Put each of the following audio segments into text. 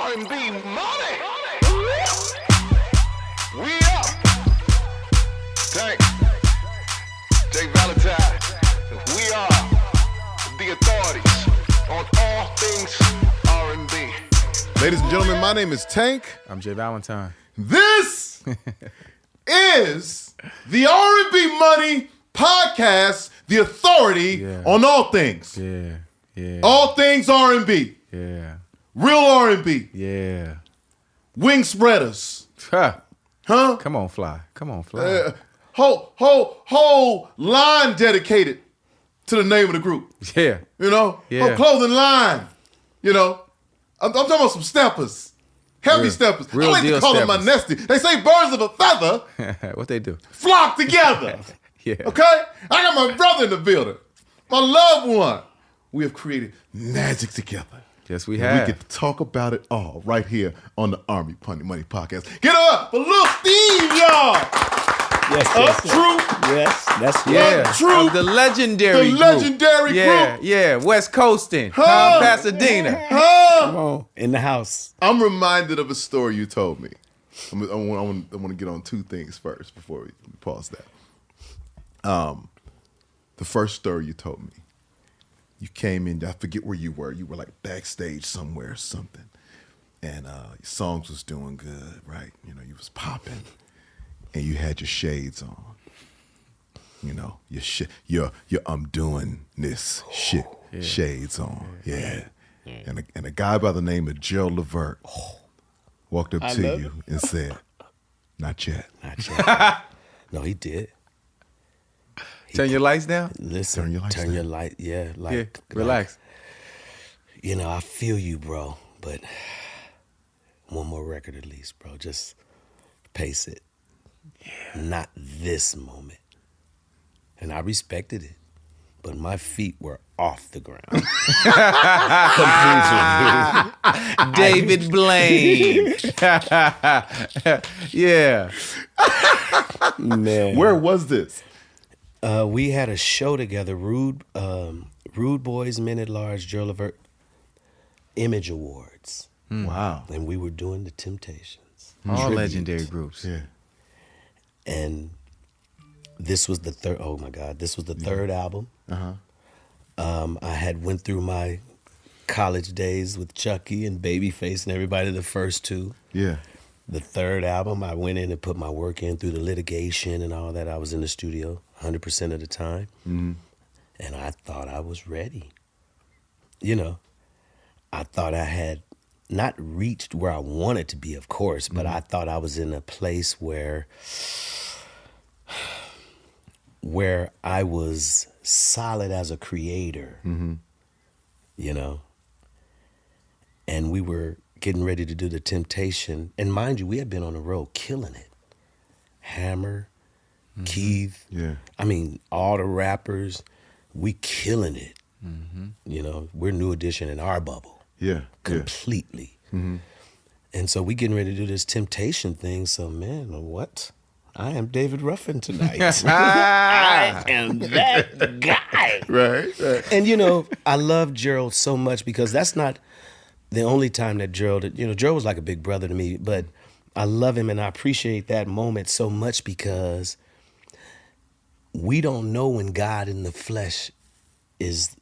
R&B Money. We up. Tank. J Valentine. We are the authorities on all things R&B. Ladies and gentlemen, my name is Tank. I'm J Valentine. This is the R&B Money Podcast, the authority on all things. Yeah. All things R&B. Yeah. Real R&B. Yeah. Wing spreaders. Huh. Huh? Come on, fly. Whole line dedicated to the name of the group. Yeah. You know? Yeah. Whole clothing line. You know? I'm talking about some steppers. Heavy steppers. I like to call them my nesty. They say birds of a feather. What they do? Flock together. Yeah. Okay? I got my brother in the building. My loved one. We have created magic together. Yes, we And have. we get to talk about it all right here on the R&B Money Podcast. Get up for Lil Steve, y'all. Yes. Troop. Yes, that's Yeah. Troop. Of the legendary group. Legendary group. Yeah. West Coasting. Huh. Pasadena. Come on, in the house. I'm reminded of a story you told me. I want to get on two things first before we pause that. The first story you told me. You came in, I forget where you were. You were like backstage somewhere or something. And your songs was doing good, right? You know, you was popping. And you had your shades on. You know, your I'm doing this shit shades on. Yeah. And a guy by the name of Gerald Levert walked up to you and said, not yet. Not yet. No, he did. Turn your lights down? Listen, Turn your lights turn down. your light. Yeah, like Relax. You know, I feel you, bro. But one more record at least, bro. Just pace it. Yeah. Not this moment. And I respected it, but my feet were off the ground. Completely. David Blaine. Yeah. Man. Where was this? We had a show together, Rude Boys, Men at Large, Gerald Levert, Image Awards. Wow. And we were doing The Temptations. All Tribute. legendary groups. Yeah. And this was the third, oh my God, this was the third album. I had went through my college days with Chuckii and Babyface and everybody, the first two. Yeah. The third album, I went in and put my work in through the litigation and all that. I was in the studio 100% of the time. Mm-hmm. And I thought I was ready. You know, I thought I had not reached where I wanted to be, of course, but I thought I was in a place where I was solid as a creator, you know. And we were getting ready to do The Temptation. And mind you, we had been on the road killing it. Hammer, Keith, I mean, all the rappers, we killing it. You know, we're New Edition in our bubble. Yeah. Completely. And so we getting ready to do this Temptation thing. So, man, what? I am David Ruffin tonight. I am that guy. Right. And, you know, I love Gerald so much because that's not the only time that Gerald, you know, Gerald was like a big brother to me, but I love him and I appreciate that moment so much because we don't know when God in the flesh is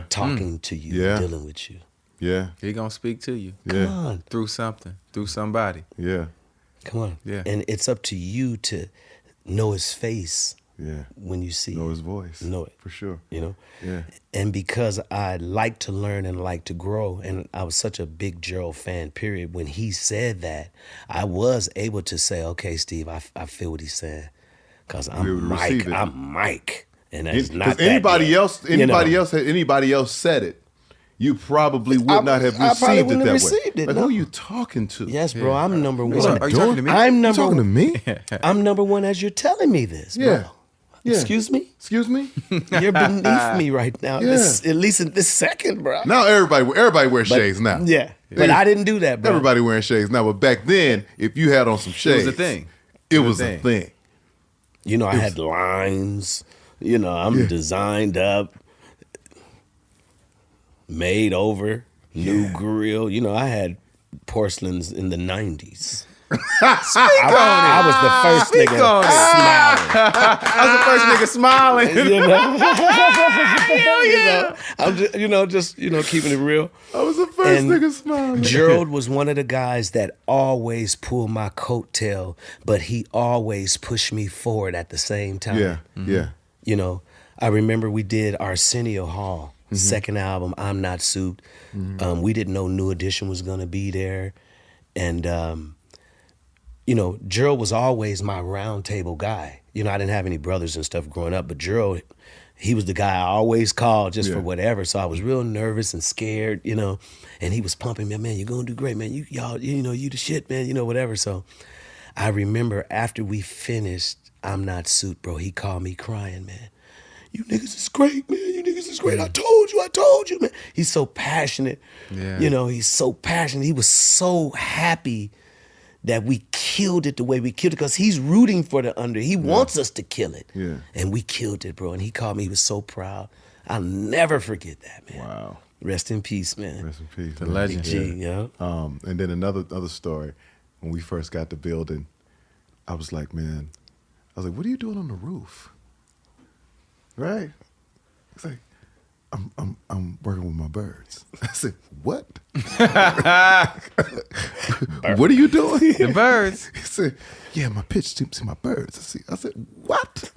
talking to you, dealing with you. Yeah. He gonna speak to you. Come on. Through something. Through somebody. Yeah. Come on. Yeah. And it's up to you to know his face when you see Know it. his voice. Know it. For sure. You know? Yeah. And because I like to learn and like to grow, and I was such a big Gerald fan, period, when he said that, I was able to say, okay, Steve, I feel what he's saying. Because I'm Mike. I'm Mike. And that's not that anybody yet. else, anybody else said it, you probably would not have received it that way. Like, who are you talking to? Yes, bro, I'm number one. Are you talking to me? I'm number You talking to me? I'm number one as you're telling me this, bro. Yeah. Excuse me? Excuse me? You're beneath me right now. Yeah. At least in this second, bro. Now everybody wears shades now. Yeah. But I didn't do that, bro. Everybody wearing shades now. But back then, if you had on some shades, It was a thing. It was a thing. You know, I had lines. You know, I'm designed up, made over, new grill. You know, I had porcelains in the 90s. I was the first nigga smiling. I was the first nigga smiling. Just keeping it real. I was the first And nigga smiling. Gerald was one of the guys that always pulled my coattail, but he always pushed me forward at the same time. Yeah, yeah. You know, I remember we did Arsenio Hall, second album, I'm Not Suit. We didn't know New Edition was going to be there. And, Gerald was always my round table guy. You know, I didn't have any brothers and stuff growing up, but Gerald, he was the guy I always called just for whatever. So I was real nervous and scared, and he was pumping me, man, you're going to do great, man. You the shit, man, whatever. So I remember after we finished I'm Not Suit, bro, he called me crying, man. You niggas is great, man. You niggas is great. I told you, man. He's so passionate. Yeah. He's so passionate. He was so happy that we killed it the way we killed it because he's rooting for the under. He wants us to kill it. Yeah. And we killed it, bro. And he called me. He was so proud. I'll never forget that, man. Wow. Rest in peace, man. Rest in peace. The man. legend. Big G, yeah. And then another story. When we first got the building, I was like, what are you doing on the roof? Right? He's like, I'm working with my birds. I said, what? What are you doing? The birds. He said, yeah, my pitch to my birds. I said, what?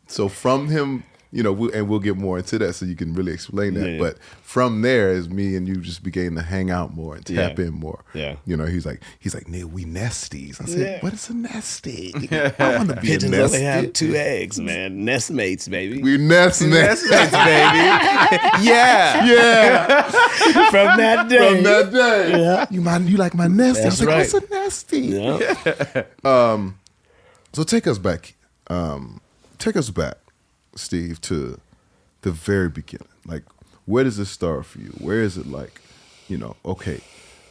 So from him, we'll get more into that so you can really explain that. Yeah. But from there, as me and you just began to hang out more and tap in more. Yeah. He's like, nigga, we nesties. I said, Yeah. what is a nesty? I want to be Pigeons a nesty. only have 2 eggs, man. Nest mates, baby. We nestmates. Nestmates, baby. Yeah. Yeah. From that day. From that day. Yeah. You like my nesty? That's I was like, right. what's a nesty? Yeah. So take us back. Steve, to the very beginning. Like, where does it start for you? Where is it like, okay,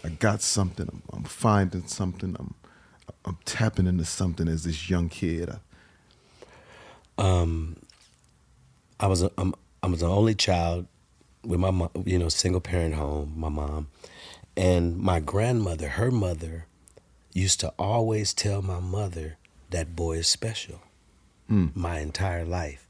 I got something. I'm finding something. I'm tapping into something as this young kid. I was an only child with my mom, single parent home, my mom. And my grandmother, her mother, used to always tell my mother, that boy is special my entire life.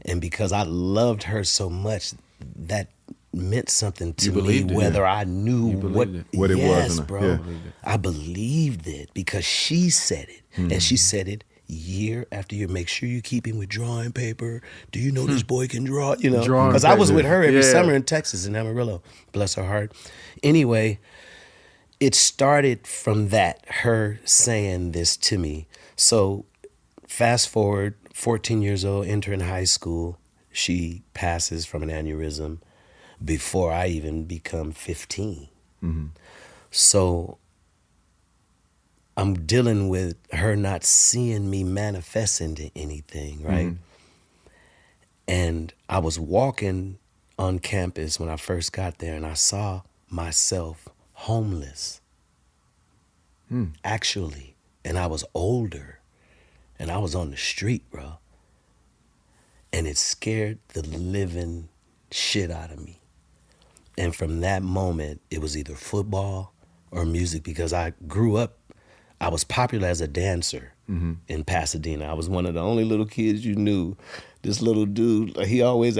And because I loved her so much, that meant something to me, believed it, whether I knew what believed What it was, Yes, and bro. yeah. I believed it because she said it. And she said it year after year. Make sure you keep him with drawing paper. Do you know this boy can draw? Drawing Because I was paper. with her every Yeah. summer in Texas, in Amarillo. Bless her heart. Anyway, it started from that, her saying this to me. So fast forward, 14 years old, entering high school. She passes from an aneurysm before I even become 15. So I'm dealing with her not seeing me manifest into anything, right? And I was walking on campus when I first got there, and I saw myself homeless, actually. And I was older, and I was on the street, bro. And it scared the living shit out of me. And from that moment, it was either football or music, because I grew up, I was popular as a dancer in Pasadena. I was one of the only little kids you knew. This little dude, he's always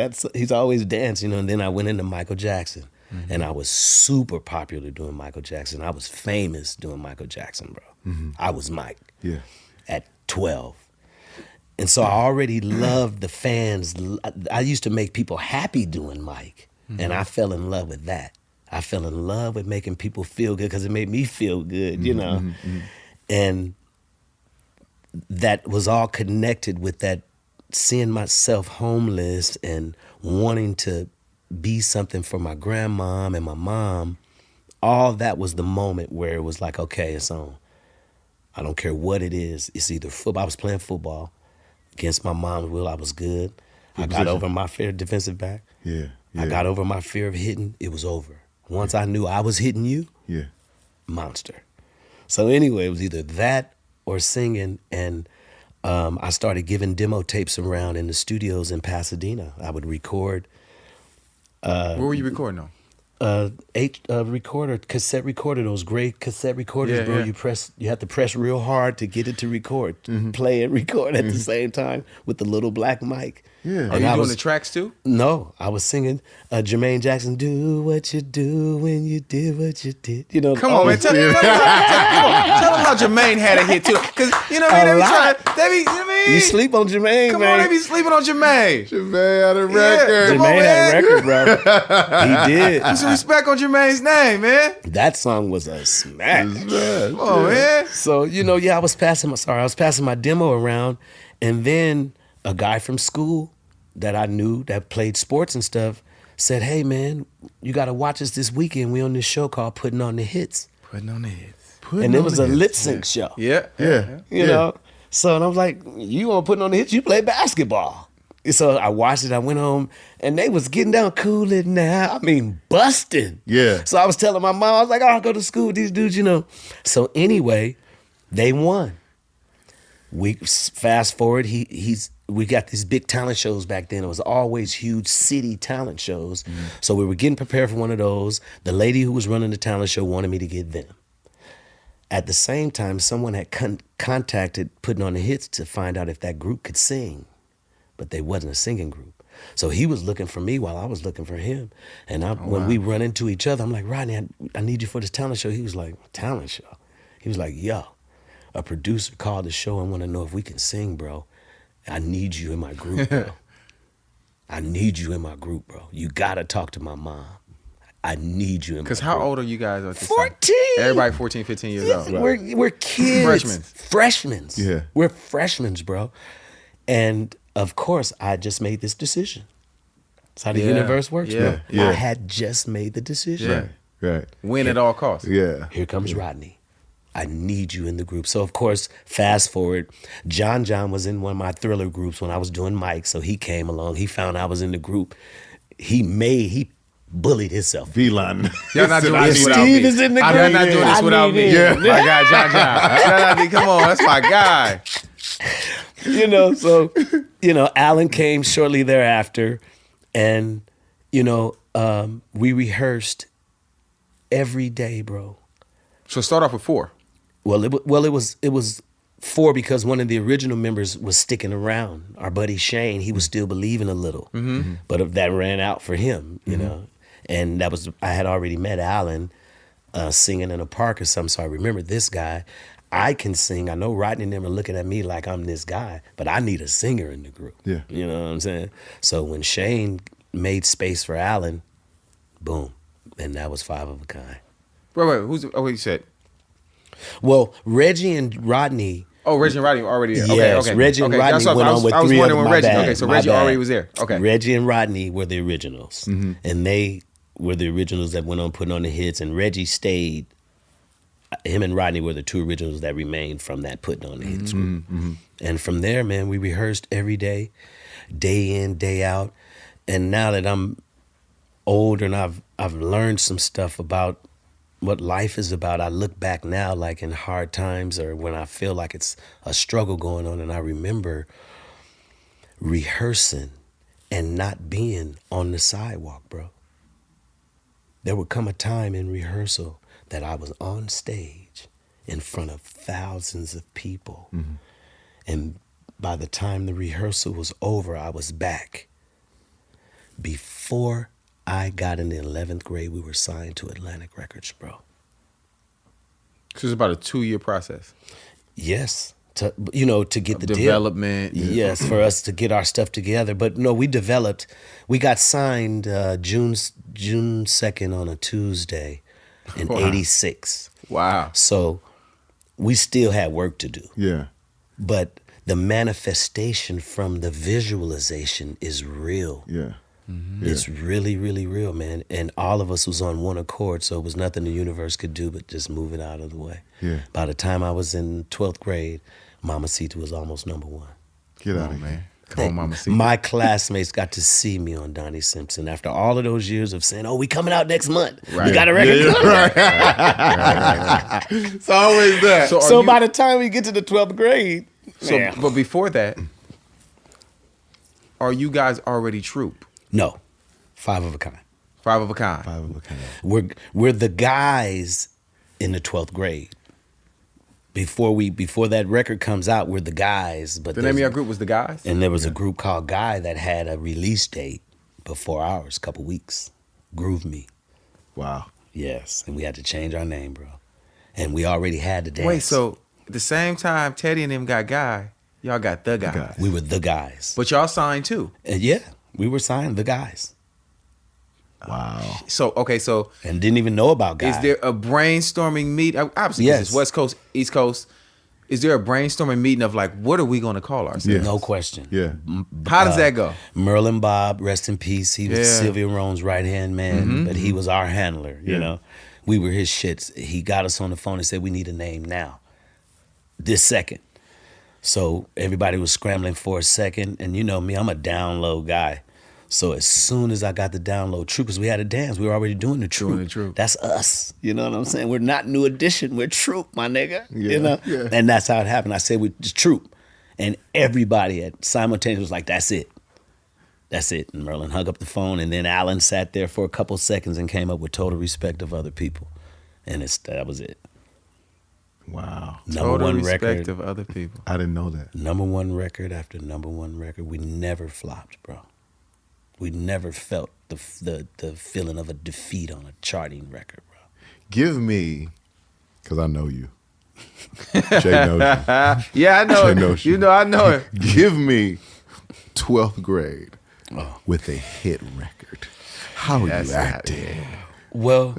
dancing, and then I went into Michael Jackson. And I was super popular doing Michael Jackson. I was famous doing Michael Jackson, bro. I was Mike at 12. And so I already loved the fans. I used to make people happy doing Mike. And I fell in love with that. I fell in love with making people feel good because it made me feel good, you know? And that was all connected with that, seeing myself homeless and wanting to be something for my grandmom and my mom. All that was the moment where it was like, okay, it's on. I don't care what it is. It's either football. I was playing football against my mom's will. I was good. I got over my fear of defensive back. I got over my fear of hitting. It was over. Once I knew I was hitting you, monster. So anyway, it was either that or singing. And I started giving demo tapes around in the studios in Pasadena. I would record. Where were you recording on? cassette recorder, those gray cassette recorders, Yeah, bro. yeah. You have to press real hard to get it to record, play and record at the same time with the little black mic. Yeah. Are And you I doing was the tracks too? no, I was singing Jermaine Jackson, "Do what you do when you did what you did." You know, Come all on, man. the- Tell them how Jermaine had a hit too. Because, you know what I mean? You know what I mean? You sleep on Jermaine, Come man. on, they be sleeping on Jermaine. Jermaine had a Yeah. record. Come on, Jermaine had a man. record, bro. He did. Put some respect on Jermaine's name, man. That song was a smack. Come on, man. So, I was passing my demo around, and then a guy from school that I knew that played sports and stuff said, "Hey, man, you got to watch us this weekend. We on this show called Putting on the Hits." Putting on the hits. And it was a lip sync show. Yeah. Yeah. You know? So, and I was like, "You want Putting on the Hits? You play basketball." So I watched it. I went home, and they was getting down, cool it now. I mean, busting. Yeah. So I was telling my mom, I was like, "Oh, I'll go to school with these dudes, you know." So anyway, they won. We fast forward. We got these big talent shows back then. It was always huge city talent shows. So we were getting prepared for one of those. The lady who was running the talent show wanted me to get them. At the same time, someone had contacted Putting on the Hits to find out if that group could sing, but they wasn't a singing group. So he was looking for me while I was looking for him. And when we run into each other, I'm like, "Rodney, I need you for this talent show." He was like, "Talent show?" He was like, "Yo, a producer called the show and want to know if we can sing, bro. I need you in my group, bro. I need you in my group, bro. You got to talk to my mom. I need you in my group." Because how old are you guys at this 14. time? Everybody 14, 15 years old. We're kids. Freshmen. Yeah. We're freshmen, bro. And of course, I just made this decision. That's how the Yeah. universe works, Yeah. bro. Yeah. I had just made the decision. Yeah. Right. Win at all costs. Yeah. Here comes Rodney. I need you in the group. So, of course, fast forward, John was in one of my Thriller groups when I was doing Mike. So he came along. He found I was in the group. He bullied himself. V-line. Y'all not doing this Steve without me. is in the Y'all group. not doing this I without need me. him. Yeah. My guy, John. Come on, that's my guy. So, Alan came shortly thereafter, and, we rehearsed every day, bro. So start off with 4. Well, it was 4 because one of the original members was sticking around. Our buddy Shane, he was still believing a little, but that ran out for him, you know. And I had already met Alan singing in a park or something, so I remember this guy. I can sing. I know Rodney and them are looking at me like I'm this guy, but I need a singer in the group. Yeah. You know what I'm saying? So when Shane made space for Alan, boom, and that was 5 of a kind. Wait, what you said? Well, Reggie and Rodney. Oh, Reggie and Rodney were already there. Yes, Okay. Reggie and Okay, Rodney that's what went I on was, with I was 3 wondering of when my Reggie. bad, Okay, so my Reggie bad. already was there. Okay. Reggie and Rodney were the originals, and they were the originals that went on putting on the hits. And Reggie stayed. Him and Rodney were the 2 originals that remained from that putting on the hits group. And from there, man, we rehearsed every day, day in, day out. And now that I'm older and I've learned some stuff about what life is about, I look back now like in hard times or when I feel like it's a struggle going on, and I remember rehearsing and not being on the sidewalk, bro. There would come a time in rehearsal that I was on stage in front of thousands of people. And by the time the rehearsal was over, I was back. Before I got in the 11th grade, we were signed to Atlantic Records, bro. So it's about a 2-year process. Yes. To get the Development. deal. Yes, for us to get our stuff together. But no, we got signed June 2nd on a Tuesday in 86. Wow. So we still had work to do. Yeah. But the manifestation from the visualization is real. Yeah. It's really, really real, man. And all of us was on one accord, so it was nothing the universe could do but just move it out of the way. Yeah. By the time I was in 12th grade, Mamacita was almost number 1. Get out of here. Man. Come on, Mama C. My classmates got to see me on Donnie Simpson after all of those years of saying, "Oh, we coming out next month. Right. We got a record coming." It's always that. So by the time we get to the 12th grade, man. But before that, are you guys already Troop? No, 5 of a kind. Five of a kind. Five of a kind. We're the guys in the 12th grade. Before that record comes out, we're the guys. But The name of your group was The Guys? And there was a group called Guy that had a release date before ours, a couple weeks. Groove Me. Wow. Yes. And we had to change our name, bro. And we already had the dance. Wait, so at the same time Teddy and them got Guy, y'all got The Guys. We were the guys. But y'all signed too. And yeah, we were signed the guys. Wow. So, okay, so And didn't even know about Guy. is there a brainstorming meet? Obviously, 'cause Yes. it's West Coast, East Coast. Is there a brainstorming meeting of like, what are we going to call ourselves? Yeah. No question. Yeah. How does that go? Merlin Bob, rest in peace. He was Yeah. Sylvia Rome's right-hand man, but he was our handler, you know. We were his shits. He got us on the phone and said, we need a name now, this second. So everybody was scrambling for a second. And you know me, I'm a down low guy. So as soon as I got the down low Troop, because we had a dance, we were already doing the Troop. Doing the Troop. That's us. You know what I'm saying? We're not New Edition. We're Troop, my nigga. Yeah, You know? yeah. And that's how it happened. I said, we just Troop. And everybody at simultaneously was like, that's it. That's it. And Merlin hung up the phone, and then Alan sat there for a couple seconds and came up with Total Respect of Other People. And that was it. Wow. Number Total one respect record. of other people. I didn't know that. Number one record after number one record. We never flopped, bro. We never felt the feeling of a defeat on a charting record, bro. Give me, because I know you. Jay knows you. Yeah, I know Jay it. knows You know, I know it. Give me 12th grade with a hit record. How are That's you not acting? it. Well,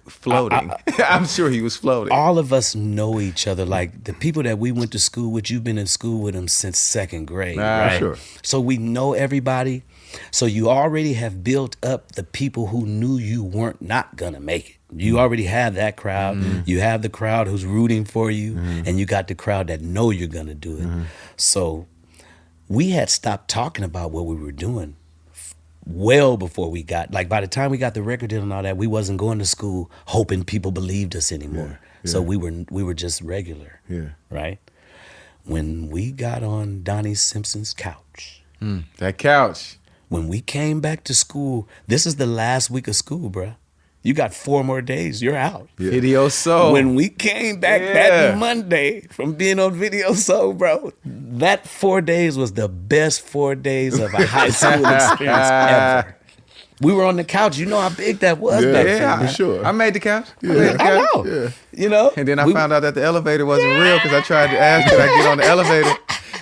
Floating. I'm sure he was floating. all of us know each other. Like the people that we went to school with, you've been in school with them since second grade, right? Sure. So we know everybody. So you already have built up the people who knew you weren't not gonna make it. You already have that crowd. You have the crowd who's rooting for you, and you got the crowd that know you're gonna do it. So we had stopped talking about what we were doing well before we got, like by the time we got the record deal and all that, we wasn't going to school hoping people believed us anymore. Yeah. So we were just regular. Yeah. Right? When we got on Donnie Simpson's couch, That couch. when we came back to school, this is the last week of school, bruh. You got 4 more days, you're out. Yeah. Video Soul. When we came back Yeah. that Monday from being on Video Soul, bro, that 4 days was the best 4 days of a high school experience ever. We were on the couch. You know how big that was Yeah. back Yeah, then. for sure. I made the couch. I Yeah. made the I couch. know. Yeah. You know? And then I found out that the elevator wasn't real because I tried to ask could I get on the elevator.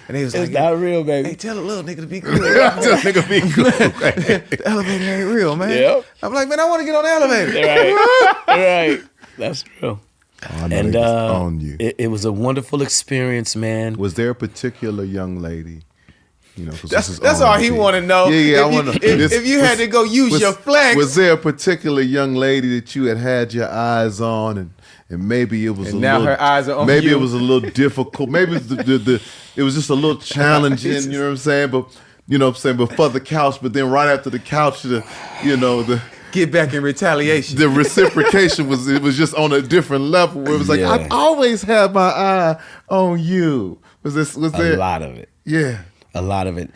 And he was It's like, not real, baby. hey, tell the little nigga to be cool. Just nigga be cool. The elevator ain't real, man. Yep. I'm like, man, I want to get on the elevator. Right. Right. That's true. I know And he was on you. it was a wonderful experience, man. Was there a particular young lady? You know, 'cause this is That's all he R&B. want to know. Yeah, I If you- want to. if you had to go use your flex. Was there a particular young lady that you had your eyes on, and maybe it was And a now little, her eyes are on maybe you. it was a little difficult. Maybe it was just a little challenging. You know what I'm saying? But you know what I'm saying. But for the couch, but then right after the couch, the Get back in retaliation. the reciprocation was just on a different level. Where it was like Yeah. I always had my eye on you. Was there A lot of it. Yeah. A lot of it.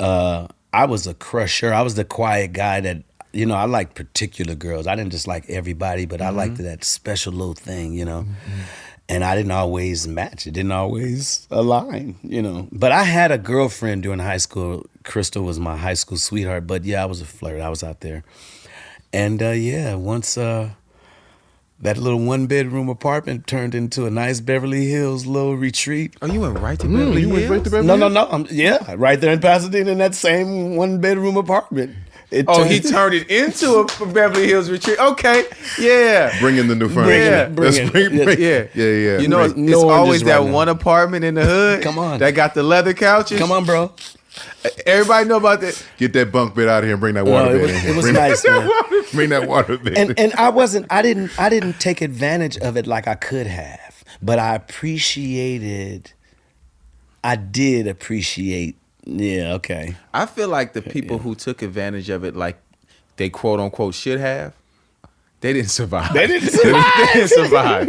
I was a crusher. I was the quiet guy that, you know, I like particular girls. I didn't just like everybody, but I liked that special little thing, you know. And I didn't always match. It didn't always align, you know. But I had a girlfriend during high school. Crystal was my high school sweetheart. But yeah, I was a flirt. I was out there. And yeah, once that little 1-bedroom apartment turned into a nice Beverly Hills little retreat. Oh, you went right to Beverly You went Hills? right to Beverly No. Hills? Yeah, right there in Pasadena in that same 1-bedroom apartment. Oh, he turned it into a Beverly Hills retreat. Okay, yeah. Bring in the new furniture. Bring Let's bring- Yeah. You know, it's No always oranges that right now. one apartment in the hood. Come on. That got the leather couches. Come on, bro. Everybody know about that. Get that bunk bed out of here and bring that water No, bed in here. it was Bring nice, man. Bring that water bed. And I didn't take advantage of it like I could have, but I did appreciate. Yeah, okay. I feel like the people who took advantage of it, like they quote unquote should have, they didn't survive. They didn't survive. They didn't survive.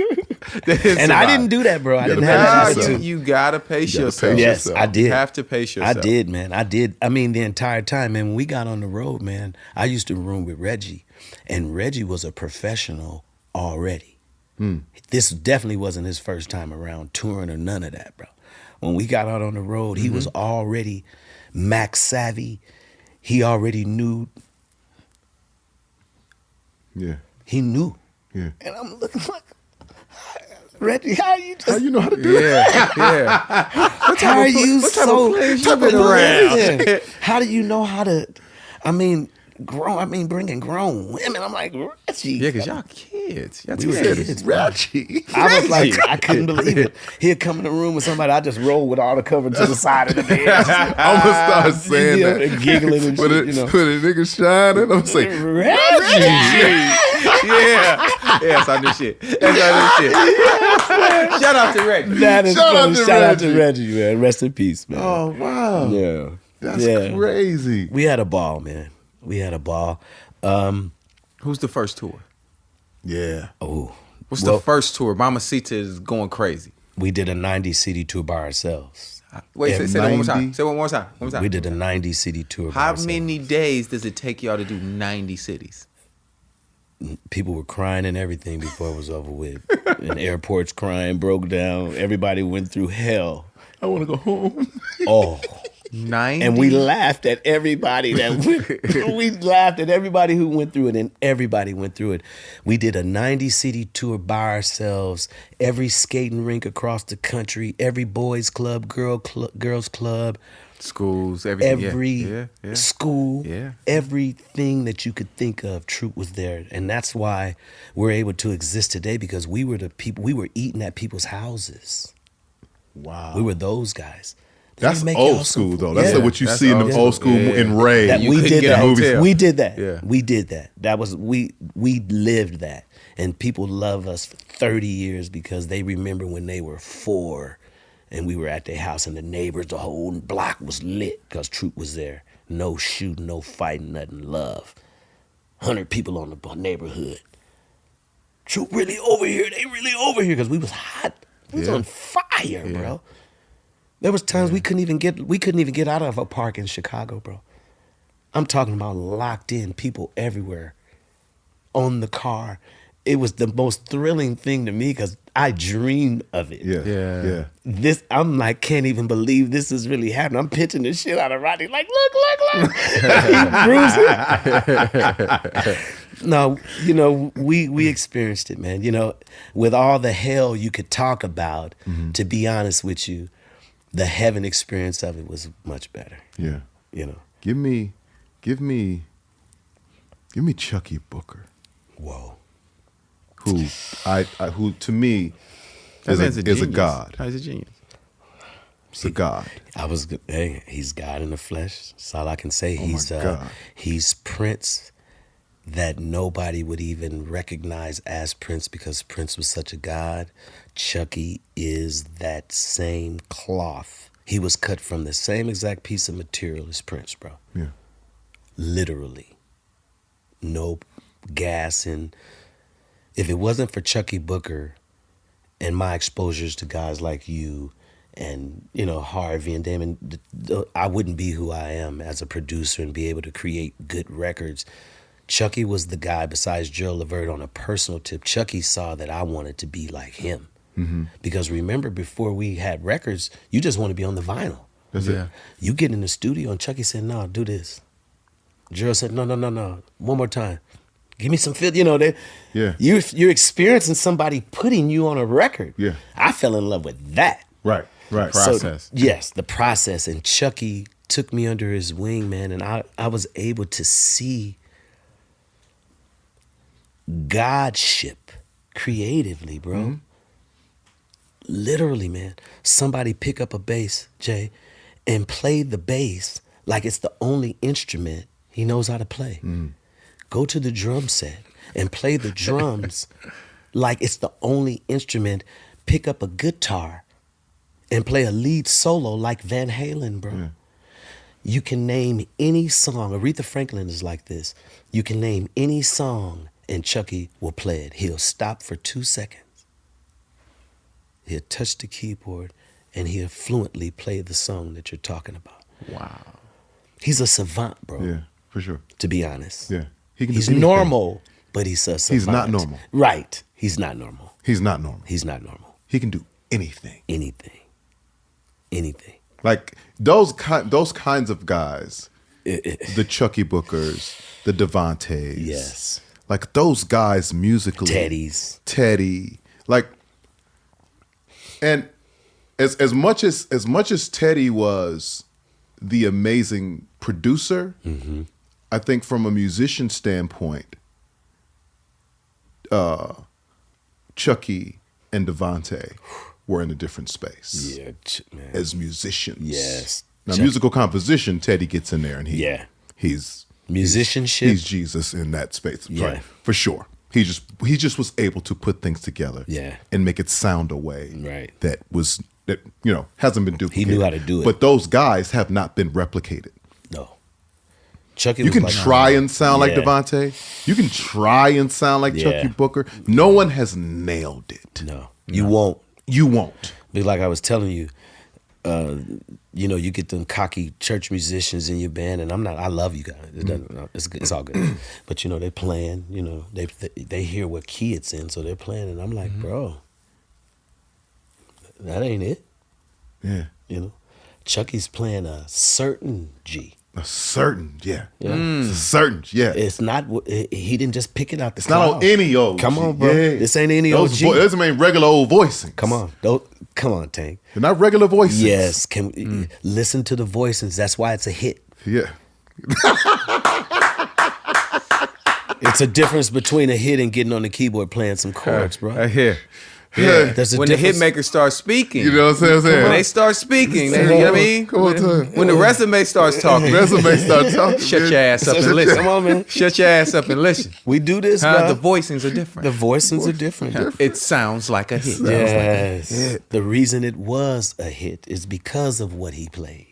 And I didn't do that, bro. I didn't have that attitude. You gotta pace yourself. Yes, I did. You have to pace yourself. I did, man. I did. I mean, the entire time, man, when we got on the road, man, I used to room with Reggie, and Reggie was a professional already. This definitely wasn't his first time around touring or none of that, bro. When we got out on the road, he was already Mac savvy. He already knew. Yeah. He knew. Yeah. And I'm looking like, Reggie, how you know how to do that? Yeah. How are you so around? How do you know how to? I mean, bringing grown women. I'm like, Reggie. Yeah, because y'all kids. Y'all We were kids. kids, bro. Reggie. I was like, I couldn't believe it. He'd come in the room with somebody. I just roll with all the cover to the side of the bed. I'm gonna start saying that. And giggling and When shit, a nigga shining, I'm gonna say, Reggie. Yeah. That's our new shit. That's our new shit. Shout out to Reggie. That is Shout out funny. to Shout out to Reggie. Reggie, man. Rest in peace, man. oh, wow. Yeah. That's Yeah. crazy. We had a ball, man. We had a ball. Who's the first tour? Yeah. Oh, What's the first tour? Mamacita is going crazy. we did a 90 city tour by ourselves. Wait, Yeah, say that one more 90. time. Say it one more time. One more time. We did a 90 city tour by How ourselves. many days does it take y'all to do 90 cities? People were crying and everything before it was over with. And airports crying, broke down. Everybody went through hell. I want to go home. Oh. 90? And we laughed at everybody we laughed at everybody who went through it, and everybody went through it. We did a 90 city tour by ourselves, every skating rink across the country, every boys club, girls club, Schools, everything. every Yeah. school, Yeah. everything that you could think of, Troop was there. And that's why we're able to exist today, because we were the people, we were eating at people's houses. Wow. We were those guys. That's Make old y'all school, some- though. That's Yeah. what you That's see in old the school. old school Yeah. in Ray. That You we couldn't did get that. a hotel. We did that. Yeah. We did that. That was we lived that, and people love us for 30 years because they remember when they were 4, and we were at their house, and the neighbors, the whole block was lit because Troop was there. No shooting, no fighting, nothing. Love. 100 people on the neighborhood. Troop really over here. They really over here because we was hot. We was Yeah. on fire, bro. There was times we couldn't even get out of a park in Chicago, bro. I'm talking about locked in, people everywhere on the car. It was the most thrilling thing to me because I dreamed of it. Yeah. I'm like, can't even believe this is really happening. I'm pitching the shit out of Rodney, like, look. He bruising. No, we experienced it, man. With all the hell you could talk about, to be honest with you, the heaven experience of it was much better. Yeah. Give me Chuckii Booker, Whoa. who to me is a genius. god. He's a genius. It's a god. He's God in the flesh. That's all I can say. Oh my God. He's Prince that nobody would even recognize as Prince because Prince was such a god. Chuckii is that same cloth. He was cut from the same exact piece of material as Prince, bro. Yeah. Literally. No gas in. If it wasn't for Chuckii Booker and my exposures to guys like you and, Harvey and Damon, I wouldn't be who I am as a producer and be able to create good records. Chuckii was the guy, besides Joe Levert, on a personal tip. Chuckii saw that I wanted to be like him. Mm-hmm. Because remember, before we had records, you just want to be on the vinyl. That's it. You get in the studio and Chuckii said, no, do this. Joe said, no. One more time. Give me some feel. Yeah. You're experiencing somebody putting you on a record. Yeah. I fell in love with that. Right. Process. So, yes, the process. And Chuckii took me under his wing, man, and I was able to see godship creatively, bro. Mm-hmm. Literally, man. Somebody pick up a bass, Jay, and play the bass like it's the only instrument he knows how to play. Mm. Go to the drum set and play the drums like it's the only instrument. Pick up a guitar and play a lead solo like Van Halen, bro. Yeah. You can name any song. Aretha Franklin is like this. You can name any song and Chuckii will play it. He'll stop for 2 seconds he'll touch the keyboard, and he'll fluently play the song that you're talking about. Wow. He's a savant, bro. Yeah, for sure. To be honest. Yeah. He can do He's anything. normal, but he's a savant. He's not normal. Right. He's not normal. He's not normal. He's not normal. He can do anything. Anything. Like those kinds of guys, the Chuckii Bookers, the Devontaes. Yes. Like those guys musically. Teddy. Like, and as much as Teddy was the amazing producer, Mm-hmm. I think from a musician standpoint, Chuckii and Devontae were in a different space. Yeah, man. As musicians. Yes. Now, musical composition, Teddy gets in there and he's musicianship. He's Jesus in that space. Yeah. Right. For sure. He just was able to put things together. Yeah. And make it sound a way Right. that hasn't been duplicated. He knew how to do it. But those guys have not been replicated. No. Chuckii You was can like, try and sound like Yeah. Devontae. You can try and sound like Yeah. Chuckii Booker. No one has nailed it. No. You won't. You won't. But like I was telling you, you get them cocky church musicians in your band, and I love you guys. It's all good. But they're playing. They hear what key it's in, so they're playing, and I'm like, bro, that ain't it. Yeah. Chucky's playing a certain G. A certain, yeah. Yeah. It's a certain, yeah. It's not. He didn't just pick it out the It's not on cloud. any old. Come on, bro. Yeah. This ain't any old G. Those ain't regular old voicings. Come on, come on, Tank. They're not regular voicings. Yes, listen to the voicings. That's why it's a hit. Yeah. It's a difference between a hit and getting on the keyboard playing some chords, bro. I hear. Yeah. There's a When the difference. hit makers start speaking, You know what I'm saying? when they start speaking, you know what I mean? Come on, Ty. When the resume starts talking, Resume start talking. shut your ass up and listen. Come on, man. Shut your ass up and listen. We do this, The bro. voicings are different. The voicings are different. It sounds like a hit. Yes. The reason it was a hit is because of what he played.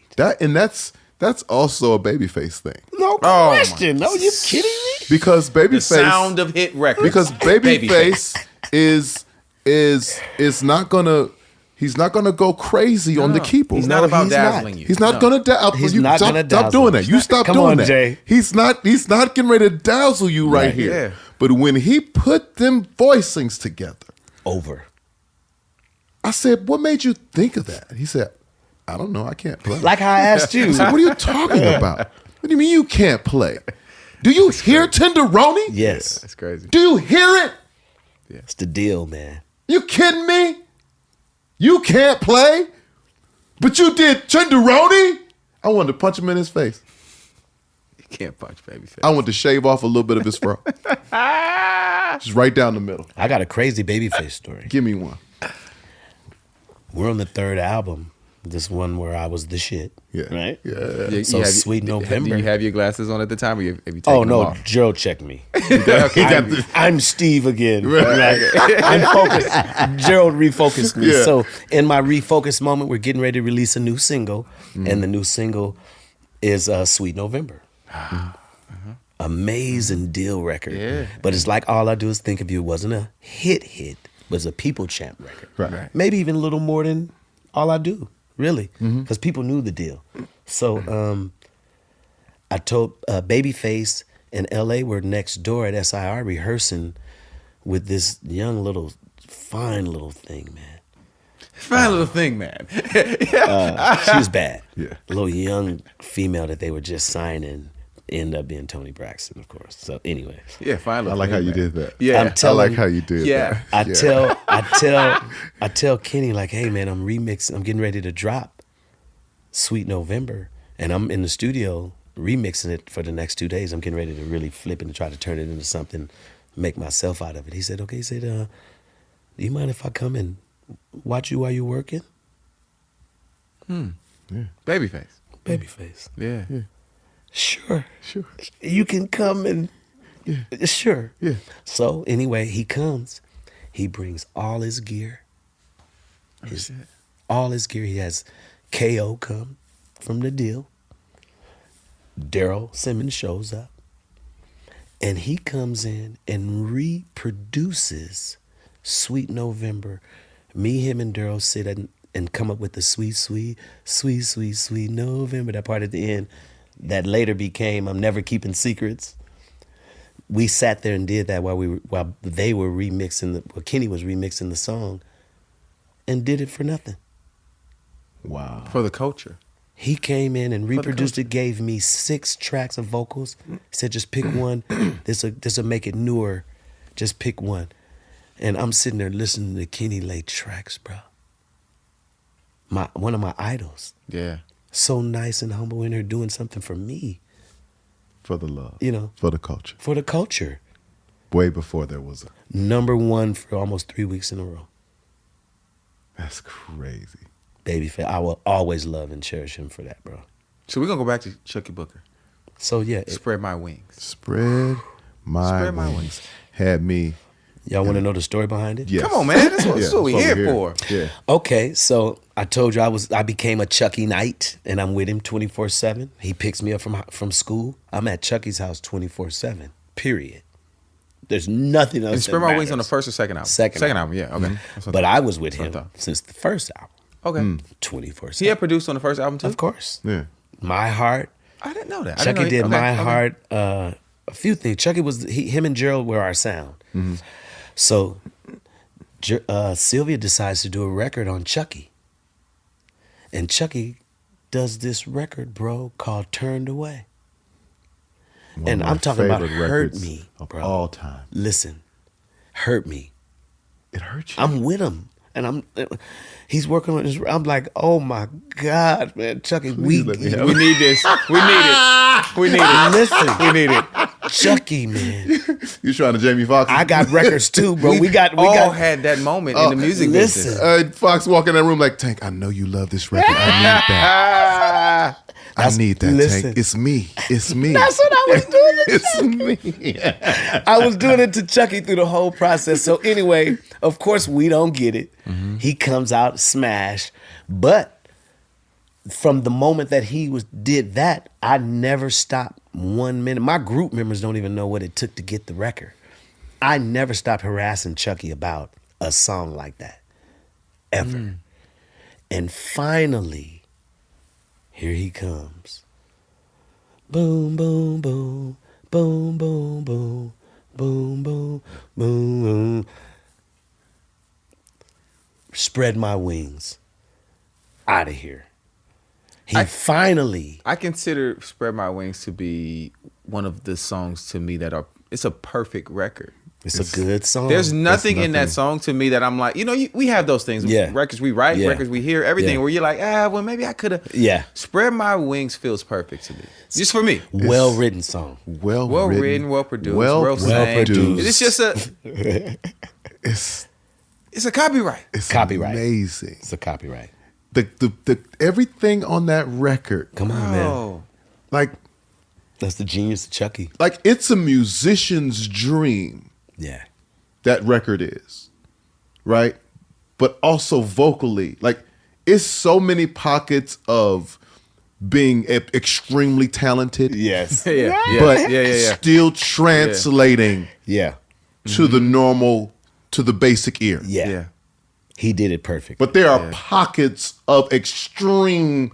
That's also a Babyface thing. No Oh, my- question. No, you kidding me? Because The Babyface sound of hit records. because Babyface is not gonna go crazy on the keyboard. He's not No, about he's dazzling not. you. He's not gonna dazzle He's you. not Stop, gonna stop dazzle doing you. that. You stop Come doing on, that. Jay. He's not getting ready to dazzle you right here. Yeah. But when he put them voicings together, Over. I said, "What made you think of that?" He said, "I don't know. I can't play." Like how I asked you. I said, "What are you talking about? What do you mean you can't play? Do you hear Tenderoni? Yes. That's crazy. Do you hear it? It's the deal, man. You kidding me? You can't play, but you did Tenderoni?" I wanted to punch him in his face. You can't punch Babyface. I wanted to shave off a little bit of his fro. Just right down the middle. I got a crazy Babyface story. Give me one. We're on the third album. This one where I was the shit. Yeah. Right? Yeah. So Sweet November. Do you have your glasses on at the time, or have you taken Oh them no, off? Gerald checked me. Okay. I'm Steve again. Right. I'm focused. Gerald refocused me. Yeah. So in my refocus moment, we're getting ready to release a new single, and the new single is Sweet November. Amazing deal record. Yeah. But it's like all I do is think of you. It wasn't a hit, it was a people champ record. Right. Maybe even a little more than all I do, really, because people knew the deal. So I told Babyface and LA were next door at SIR rehearsing with this young little, fine little thing, man. Fine little thing, man. She was bad. Yeah. A little young female that they were just signing ended up being Toni Braxton, of course. So anyway. Yeah, fine I little like thing, how you man. did that. Yeah. I'm telling- I like how you did Yeah. that. I tell Kenny, like, hey man, I'm getting ready to drop Sweet November. And I'm in the studio remixing it for the next 2 days. I'm getting ready to really flip it and try to turn it into something, make myself out of it. He said, okay, he said, do you mind if I come and watch you while you're working? Babyface. Babyface. Yeah. Sure. Sure. You can come and sure. Yeah. So anyway, he comes. He brings all his gear. All his gear. He has KO come from the deal. Daryl Simmons shows up. And he comes in and reproduces Sweet November Me, him, and Daryl sit and come up with the sweet, sweet, sweet, sweet, sweet November. That part at the end that later became I'm Never Keeping Secrets. We sat there and did that while they were remixing Kenny was remixing the song, and did it for nothing. Wow. For the culture. He came in and reproduced it, gave me 6 tracks of vocals. He said, just pick one. This'll make it newer. Just pick one. And I'm sitting there listening to Kenny lay tracks, bro. One of my idols. Yeah. So nice and humble in her doing something for me. For the love. You know. For the culture. For the culture. Way before there was a... #1 for almost 3 weeks in a row. That's crazy. Babyface. I will always love and cherish him for that, bro. So we're going to go back to Chuckii Booker. So, yeah. Spread My Wings. Spread my wings. Had me... Y'all want to know the story behind it? Yes. Come on, man. That's what we're here for. Yeah. Okay, so I told you I became a Chuckii Knight, and I'm with him 24/7. He picks me up from school. I'm at Chucky's house 24/7. Period. There's nothing else. And Spread My Wings on the first or second album? Second album, yeah. Okay. Mm-hmm. But I was with him since the first album. Okay. 24/7. He had produced on the first album too? Of course. Yeah. My Heart. I didn't know that. Chuckii did My Heart. A few things. Chuckii was him and Gerald were our sound. Mm-hmm. So Sylvia decides to do a record on Chuckii. And Chuckii does this record, bro, called Turned Away. And I'm talking about Hurt Me, bro. All time. Listen, Hurt Me. It hurt you. I'm with him. And he's working on this. I'm like, oh my God, man, Chuckii, we need this. We need it. We need it. Listen, we need it. Chuckii, man. You trying to Jamie Foxx? I got records too, bro. We all had that moment in the music business. Fox walk in that room like, Tank, I know you love this record. I need that. I need that, Tank. It's me. It's me. That's what I was doing. It's me. I was doing it to Chuckii through the whole process. So anyway, of course, we don't get it. Mm-hmm. He comes out smash. But from the moment that he did that, I never stopped 1 minute. My group members don't even know what it took to get the record. I never stopped harassing Chuckii about a song like that. Ever. Mm. And finally, here he comes. Boom, boom, boom. Boom, boom, boom. Boom, boom, boom, boom. Spread My Wings. Out of here. I consider Spread My Wings to be one of the songs to me it's a perfect record. It's a good song. There's nothing in that song to me that I'm like, we have those things. Yeah. Records we write, records we hear, everything where you're like, well, maybe I could have. Yeah. Spread My Wings feels perfect to me. Just for me. Well-written song. Well written, well produced, well produced. It's just it's a copyright. It's copyright. Amazing. It's a copyright. The everything on that record. Come on, man. Like, that's the genius of Chuckii. Like, it's a musician's dream. Yeah. That record is. Right? But also vocally. Like, it's so many pockets of being extremely talented. Yes. But still translating to the normal, to the basic ear. Yeah. He did it perfect. But there are pockets of extreme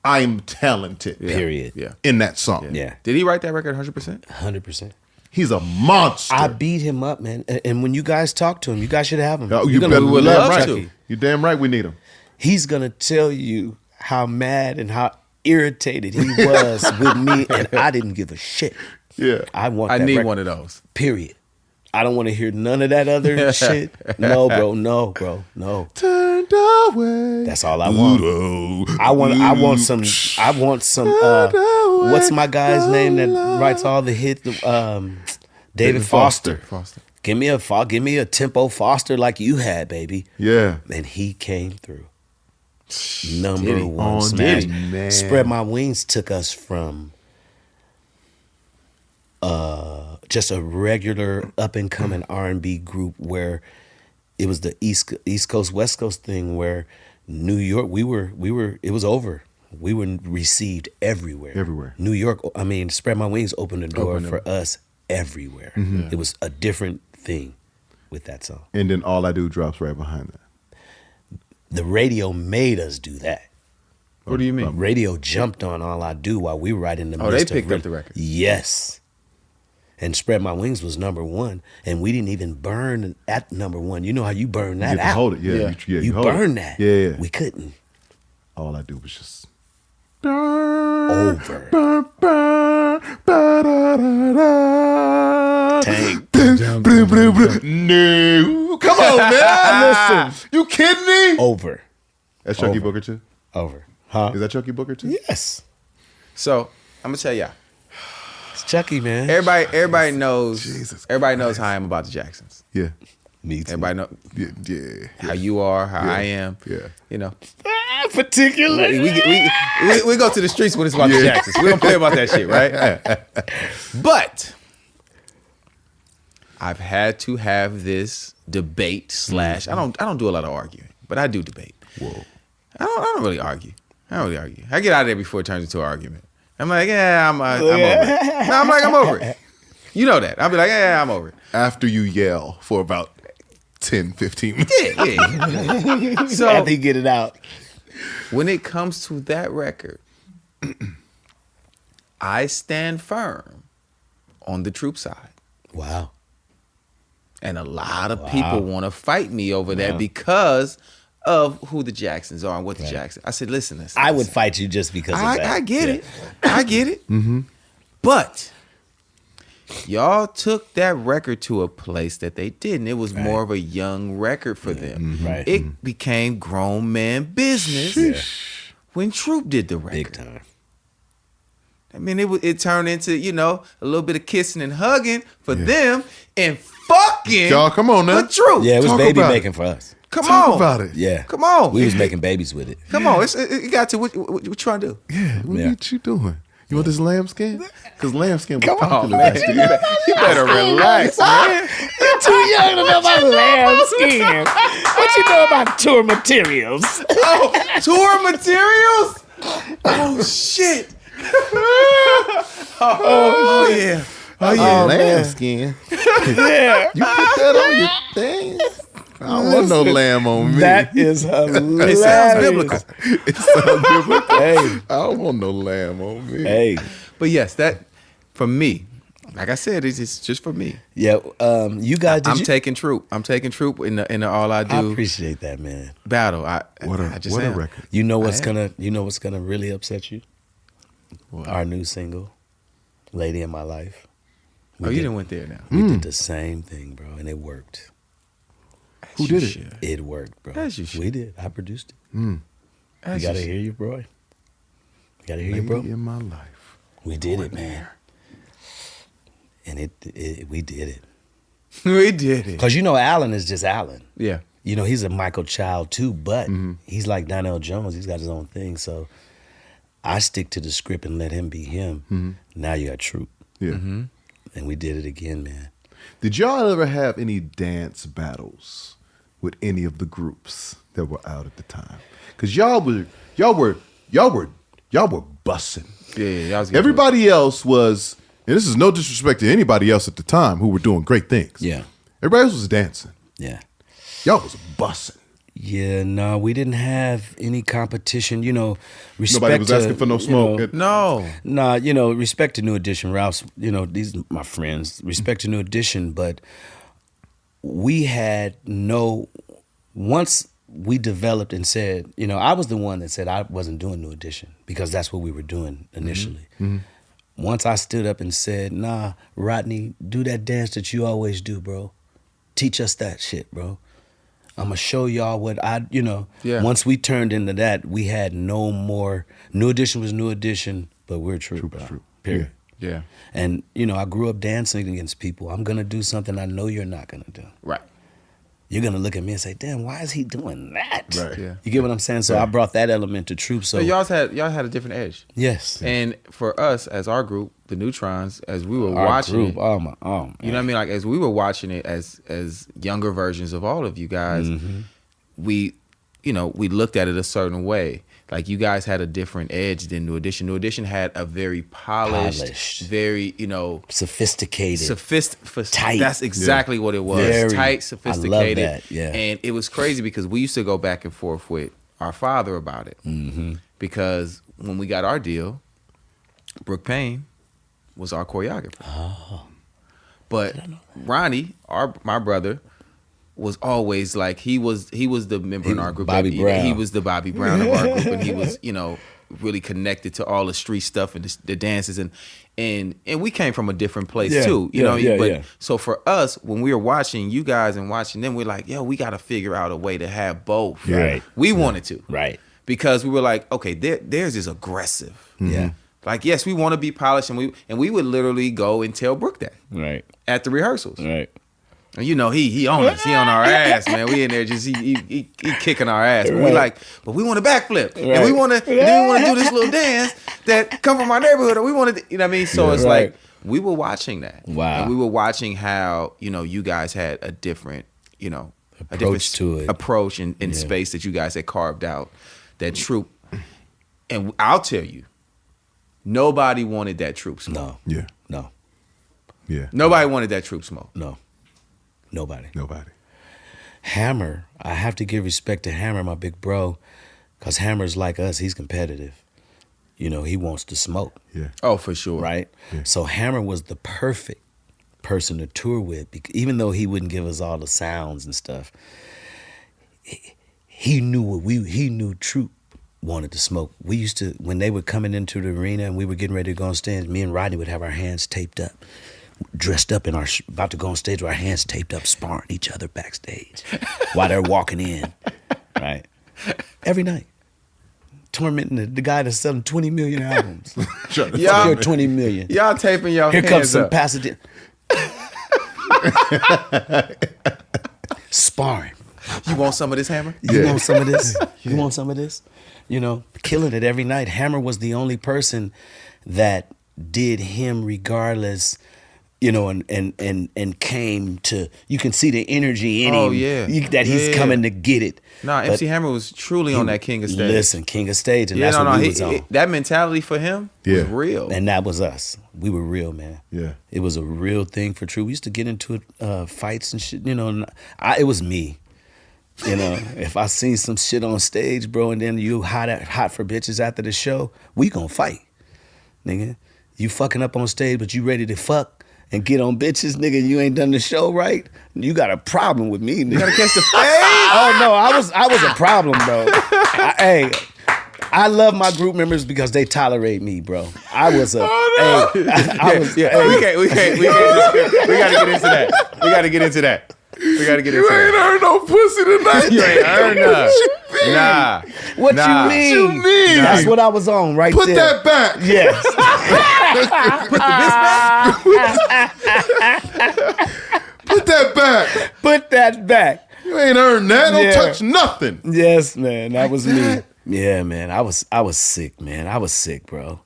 I'm talented. Period. Yeah. In that song. Yeah. Did he write that record 100%? 100%. He's a monster. I beat him up, man. And when you guys talk to him, you guys should have him. You would love to. You're damn right we need him. He's going to tell you how mad and how irritated he was with me, and I didn't give a shit. Yeah. I need one of those. Period. I don't want to hear none of that other shit. No, bro. No. Turned away. That's all I want. I want some. What's my guy's name that writes all the hits? David Foster. Give me a tempo Foster like you had, baby. Yeah. And he came through. Number one smash. Man. Spread My Wings took us from just a regular up and coming R&B group where it was the East Coast West Coast thing where New York it was over. We were received everywhere. New York, Spread My Wings opened the door for us everywhere. Mm-hmm. It was a different thing with that song. And then All I Do drops right behind that. The radio made us do that. What do you mean? Radio jumped on All I Do while we were right in the Oh, midst they picked of up the record. Yes. And Spread My Wings was #1, and we didn't even burn at #1. You know how you burn that You get to out. hold it. Yeah. Yeah. You hold burn it. that. Yeah. We couldn't. All I do was just. Over. Tank. No. Come on, man. Listen. You kidding me? Over. That's Chuckii Over. Booker too? Over. Huh? Is that Chuckii Booker too? Yes. So I'm gonna tell y'all. It's Chuckii, man. Everybody knows. Jesus Everybody knows how I am about the Jacksons. Yeah. Me too. Everybody know Yeah. how you are, how I am. Yeah. You know, Particularly. we go to the streets when it's about the Jacksons. We don't play about that shit, right? But I've had to have this debate slash. I don't do a lot of arguing, but I do debate. Whoa. I don't really argue. I get out of there before it turns into an argument. I'm like, yeah, I'm over it. No, I'm over it. You know that. I'll be like, yeah, I'm over it. After you yell for about 10, 15 minutes. Yeah. So After you get it out. when it comes to that record, I stand firm on the Troop side. Wow. And a lot of people want to fight me over that because of who the Jacksons are and what the Jacksons. I said, listen. I would fight you just because of that. I get Yeah. it. I get it. But y'all took that record to a place that they didn't. It was more of a young record for them. Right. It became grown man business when Troop did the record. Big time. I mean, it turned into, a little bit of kissing and hugging for them and fucking Y'all, come on now. for Troop. Yeah, it was Talk baby about it. making for us. Come Talk on. about it. Yeah. Come on. We was making babies with it. Come on. It got to what you trying to do? Yeah. What Yeah. you doing? You want this lambskin? Because lambskin was Come on, popular man. last year. You better relax, man. You're too young to know about lambskin. What you know about tour materials? Oh, tour materials? Oh, shit. Oh, yeah. Oh, yeah. Lambskin. Yeah. You put that on your thing. I don't want no lamb on me. That is hilarious. It sounds biblical. It sounds biblical. Hey. I don't want no lamb on me. Hey. But yes, that, for me, like I said, it's just for me. Yeah. You guys, I'm taking Troop. I'm taking Troop in the All I I Do appreciate that, man. battle. I What just a am. record. You know what's I am. gonna really upset you? Our new single, "Lady in My Life." Oh, you didn't went there now. We did the same thing, bro, and it worked. Who You did it? should. It worked, bro. As you should. We did. I produced it. As You gotta should. hear your bro. You gotta hear your Lady bro. in my life. We did it, man. And we did it. We did it. Cause Alan is just Alan. Yeah. He's a Michael Child too, but he's like Donnell Jones. He's got his own thing. So I stick to the script and let him be him. Now you got Troop. Yeah. And we did it again, man. Did y'all ever have any dance battles with any of the groups that were out at the time? Because y'all were bussing. Yeah. I was getting Everybody else was, and this is no disrespect to anybody else at the time who were doing great things. Yeah. Everybody else was dancing. Yeah. Y'all was bussing. Yeah, no, we didn't have any competition. Respect Nobody was to, asking for no smoke. No. Nah, respect to New Edition, Ralph's, these are my friends. Respect to New Edition, but we had once we developed and said, I was the one that said I wasn't doing New Edition because that's what we were doing initially. Once I stood up and said, nah, Rodney, do that dance that you always do, bro. Teach us that shit, bro. I'm going to show y'all what Yeah. Once we turned into that, we had no more. New Edition was New Edition, but we're Troop, bro. Troop. Period. Yeah. And, I grew up dancing against people. I'm going to do something I know you're not going to do. Right. You're going to look at me and say, damn, why is he doing that? Right. Yeah. You get what I'm saying? So I brought that element to Troop. So, So y'all had a different edge. yes. And for us, as our group, the Neutrons, as we were Our watching group, it, oh, my, oh, you know what I mean? Like, as we were watching it as younger versions of all of you guys, we we looked at it a certain way. Like you guys had a different edge than New Edition. New Edition had a very polished. Very, sophisticated. Tight. That's exactly what it was. Very. Tight, sophisticated. I love that, yeah. And it was crazy because we used to go back and forth with our father about it. Mm-hmm. Because when we got our deal, Brooke Payne was our choreographer. Oh. But Ronnie, my brother, was always like he was the member in our group. Bobby Brown. He was the Bobby Brown of our group, and he was really connected to all the street stuff and the dances and we came from a different place too. So for us, when we were watching you guys and watching them, we're like, yo, we got to figure out a way to have both. Right. We wanted to. Right. Because we were like, okay, theirs is aggressive. Yeah. Like, yes, we want to be polished, and we would literally go and tell Brooke that Right. at the rehearsals. Right. And he on us. He on our ass, man. We in there just he kicking our ass. But we Right. like, but we want to backflip. Right. And we want to do this little dance that come from our neighborhood. Or we want to, you know what I mean? So it's Right. like we were watching that. Wow. And we were watching how, you guys had a different, Approach to it. approach and space that you guys had carved out. That troop. And I'll tell you, nobody wanted that troop smoke. No. Yeah. No. Yeah. Nobody wanted that troop smoke. No. Nobody. Hammer, I have to give respect to Hammer, my big bro, because Hammer's like us. He's competitive. He wants to smoke, Yeah. Oh, for sure. right? Yeah. So Hammer was the perfect person to tour with, even though he wouldn't give us all the sounds and stuff. He knew he knew Troop wanted to smoke. We used to, when they were coming into the arena and we were getting ready to go on stage, me and Rodney would have our hands taped up, dressed up in about to go on stage with our hands taped up, sparring each other backstage while they're walking in, right? Every night. Tormenting the guy that's selling 20 million albums. Y'all- You're 20 million. Y'all taping your Here hands comes some up. Pasadena. Sparring. You want some of this, Hammer? You want some of this? You want some of this? Killing it every night. Hammer was the only person that did him regardless, and came to, you can see the energy in Oh, him. yeah. That he's Yeah. coming to get it. Nah, But MC Hammer was truly on that King of Stage. Listen, King of Stage, and that's what we was on. that mentality for him was Yeah. real. And that was us. We were real, man. Yeah. It was a real thing for True. We used to get into fights and shit, and it was me. If I seen some shit on stage, bro, and then you hot for bitches after the show, we gonna fight. Nigga, you fucking up on stage, but you ready to fuck and get on bitches, nigga, you ain't done the show right, you got a problem with me, nigga. You gotta catch the fade. Oh no, I was a problem, bro. I love my group members because they tolerate me, bro. I was a. Oh, no. We can't. We gotta get into that. We gotta get into that. You ain't earned no pussy tonight. You ain't earned none. Nah. What Nah. you mean? You mean? That's what I was on right Put there. that back. Yes. Put that back. Put that back. You ain't earned that. Don't Yeah. touch nothing. Yes, man. That was me. that. Yeah, man. I was sick, man. I was sick, bro.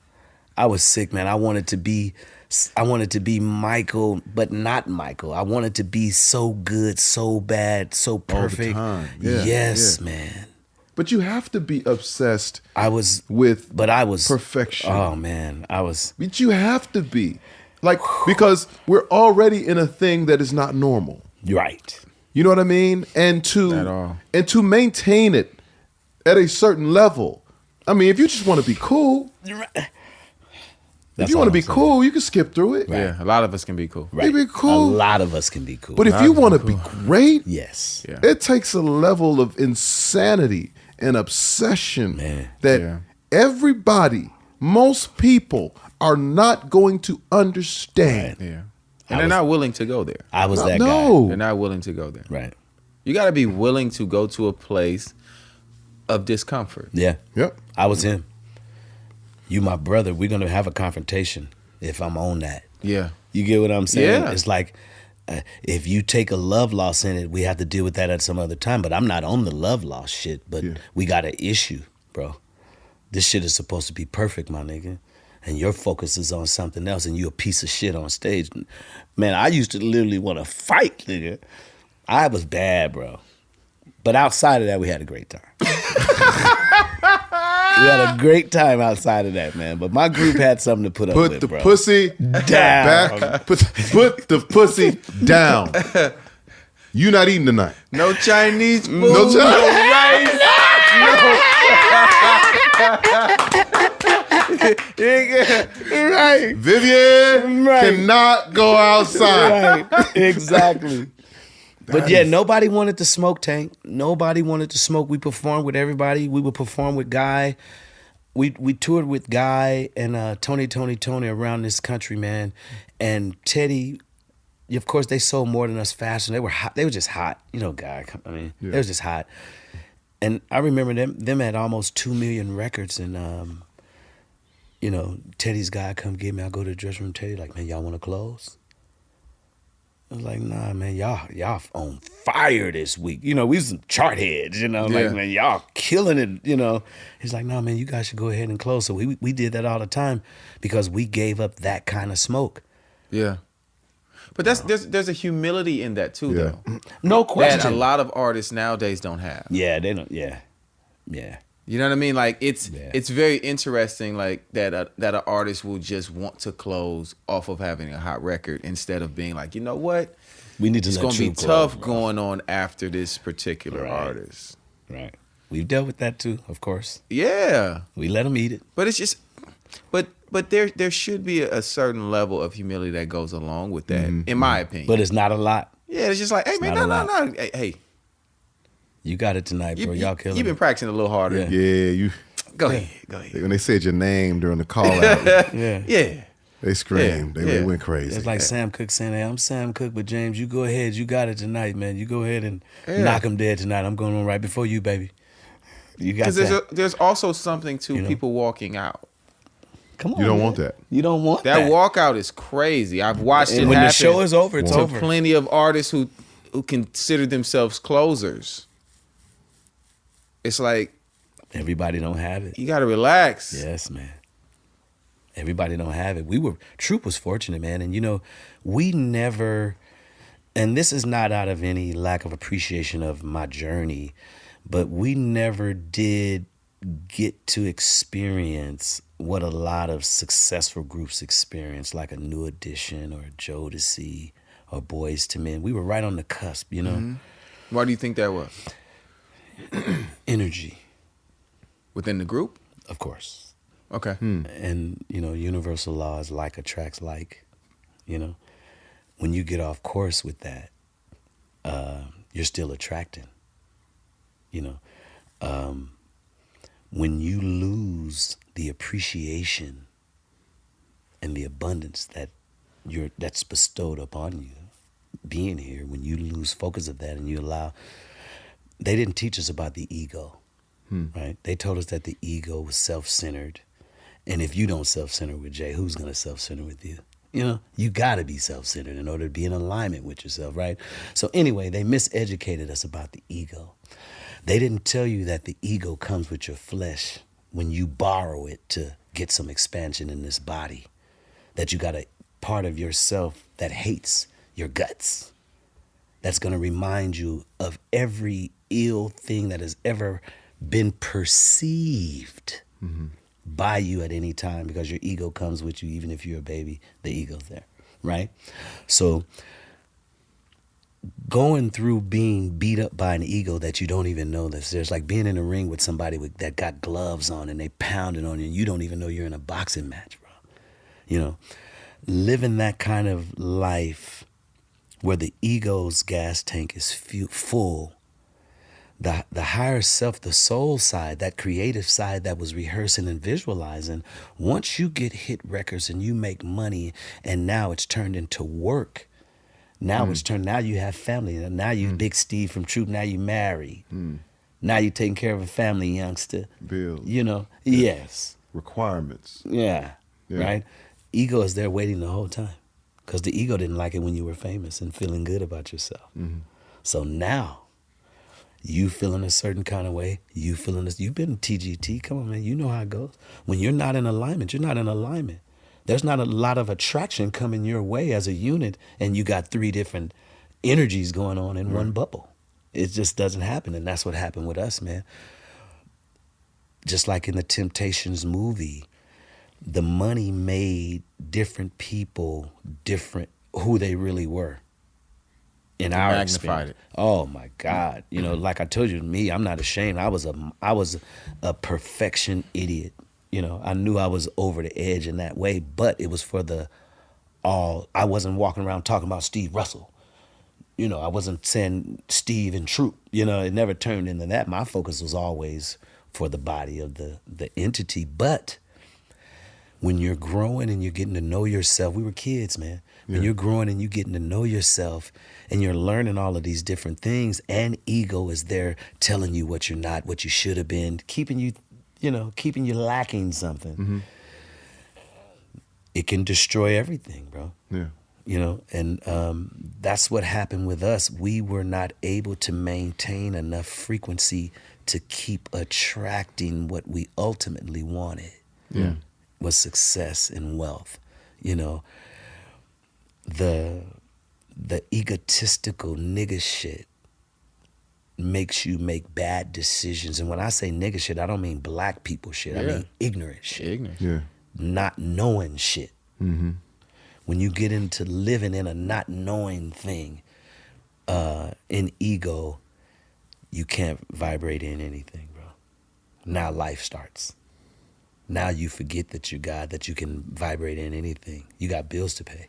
I was sick, man. I wanted to be Michael, but not Michael. I wanted to be so good, so bad, so perfect. time. Yeah, Yes, yeah. man. But you have to be obsessed I was with but I was perfection. Oh man, I was But you have to be. Because we're already in a thing that is not normal. right. You know what I mean? And At all. to maintain it at a certain level. I mean, if you just want to be cool, if you want to be cool, you can skip through it. Yeah, a lot of us can be cool. Right. be cool. A lot of us can be cool. But if you want to be great, yes. Yeah. it takes a level of insanity and obsession Man. that Yeah. everybody, most people, are not going to understand. Yeah. And they're not willing to go there. I was that guy. No. They're not willing to go there. Right. You got to be willing to go to a place of discomfort. Yeah. Yep. I was him. You my brother. We're gonna have a confrontation if I'm on that. Yeah. You get what I'm saying? Yeah. It's like if you take a love loss in it, we have to deal with that at some other time. But I'm not on the love loss shit. But Yeah. we got an issue, bro. This shit is supposed to be perfect, my nigga. And your focus is on something else, and you a piece of shit on stage. Man, I used to literally want to fight, nigga. I was bad, bro. But outside of that, we had a great time. We had a great time outside of that, man. But my group had something to put up with, Put the bro. pussy Down. back. Put the pussy down. You not eating tonight. No Chinese food. No Chinese. rice. Right. Vivian cannot go outside. Right. Exactly. But yeah, nobody wanted to smoke, Tank. Nobody wanted to smoke. We performed with everybody. We would perform with Guy. We toured with Guy and Tony around this country, man. And Teddy, of course, they sold more than us faster. They were hot. They were just hot. You know, Guy. I mean, they was just hot. And I remember them at almost 2 million records. And, you know, Teddy's guy come get me. I go to the dressing room. Teddy like, man, y'all want to close? I was like, nah, man, y'all on fire this week. You know, we was some chart heads, you know, like, man, y'all killing it, you know. He's like, nah, man, you guys should go ahead and close. So we did that all the time because we gave up that kind of smoke. Yeah. But there's a humility in that too, though. No question. That a lot of artists nowadays don't have. Yeah, they don't. Yeah. You know what I mean? Like it's very interesting, like that an artist will just want to close off of having a hot record instead of being like, you know what, we need to. It's let gonna be True tough close, going on after this particular artist. Right. We've dealt with that too, of course. Yeah. We let them eat it. But it's just, but there should be a certain level of humility that goes along with that, in my opinion. But it's not a lot. Yeah, it's just like, hey man, no. Hey. You got it tonight, bro. Y'all killing You've been practicing a little harder. Yeah. Yeah, you. Go ahead. When they said your name during the call out, Yeah. they screamed. They went crazy. It's like Sam Cooke saying, hey, I'm Sam Cooke, but James, you go ahead. You got it tonight, man. You go ahead and knock him dead tonight. I'm going on right before you, baby. You got that. Because there's also something to people walking out. Come on, You don't man. want that. You don't want that. That walkout is crazy. I've watched it And when happen the show is over, it's to over. plenty of artists who consider themselves closers. It's like, Everybody don't have it. you got to relax. Yes, man. Everybody don't have it. Troop was fortunate, man. And, you know, we never, and this is not out of any lack of appreciation of my journey, but we never did get to experience what a lot of successful groups experience, like a New Edition or Jodeci or Boys to Men. We were right on the cusp, you know? Mm-hmm. Why do you think that was? Energy, Within the group? of course. Okay. And, you know, universal laws, like attracts like, you know. When you get off course with that, you're still attracting, you know. When you lose the appreciation and the abundance that's bestowed upon you, being here, when you lose focus of that and you allow, they didn't teach us about the ego, right? They told us that the ego was self-centered. And if you don't self-center with Jay, who's going to self-center with you? You know, you got to be self-centered in order to be in alignment with yourself, right? So anyway, they miseducated us about the ego. They didn't tell you that the ego comes with your flesh when you borrow it to get some expansion in this body, that you got a part of yourself that hates your guts, that's going to remind you of every ill thing that has ever been perceived by you at any time, because your ego comes with you. Even if you're a baby, the ego's there, right? So going through being beat up by an ego that you don't even know this, there's like being in a ring with somebody that got gloves on and they pounding on you and you don't even know you're in a boxing match, bro. You know, living that kind of life where the ego's gas tank is full, the higher self, the soul side, that creative side that was rehearsing and visualizing, once you get hit records and you make money and now it's turned into work, now now you have family, and now you Big Steve from Troop, now you married. Now you're taking care of a family, youngster. Bills. You know, yes. Requirements. Yeah, right? Ego is there waiting the whole time, because the ego didn't like it when you were famous and feeling good about yourself. So now, you feeling a certain kind of way, you feeling this, you've been TGT, come on, man, you know how it goes. When you're not in alignment, you're not in alignment. There's not a lot of attraction coming your way as a unit, and you got 3 different energies going on in one bubble. It just doesn't happen, and that's what happened with us, man. just like in the Temptations movie, the money made different people different who they really were. In our magnified experience. it. Oh my God. You know, like I told you, me, I'm not ashamed. I was a perfection idiot. You know, I knew I was over the edge in that way, but it was for I wasn't walking around talking about Steve Russell. You know, I wasn't saying Steve and Troop. You know, it never turned into that. My focus was always for the body of the entity. But when you're growing and you're getting to know yourself, we were kids, man. When you're growing and you're getting to know yourself and you're learning all of these different things, and ego is there telling you what you're not, what you should have been, keeping you lacking something. Mm-hmm. It can destroy everything, bro. Yeah. You know, and that's what happened with us. We were not able to maintain enough frequency to keep attracting what we ultimately wanted. Yeah. Was success and wealth. You know, the egotistical nigga shit makes you make bad decisions. And when I say nigga shit, I don't mean black people shit. I mean ignorant shit. Ignorant. Yeah. Not knowing shit. Mm-hmm. When you get into living in a not knowing thing, in ego, you can't vibrate in anything, bro. Now life starts. Now you forget that you're God, that you can vibrate in anything. You got bills to pay.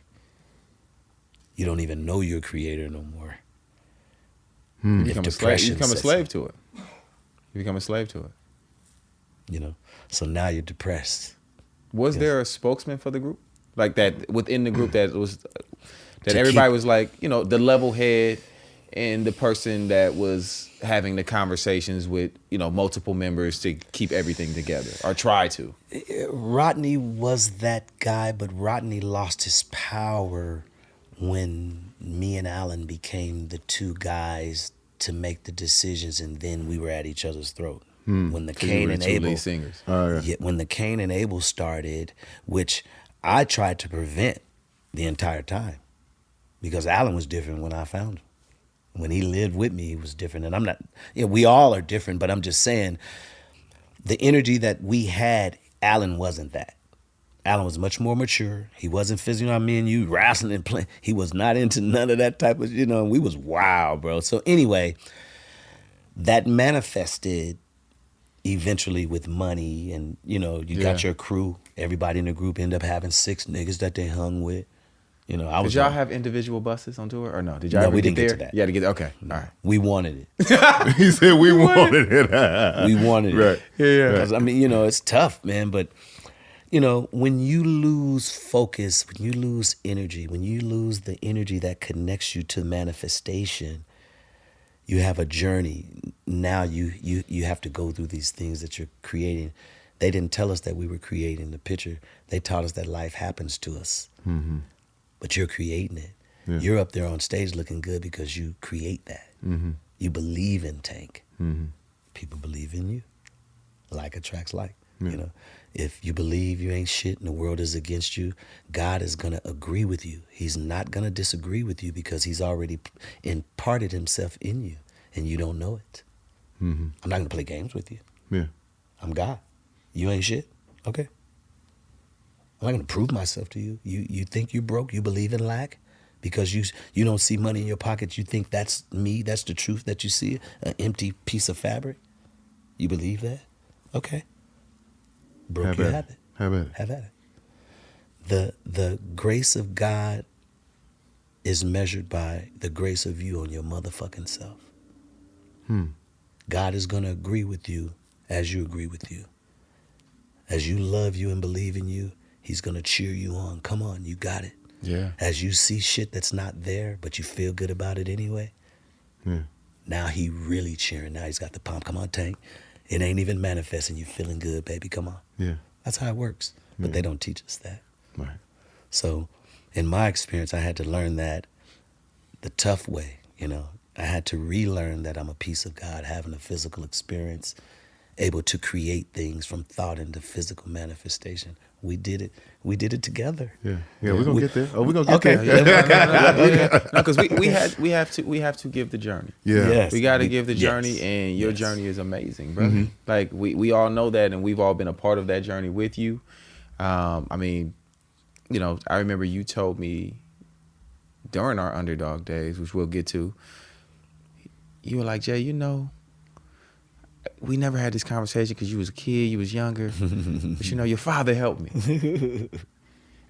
You don't even know you're a creator no more. You If become a depression slave sets to it. You become a slave to it. You know, so now you're depressed. Was there a spokesman for the group? Like that within the group that To everybody was like, you know, the level head and the person that was having the conversations with, you know, multiple members to keep everything together or try to. Rodney was that guy, but Rodney lost his power when me and Alan became the two guys to make the decisions, and then we were at each other's throat. When the Cain and Abel, lead singers. when the Cain and Abel started, which I tried to prevent the entire time, because Alan was different when I found him. When he lived with me, he was different, and I'm not. You know, we all are different, but I'm just saying, the energy that we had, Alan wasn't that. Alan was much more mature. He wasn't physical on me and you wrestling and playing. He was not into none of that type of, you know, we was wild, bro. So anyway, that manifested eventually with money, and, you know, you got your crew. Everybody in the group ended up having 6 niggas that they hung with. You know, Did y'all have individual buses on tour or no? Did y'all No, ever we get didn't get there? to that. You had to get okay. All right. We wanted it. He said we wanted it. We wanted it. Right. Yeah. Because, I mean, you know, it's tough, man. But, you know, when you lose focus, when you lose energy, when you lose the energy that connects you to manifestation, you have a journey. Now you have to go through these things that you're creating. They didn't tell us that we were creating the picture. They taught us that life happens to us. Mm-hmm. But you're creating it. Yeah. You're up there on stage looking good because you create that. Mm-hmm. You believe in Tank. Mm-hmm. People believe in you. Like attracts like. Yeah. You know, if you believe you ain't shit and the world is against you, God is going to agree with you. He's not going to disagree with you because he's already imparted himself in you and you don't know it. Mm-hmm. I'm not going to play games with you. Yeah. I'm God. You ain't shit. Okay. I'm not going to prove myself to you. You think you broke? You believe in lack? Because you don't see money in your pocket. You think that's me? That's the truth that you see? An empty piece of fabric? You believe that? Okay. Broke, you have it. Have at it. Have at it. The grace of God is measured by the grace of you on your motherfucking self. God is going to agree with you as you agree with you. As you love you and believe in you, he's going to cheer you on. Come on, you got it. Yeah. As you see shit that's not there, but you feel good about it anyway. Yeah. Now he really cheering. Now he's got the pump. Come on, Tank. It ain't even manifesting. You feeling good, baby. Come on. Yeah. That's how it works. But they don't teach us that. Right. So in my experience, I had to learn that the tough way, you know. I had to relearn that I'm a piece of God, having a physical experience able to create things from thought into physical manifestation. We did it. We did it together. Yeah, we're gonna get there. Oh, we're gonna get there. No, because we have to give the journey. Yeah, Yes. We got to give the journey, and your journey is amazing, bro. Mm-hmm. Like we all know that, and we've all been a part of that journey with you. I mean, you know, I remember you told me during our Underdog days, which we'll get to. You were like, Jay, you know, we never had this conversation because you was a kid, you was younger, but you know, your father helped me.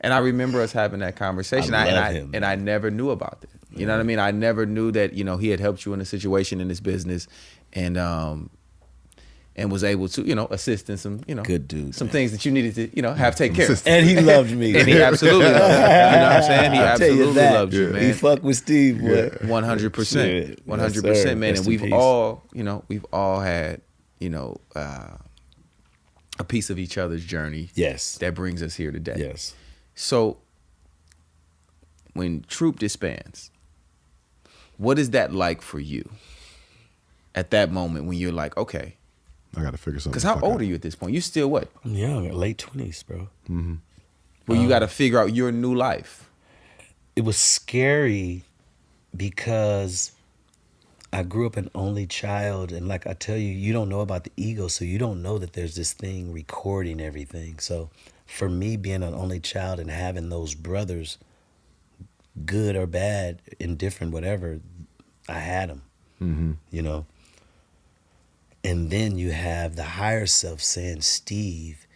And I remember us having that conversation, and I never knew about it. You know what I mean? I never knew that, you know, he had helped you in a situation in this business, and was able to, you know, assist in some, you know, good dude, some things that you needed to, you know, have taken care of. And he loved me. And he absolutely loved you. You know what I'm saying? He absolutely loved you, man. He fucked with Steve, boy. 100%. 100%, man. And we've all, you know, had, you know, a piece of each other's journey. Yes. That brings us here today. Yes. So when Troop disbands, what is that like for you at that moment when you're like, okay, I got to figure something. because how old are you at this point? You still what? I'm young, late 20s, bro. Mm-hmm. Well, you got to figure out your new life. It was scary because I grew up an only child, and like I tell you, you don't know about the ego, so you don't know that there's this thing recording everything. So for me, being an only child and having those brothers, good or bad, indifferent, whatever, I had them, you know. And then you have the higher self saying, Steve,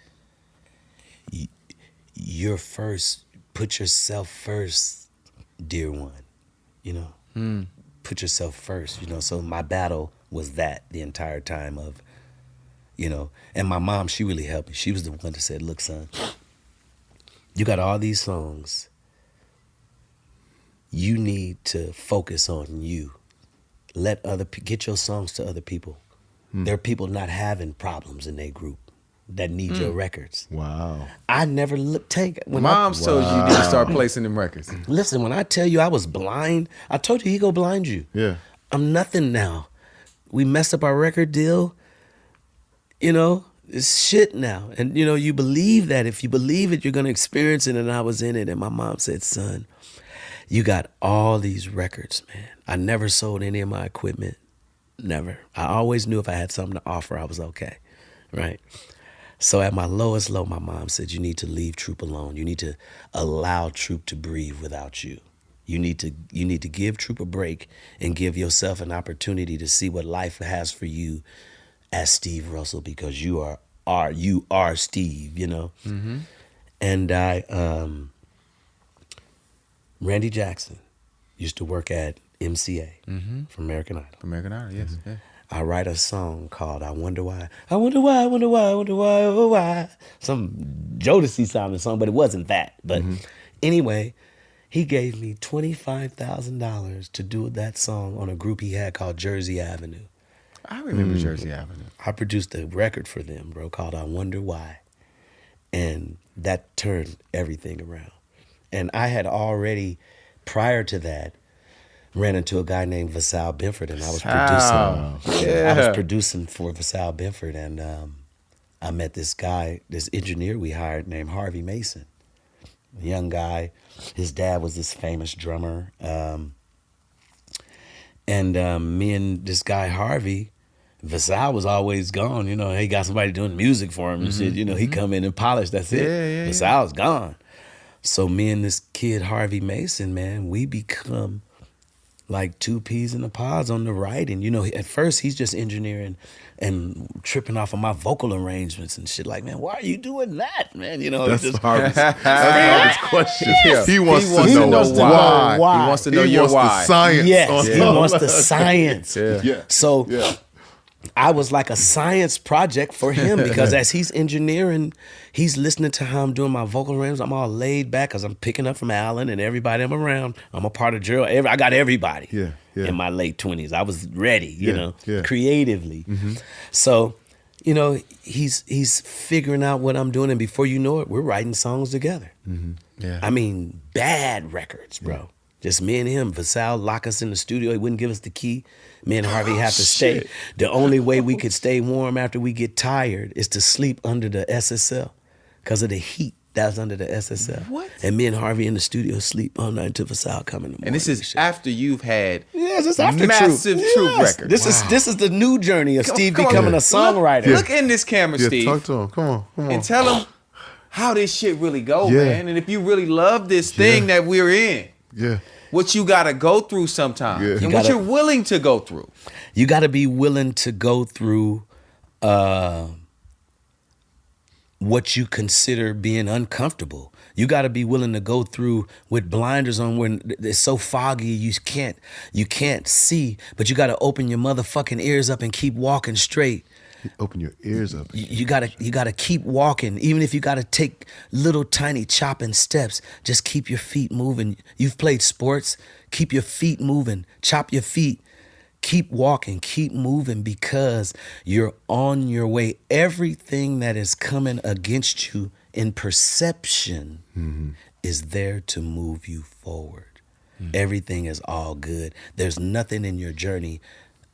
you're first, put yourself first, dear one, you know. Put yourself first, you know. So my battle was that the entire time of, you know, and my mom, she really helped me. She was the one that said, look, son, you got all these songs. You need to focus on you. Let get your songs to other people. There are people not having problems in their group that need your records. Wow. I never when Mom's told you need to start placing them records. Listen, when I tell you I was blind, I told you he go blind you. Yeah. I'm nothing now. We messed up our record deal. You know, it's shit now. And, you know, you believe that. If you believe it, you're going to experience it. And I was in it. And my mom said, son, you got all these records, man. I never sold any of my equipment. Never. I always knew if I had something to offer, I was okay. Right? So at my lowest low, my mom said, you need to leave Troop alone. You need to allow Troop to breathe without you. You need to give Troop a break and give yourself an opportunity to see what life has for you as Steve Russell, because you are Steve, you know. Mm-hmm. And Randy Jackson used to work at MCA from American Idol. American Idol, yes. Mm-hmm. Yeah. I write a song called I Wonder Why. I wonder why, I wonder why, I wonder why, oh why. Some Jodeci sounding song, but it wasn't that. But anyway, he gave me $25,000 to do that song on a group he had called Jersey Avenue. I remember Jersey Avenue. I produced a record for them, bro, called I Wonder Why. And that turned everything around. And I had already, prior to that, ran into a guy named Vasal Benford, and I was producing. Yeah. I was producing for Vasal Benford, and I met this guy, this engineer we hired named Harvey Mason, a young guy. His dad was this famous drummer, and me and this guy Harvey, Vasal was always gone. You know, he got somebody doing music for him and shit. You know, he come in and polish. That's it. Yeah. Vasal's gone. So me and this kid Harvey Mason, man, we become like two peas in the pods on the writing. You know, at first he's just engineering and tripping off of my vocal arrangements and shit. Like, man, why are you doing that, man? You know, That's Harvey's question. Yes. He wants to know why. He wants to know your why. The science. Yes, he wants the science. Yeah. So I was like a science project for him, because as he's engineering, he's listening to how I'm doing my vocal range. I'm all laid back because I'm picking up from Alan and everybody I'm around. I'm a part of Gerald. I got everybody in my late 20s. I was ready, you know, creatively. So, you know, he's figuring out what I'm doing, and before you know it, we're writing songs together. Yeah. I mean, bad records, bro. Just me and him. Vasal lock us in the studio. He wouldn't give us the key. Me and Harvey have to stay. The only way we could stay warm after we get tired is to sleep under the SSL because of the heat that's under the SSL. What? And me and Harvey in the studio sleep all night until Vasal come in the morning. And this is after you've had this after massive Troop record. This is the new journey of Steve becoming a songwriter. Look in this camera, Steve. Talk to him. Come on. And tell him how this shit really go, Yeah. man. And if you really love this thing that we're in, what you got to go through sometimes, and what you're willing to go through. You got to be willing to go through what you consider being uncomfortable. You got to be willing to go through with blinders on when it's so foggy you can't see, but you got to open your motherfucking ears up and keep walking straight. Open your ears up. You gotta keep walking, even if you gotta take little tiny chopping steps. Just keep your feet moving. You've played sports. Keep your feet moving. Chop your feet. Keep walking. Keep moving because you're on your way. Everything that is coming against you in perception is there to move you forward. Everything is all good. There's nothing in your journey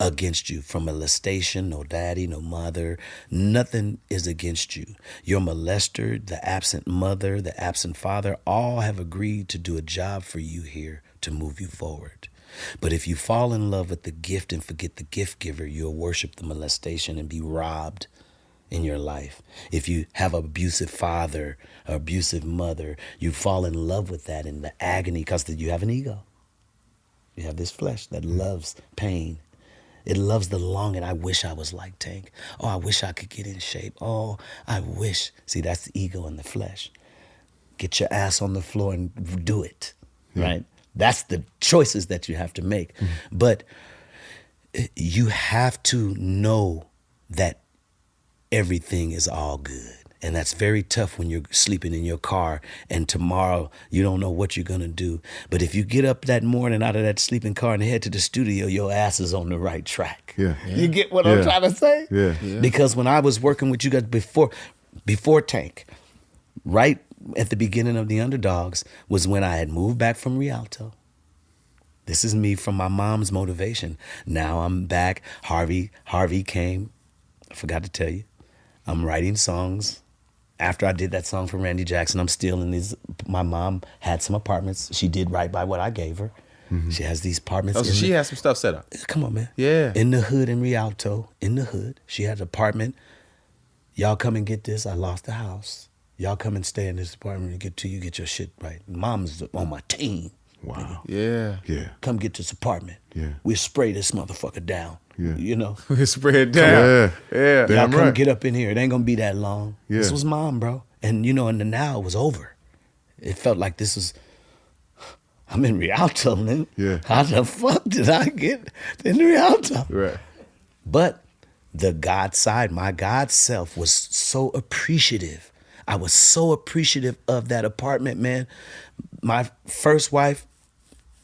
against you, from molestation, no daddy, no mother, nothing is against you. Your molester, the absent mother, the absent father, all have agreed to do a job for you here to move you forward. But if you fall in love with the gift and forget the gift giver, you'll worship the molestation and be robbed in your life. If you have an abusive father, or abusive mother, you fall in love with that in the agony because you have an ego. You have this flesh that loves pain. It loves the longing. I wish I was like Tank. Oh, I wish I could get in shape. Oh, I wish. See, that's the ego in the flesh. Get your ass on the floor and do it, right? That's the choices that you have to make. But you have to know that everything is all good. And that's very tough when you're sleeping in your car and tomorrow you don't know what you're going to do. But if you get up that morning out of that sleeping car and head to the studio, your ass is on the right track. You get what I'm trying to say? Because when I was working with you guys before Tank, right at the beginning of the Underdogs was when I had moved back from Rialto. This is me from my mom's motivation. Now I'm back. Harvey came. I forgot to tell you. I'm writing songs. After I did that song for Randy Jackson, I'm still in these. My mom had some apartments. She did right by what I gave her. She has these apartments. Oh, so she has some stuff set up. Come on, man. Yeah. In the hood in Rialto, in the hood. She had an apartment. Y'all come and get this. I lost the house. Y'all come and stay in this apartment and get your shit right. Mom's on my team. Wow. Yeah. Come get this apartment. We'll spray this motherfucker down. You know? We spread it down. Yeah. Y'all Damn come right. get up in here. It ain't gonna be that long. This was Mom, bro. And you know, and the now it was over. It felt like this was, I'm in Rialto, man. How the fuck did I get in Rialto? Right. But the God side, my God self was so appreciative. I was so appreciative of that apartment, man. My first wife,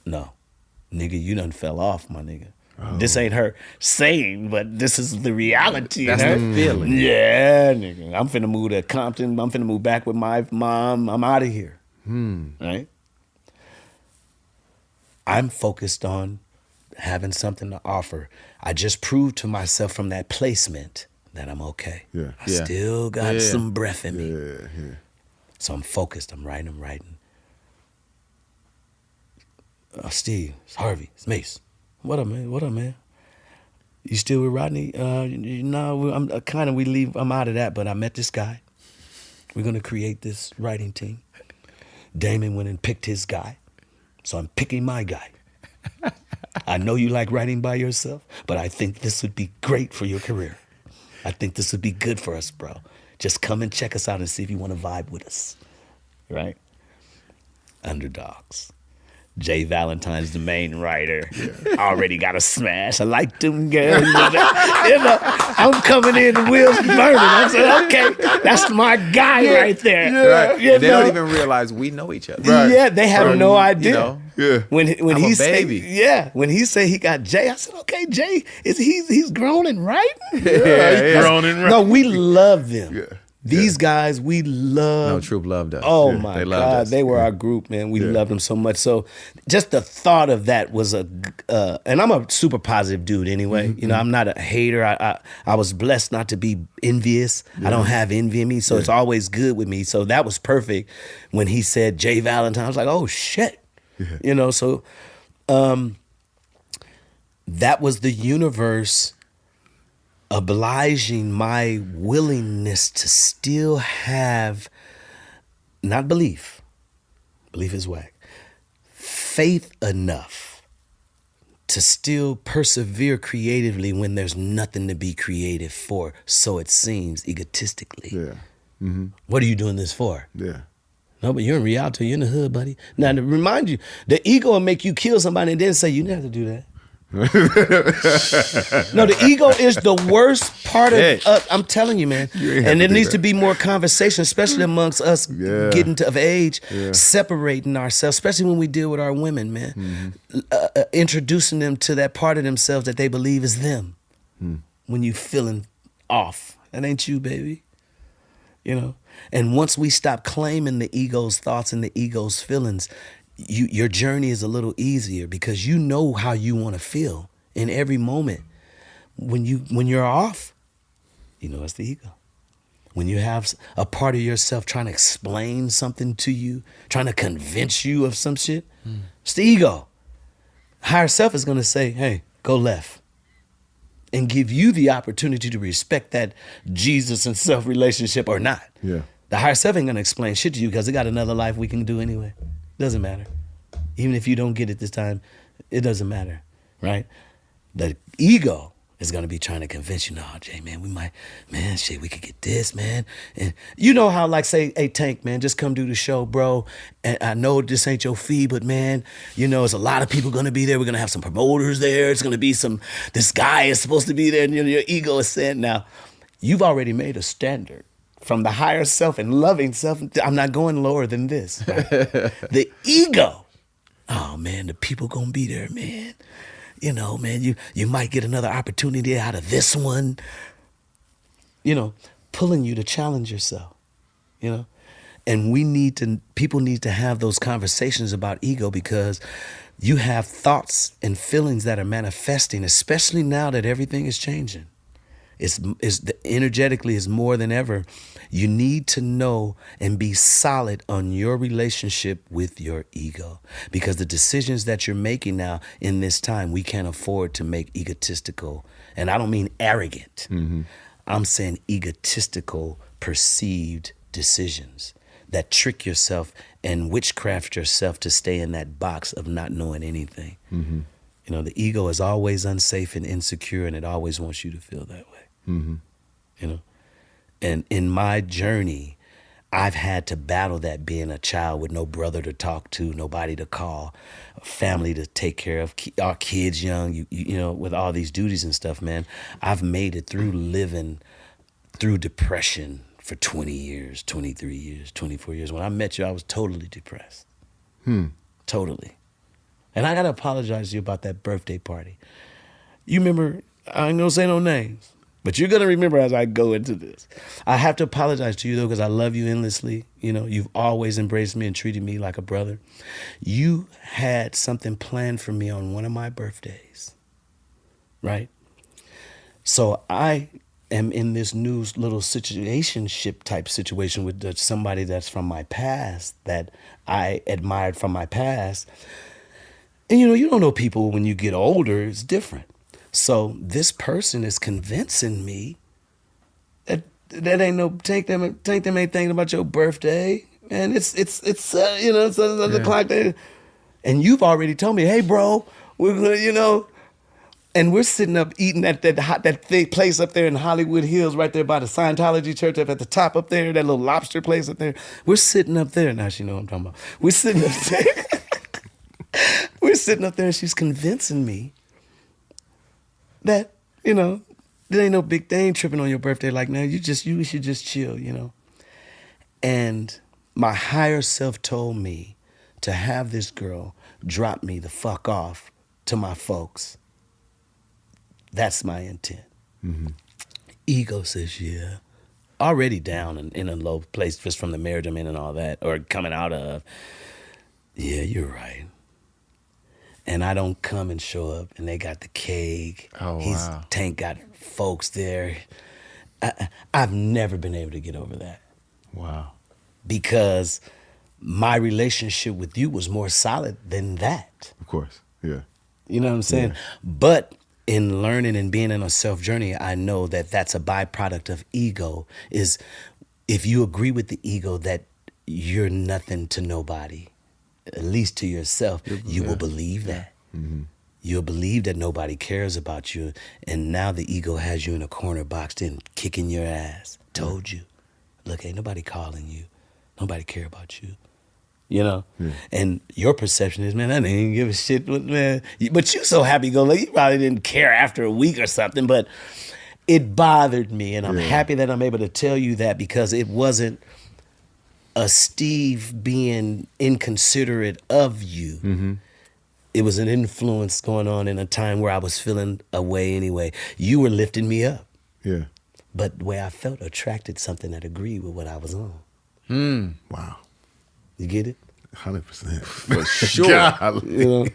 no. Nigga, you done fell off, my nigga. Oh. This ain't her saying, but this is the reality. That's the feeling. Yeah, nigga. I'm finna move to Compton. I'm finna move back with my mom. I'm out of here. Right? I'm focused on having something to offer. I just proved to myself from that placement that I'm okay. I still got some breath in me. So I'm focused. I'm writing. Steve, it's Harvey, it's Mace. What up, man? You still with Rodney? No, I'm out of that, but I met this guy. We're going to create this writing team. Damon went and picked his guy, so I'm picking my guy. I know you like writing by yourself, but I think this would be great for your career. I think this would be good for us, bro. Just come and check us out and see if you want to vibe with us, right? Underdogs. J Valentine's the main writer. Already got a smash. I like them girls. I'm coming in, the wheels burning. I'm saying, okay, that's my guy right there. Right. They don't even realize we know each other. Right. Yeah, they have no idea. When he a baby. When he said he got Jay, I said, okay, Jay, he's grown and writing? He's grown and writing. No, we love them. These guys, we love. No, Troop loved us. Oh Yeah, my they loved God, us. they were our group, man. We loved them so much. So just the thought of that was and I'm a super positive dude anyway. You know, I'm not a hater. I was blessed not to be envious. I don't have envy in me, so it's always good with me. So that was perfect when he said J Valentine. I was like, oh shit, you know. So that was the universe obliging my willingness to still have, not belief is whack, faith enough to still persevere creatively when there's nothing to be creative for, so it seems, egotistically. Yeah. Mm-hmm. What are you doing this for? Yeah. No, but you're in Rialto, you're in the hood, buddy. Now, to remind you, the ego will make you kill somebody and then say, you didn't have to do that. No, the ego is the worst part of us. I'm telling you, man. And there needs to be more conversation, especially amongst us getting of age, separating ourselves, especially when we deal with our women, man. Introducing them to that part of themselves that they believe is them. When you feeling off. That ain't you, baby. You know? And once we stop claiming the ego's thoughts and the ego's feelings, your journey is a little easier because you know how you want to feel in every moment. When you're off, you know it's the ego. When you have a part of yourself trying to explain something to you, trying to convince you of some shit, it's the ego. Higher self is going to say, hey, go left. And give you the opportunity to respect that Jesus and self relationship or not. Yeah. The higher self ain't going to explain shit to you because it got another life we can do anyway. Doesn't matter. Even if you don't get it this time, it doesn't matter, right? The ego is going to be trying to convince you, no, Jay, man, we could get this, man. And you know how, like, say, hey, Tank, man, just come do the show, bro. And I know this ain't your fee, but, man, you know, there's a lot of people going to be there. We're going to have some promoters there. It's going to be this guy is supposed to be there. And your ego is saying, now, you've already made a standard. From the higher self and loving self, I'm not going lower than this. Right? The ego, oh man, the people gonna be there, man. You know, man, you might get another opportunity out of this one. You know, pulling you to challenge yourself. You know, and people need to have those conversations about ego because you have thoughts and feelings that are manifesting, especially now that everything is changing. It's energetically is more than ever. You need to know and be solid on your relationship with your ego because the decisions that you're making now in this time, we can't afford to make egotistical. And I don't mean arrogant. I'm saying egotistical perceived decisions that trick yourself and witchcraft yourself to stay in that box of not knowing anything. You know, the ego is always unsafe and insecure and it always wants you to feel that way. You know, and in my journey, I've had to battle that being a child with no brother to talk to, nobody to call, family to take care of, our kids young, you know, with all these duties and stuff, man. I've made it through living through depression for 20 years, 23 years, 24 years. When I met you, I was totally depressed. Totally. And I got to apologize to you about that birthday party. You remember, I ain't gonna say no names. But you're going to remember as I go into this. I have to apologize to you, though, because I love you endlessly. You know, you've always embraced me and treated me like a brother. You had something planned for me on one of my birthdays, right? So I am in this new little situationship type situation with somebody that's from my past that I admired from my past. And, you know, you don't know people when you get older. It's different. So this person is convincing me that ain't no Tank them ain't thinking about your birthday, and it's you know it's 11 o'clock there, and you've already told me, hey bro, we're gonna, you know, and we're sitting up eating at that thing place up there in Hollywood Hills, right there by the Scientology church up at the top up there, that little lobster place up there. We're sitting up there. Now she know what I'm talking about. We're sitting up there. We're sitting up there, and she's convincing me that, you know, there ain't no big thing tripping on your birthday. Like, now you should just chill, you know. And my higher self told me to have this girl drop me the fuck off to my folks. That's my intent. Ego says, yeah, already down in a low place just from the marriage I'm in and all that, or coming out of. Yeah, you're right. And I don't come and show up, and they got the cake. Oh, wow. Tank got folks there. I've never been able to get over that. Wow. Because my relationship with you was more solid than that. Of course. Yeah. You know what I'm saying? Yeah. But in learning and being in a self journey, I know that that's a byproduct of ego. Is if you agree with the ego that you're nothing to nobody, at least to yourself, you will believe that. Mm-hmm. You'll believe that nobody cares about you. And now the ego has you in a corner boxed in, kicking your ass. Told you. Look, ain't nobody calling you. Nobody care about you. You know? Yeah. And your perception is, man, I didn't give a shit, man. But you so happy-go-lucky, you probably didn't care after a week or something, but it bothered me. And I'm happy that I'm able to tell you that, because it wasn't a Steve being inconsiderate of you. Mm-hmm. It was an influence going on in a time where I was feeling a way anyway. You were lifting me up. Yeah. But the way I felt attracted something that agreed with what I was on. Wow. You get it? 100%. For sure. You know,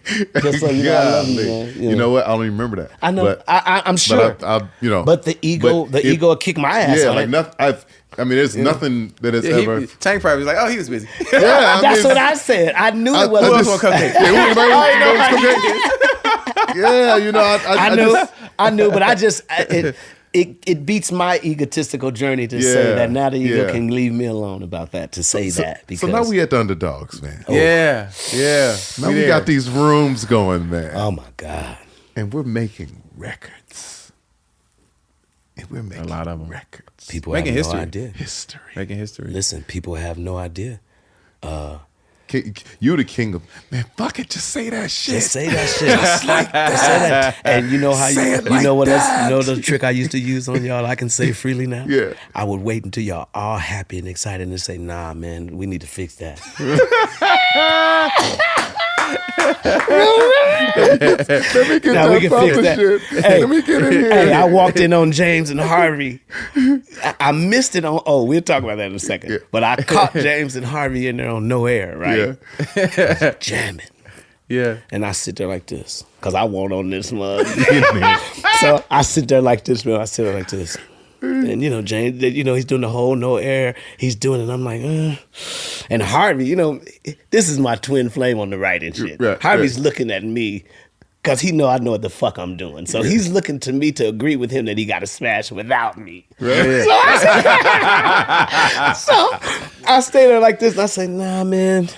just so you know, I love you, man. You know what? I don't even remember that. I know. But, I'm sure. But you know. But the ego will kick my ass. Yeah, on like it. nothing. I mean, there's nothing that has ever. Tank probably was like, "Oh, he was busy." Yeah, that's what I said. I knew it was. Who else want cupcake? Yeah, you know, I knew, but I just it beats my egotistical journey to say that now the ego can leave me alone about that, to say that. Because, so now we at the Underdogs, man. Yeah. Now we got these rooms going, man. Oh my God. And we're making records. And we're making a lot of them. Records. People making have history. no idea. Making history. Listen, people have no idea. You the king of, man, fuck it, just say that shit. Just say that shit. Just like that. Say that. And you know how you know what else? You know the trick I used to use on y'all? I can say freely now. Yeah. I would wait until y'all all happy and excited and say, "Nah, man, we need to fix that." Let me get now that we can fix that. Shit. Hey, let me get in here. Hey, I walked in on James and Harvey. I missed it on. Oh, we'll talk about that in a second. Yeah. But I caught James and Harvey in there on No Air, right? Yeah. Jamming. Yeah. And I sit there like this, because I won't on this mug. So I sit there like this, man. I sit there like this. And, you know, James, you know, he's doing the whole No Air. He's doing it. And I'm like, And Harvey, you know, this is my twin flame on the right and shit. Right, Harvey's looking at me because I know what the fuck I'm doing. So he's looking to me to agree with him that he got to smash without me. Right. So I stay there like this. And I say, "Nah, man."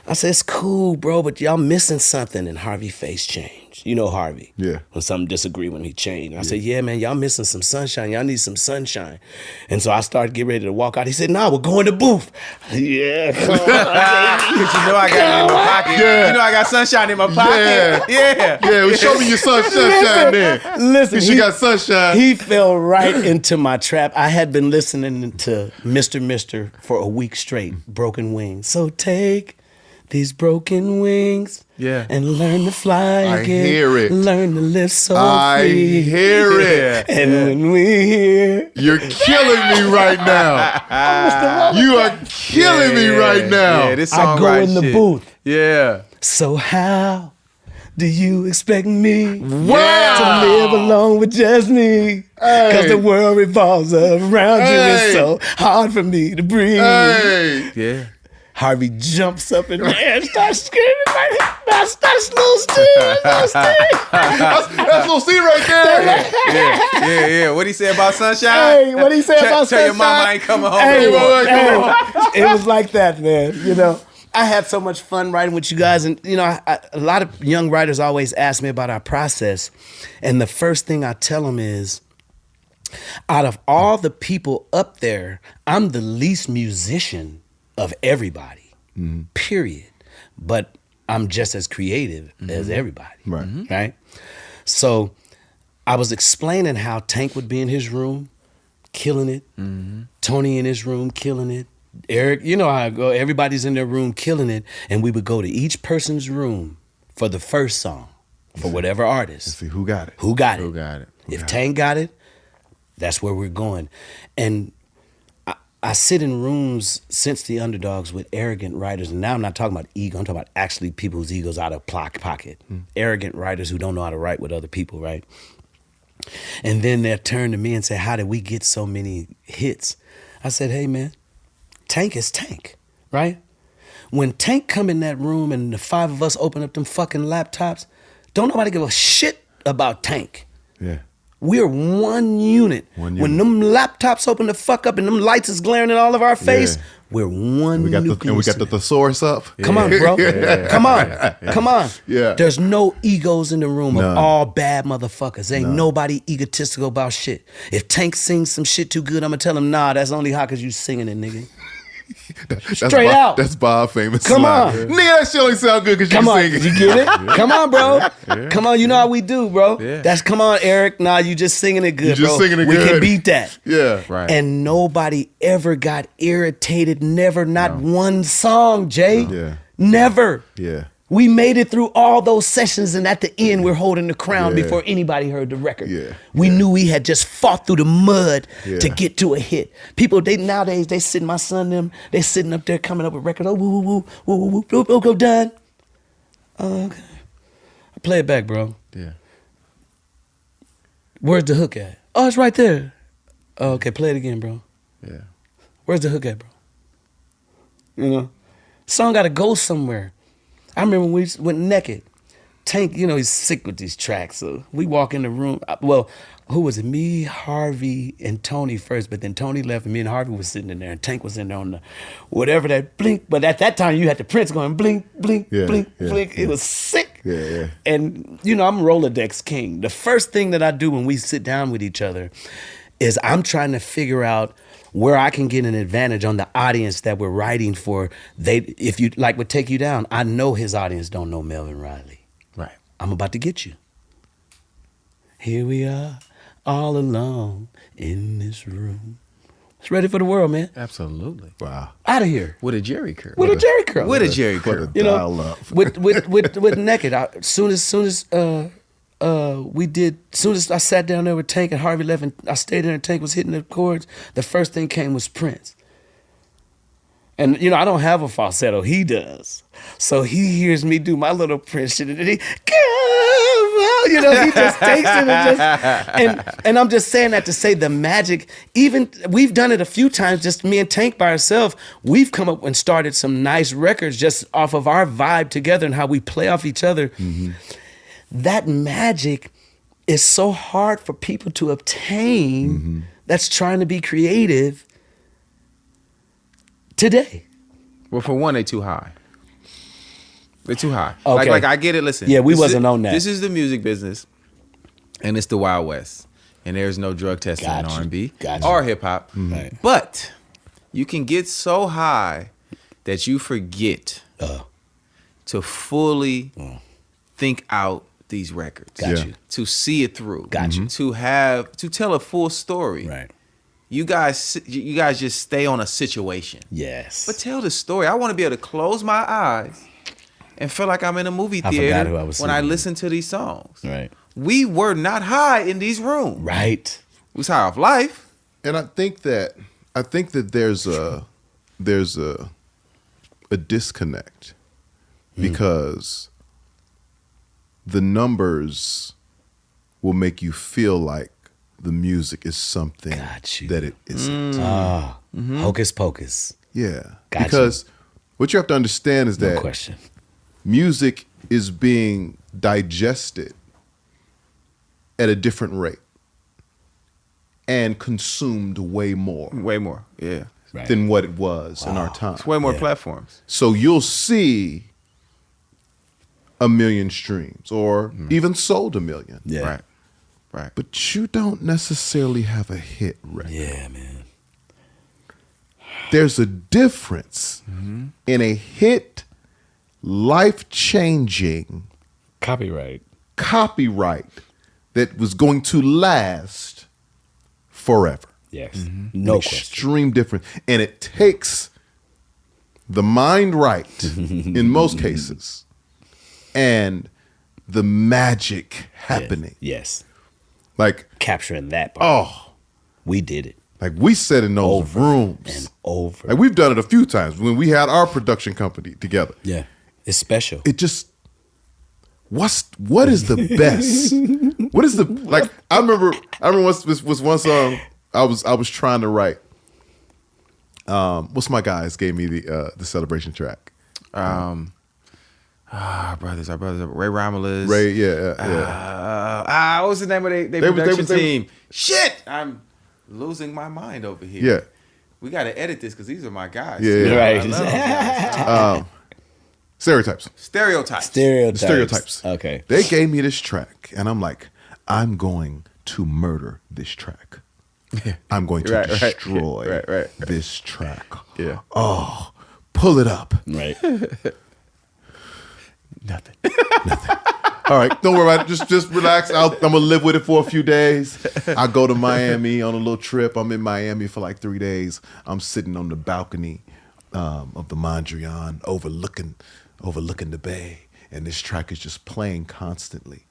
I said, "It's cool, bro, but y'all missing something." And Harvey face changed. You know Harvey. Yeah. When something disagree when he changed. I said, "Yeah, man, y'all missing some sunshine. Y'all need some sunshine." And so I started getting ready to walk out. He said, "Nah, we're going to booth." Yeah, come on. Because you know I got it in my pocket. Yeah. You know I got sunshine in my pocket. Yeah. Well, show me your sunshine then. Listen, you got sunshine. He fell right into my trap. I had been listening to Mr. for a week straight, Broken Wings. So take these broken wings, and learn to fly again. I hear it. Learn to live so free. I hear it. And when we hear, you're killing me right now. You are killing me right now. Yeah, this I song go in the booth. Yeah. So how do you expect me Wow. to live alone with just me? Because the world revolves around you. It's so hard for me to breathe. Yeah. Harvey jumps up in there and starts screaming like, that's Lil Steve. That's Lil Steve right there. Yeah. What he say about sunshine? Hey, what he say about sunshine? Tell your mama I ain't coming home. It was like that, man. You know, I had so much fun writing with you guys. And, you know, a lot of young writers always ask me about our process. And the first thing I tell them is, out of all the people up there, I'm the least musician of everybody, period. But I'm just as creative as everybody, right? So I was explaining how Tank would be in his room, killing it. Tony in his room, killing it. Eric, you know how I go. Everybody's in their room, killing it. And we would go to each person's room for the first song, for whatever artist. See who got it. Who got it? Who got it? If Tank got it, that's where we're going. And I sit in rooms since the Underdogs with arrogant writers, and now I'm not talking about ego. I'm talking about actually people whose egos out of pocket. Arrogant writers who don't know how to write with other people, right? And then they'll turn to me and say, how did we get so many hits? I said, hey, man, Tank is Tank, right? When Tank come in that room and the 5 of us open up them fucking laptops, don't nobody give a shit about Tank. Yeah. We're one unit. When them laptops open the fuck up and them lights is glaring in all of our face, we're one we got nucleus. and we got the thesaurus up. Come on, bro. Come on. Yeah. There's no egos in the room None. of all bad motherfuckers. Ain't nobody egotistical about shit. If Tank sings some shit too good, I'm gonna tell him, nah, that's only hot because you singing it, nigga. Straight out. That's Bob famous. Come line. on. Nigga, that shit only sound good because you Come on, sing it. you get it? Come on, bro. Come on, you know how we do, bro. Yeah. That's come on, Eric. Nah, you just singing it good, You just bro. singing it we good. can beat that. Yeah. Right. And nobody ever got irritated. Never, not one song, Jay. Yeah. Never. Yeah. We made it through all those sessions, and at the end, we're holding the crown Yeah. before anybody heard the record. Yeah. We knew we had just fought through the mud Yeah. to get to a hit. People, nowadays, they sitting, my son, them, they sitting up there coming up with records. Oh, woo, woo, woo, woo, woo, woo, go done. Okay. Play it back, bro. Yeah. Where's the hook at? Oh, it's right there. Oh, okay, play it again, bro. Yeah. Where's the hook at, bro? You know, song got to go somewhere. I remember when we went naked. Tank, you know, he's sick with these tracks. So we walk in the room. Well, who was it? Me, Harvey, and Tony first. But then Tony left, and me and Harvey was sitting in there, and Tank was in there on the whatever that blink. But at that time, you had the Prince going blink, blink, Yeah, blink, yeah, blink. yeah. It was sick. Yeah, yeah. And, you know, I'm Rolodex king. The first thing that I do when we sit down with each other is I'm trying to figure out where I can get an advantage on the audience that we're writing for. If you like would Take You Down, I know his audience don't know Melvin Riley. Right. I'm about to get you. Here we are, all alone in this room. It's ready for the world, man. Absolutely. Wow. Out of here. With a Jerry curl. With a Jerry curl. With a Jerry What curl. a You know, dial up. with Naked. Soon as I sat down there with Tank and Harvey left, and I stayed there and Tank was hitting the chords, the first thing came was Prince. And, you know, I don't have a falsetto. He does. So he hears me do my little Prince shit, and then he, come on, you know, he just takes it and I'm just saying that to say the magic, even, we've done it a few times, just me and Tank by ourselves. We've come up and started some nice records just off of our vibe together and how we play off each other. Mm-hmm. That magic is so hard for people to obtain that's trying to be creative today. Well, for one, they too high. They're too high. Okay. Like I get it. Listen. Yeah, we this wasn't is, on that. This is the music business, and it's the Wild West, and there's no drug testing in Gotcha. R&B Gotcha. or hip hop. Right. But you can get so high that you forget to fully think out these records. Got Yeah. you. To see it through. Got you. To tell a full story. Right. You guys just stay on a situation. Yes. But tell the story. I want to be able to close my eyes and feel like I'm in a movie I theater forgot who I was when I singing. listen to these songs. Right. We were not high in these rooms. Right. We was high off life. And I think that there's a disconnect because the numbers will make you feel like the music is something Got you. that it isn't. Hocus pocus. Yeah. Got you. Because what you have to understand is No that question. music is being digested at a different rate and consumed way more Way more. Yeah. Right. than what it was in our time. It's way more Yeah. platforms. So you'll see 1 million streams or even sold 1 million. Yeah. Right. Right. But you don't necessarily have a hit record. Yeah, man. There's a difference in a hit, life-changing Copyright. copyright that was going to last forever. Yes. No question. Extreme difference. And it takes the mind right in most cases and the magic happening. Yes. Like, Capturing that part. oh, We did it. Like we sat in those rooms and over. Like we've done it a few times when we had our production company together. Yeah, it's special. It just what is the best? What is the like? I remember was one song I was trying to write. What's my guys gave me the celebration track. Our brothers, Ray Romulus. Ray, yeah. What was the name of their production team? Shit, I'm losing my mind over here. Yeah. We got to edit this because these are my guys. Yeah. Right. I love those guys. Stereotypes. Okay. They gave me this track, and I'm like, I'm going to murder this track. I'm going to destroy this track. Yeah. Oh, pull it up. Right. Nothing. All right, don't worry about it. Just relax. I'm gonna live with it for a few days. I go to Miami on a little trip. I'm in Miami for like 3 days. I'm sitting on the balcony of the Mondrian, overlooking the bay, and this track is just playing constantly.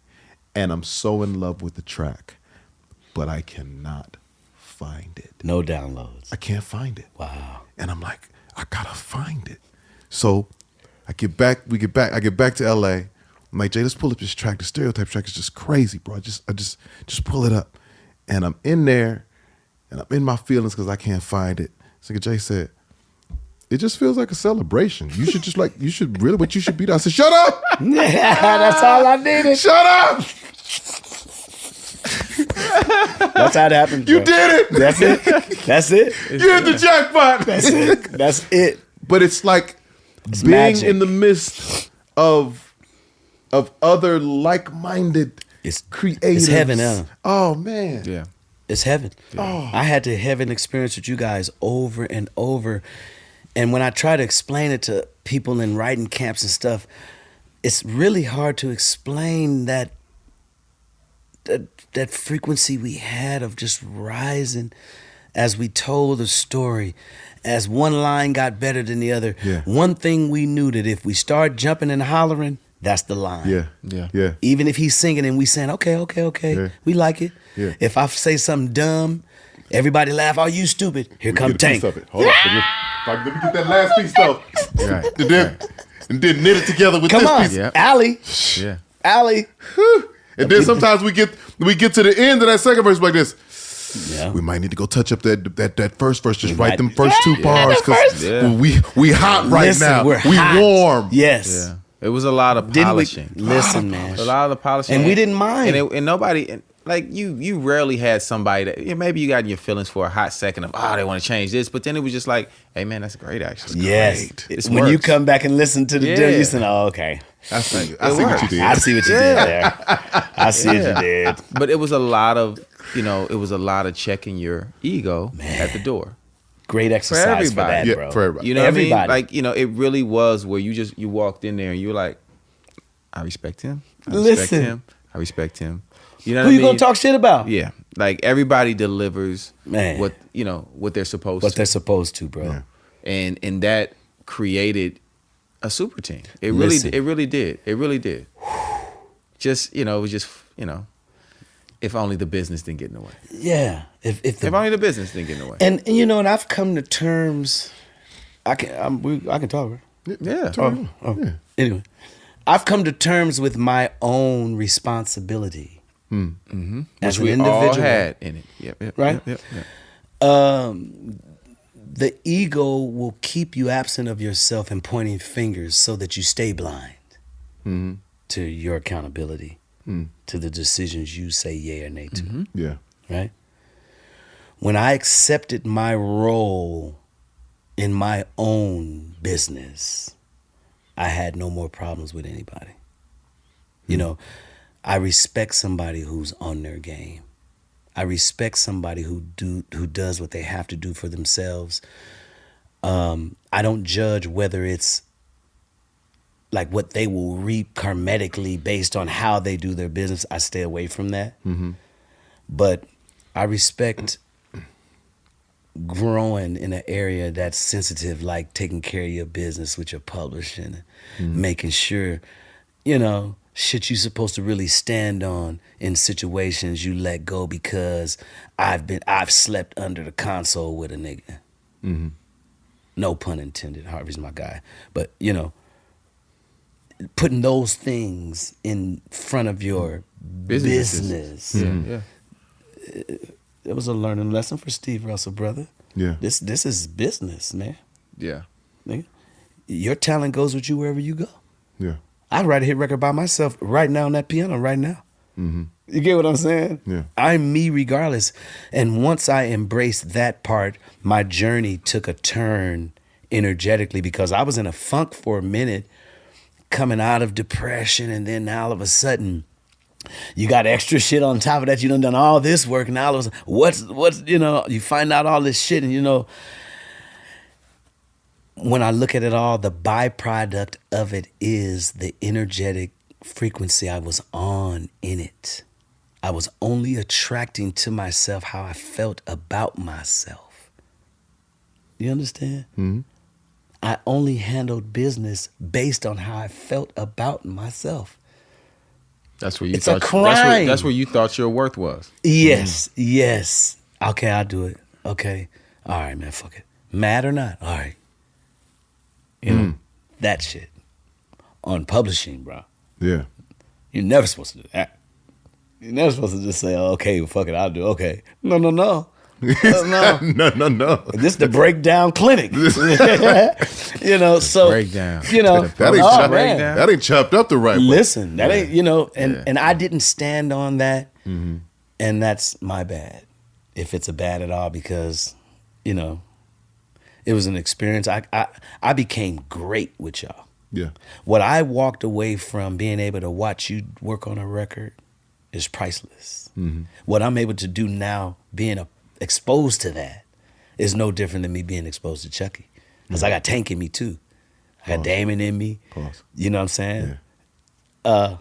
And I'm so in love with the track, but I cannot find it. No downloads. I can't find it. Wow. And I'm like, I gotta find it. So I get back to LA. I'm like, Jay, let's pull up this track. The Stereotype track is just crazy, bro. I just pull it up. And I'm in there and I'm in my feelings because I can't find it. So Jay said, it just feels like a celebration. You should what you should be. I said, shut up. That's all I needed. Shut up. That's how it happens. You did it. That's it. That's it. You hit the jackpot. That's it. That's it. But it's like being magic. in the midst of other like-minded creators. It's heaven, huh? Oh man. Yeah. It's heaven. Oh. I had to have an experience with you guys over and over. And when I try to explain it to people in writing camps and stuff, it's really hard to explain that frequency we had of just rising as we told the story, as one line got better than the other. Yeah. One thing we knew, that if we start jumping and hollering, that's the line. Yeah. Even if he's singing and we saying, okay, Yeah. we like it. Yeah. If I say something dumb, everybody laugh, oh, you stupid. Here come Tank. Hold on. Let me get that last piece though. Right. And then knit it together with Come this on, piece. Yep. Allie. Yeah. Allie. And then sometimes we get to the end of that second verse like this. Yeah. We might need to go touch up that first verse. Just write might. them first two bars because we hot right Listen, now. we're we hot. warm. Yes. Yeah. It was a lot of Didn't we? polishing. Listen, man. A lot of the polishing. And we didn't mind. And nobody, like you rarely had somebody that, maybe you got in your feelings for a hot second of, they want to change this. But then it was just like, hey, man, that's great, actually. Yes. This When you works. come back and listen to the deal, you say, oh, okay. I see what you did. I see what you did there. I see what you did. But it was a lot of, checking your ego at the door. Great exercise for that, everybody. bro. For everybody. You know Everybody. what I mean? Like, it really was where you walked in there and you were like, I respect him. Listen. I respect him. You know Who what I you mean? gonna talk shit about? Yeah. Like, everybody delivers Man. what they're supposed What to. they're supposed to, bro. Yeah. And that created a super team. It Listen. really did. It really did. Just, it was just, if only the business didn't get in the way. Yeah. If If only the business didn't get in the way. and and I've come to terms. I can talk. Right? Yeah. Anyway, I've come to terms with my own responsibility Mm-hmm. as Which an we all individual. had in it. Yep. Right? Yep. The ego will keep you absent of yourself and pointing fingers so that you stay blind to your accountability, to the decisions you say yay or nay to. Yeah. Right? When I accepted my role in my own business, I had no more problems with anybody. I respect somebody who's on their game. I respect somebody who does what they have to do for themselves. I don't judge whether it's like what they will reap karmatically based on how they do their business. I stay away from that. But I respect growing in an area that's sensitive, like taking care of your business with your publishing, making sure, shit you supposed to really stand on in situations you let go because I've slept under the console with a nigga. Mm-hmm. No pun intended. Harvey's my guy. But, you know, putting those things in front of your business. Yeah. It was a learning lesson for Steve Russell, brother. Yeah. This is business, man. Yeah. Nigga. Your talent goes with you wherever you go. Yeah. I'd write a hit record by myself right now on that piano right now. Mm-hmm. You get what I'm saying? Yeah. I'm me regardless. And once I embraced that part, my journey took a turn energetically because I was in a funk for a minute coming out of depression, and then all of a sudden you got extra shit on top of that. You done all this work, and now all of a sudden, what's you know, you find out all this shit, and you know, when I look at it all, the byproduct of it is the energetic frequency I was on in it. I was only attracting to myself how I felt about myself. You understand? Mm-hmm. I only handled business based on how I felt about myself. That's where you It's thought a crime. That's where you thought your worth was. Yes, yes. Okay, I'll do it. Okay. All right, man, fuck it. Mad or not? All right. You know, that shit. On publishing, bro. Yeah. You're never supposed to do that. You're never supposed to just say, oh, okay, well, fuck it, I'll do it. Okay. No. No. No. This the breakdown clinic. You know, so Breakdown. you know, That ain't chopped up the right way. listen, that ain't, you know, and I didn't stand on that, and that's my bad. If it's a bad at all, because, you know, it was an experience. I became great with y'all. Yeah. What I walked away from being able to watch you work on a record is priceless. What I'm able to do now, being exposed to that, is no different than me being exposed to Chuckii. Because I got Tank in me too. I got Damon in me. Pause. You know what I'm saying? Yeah.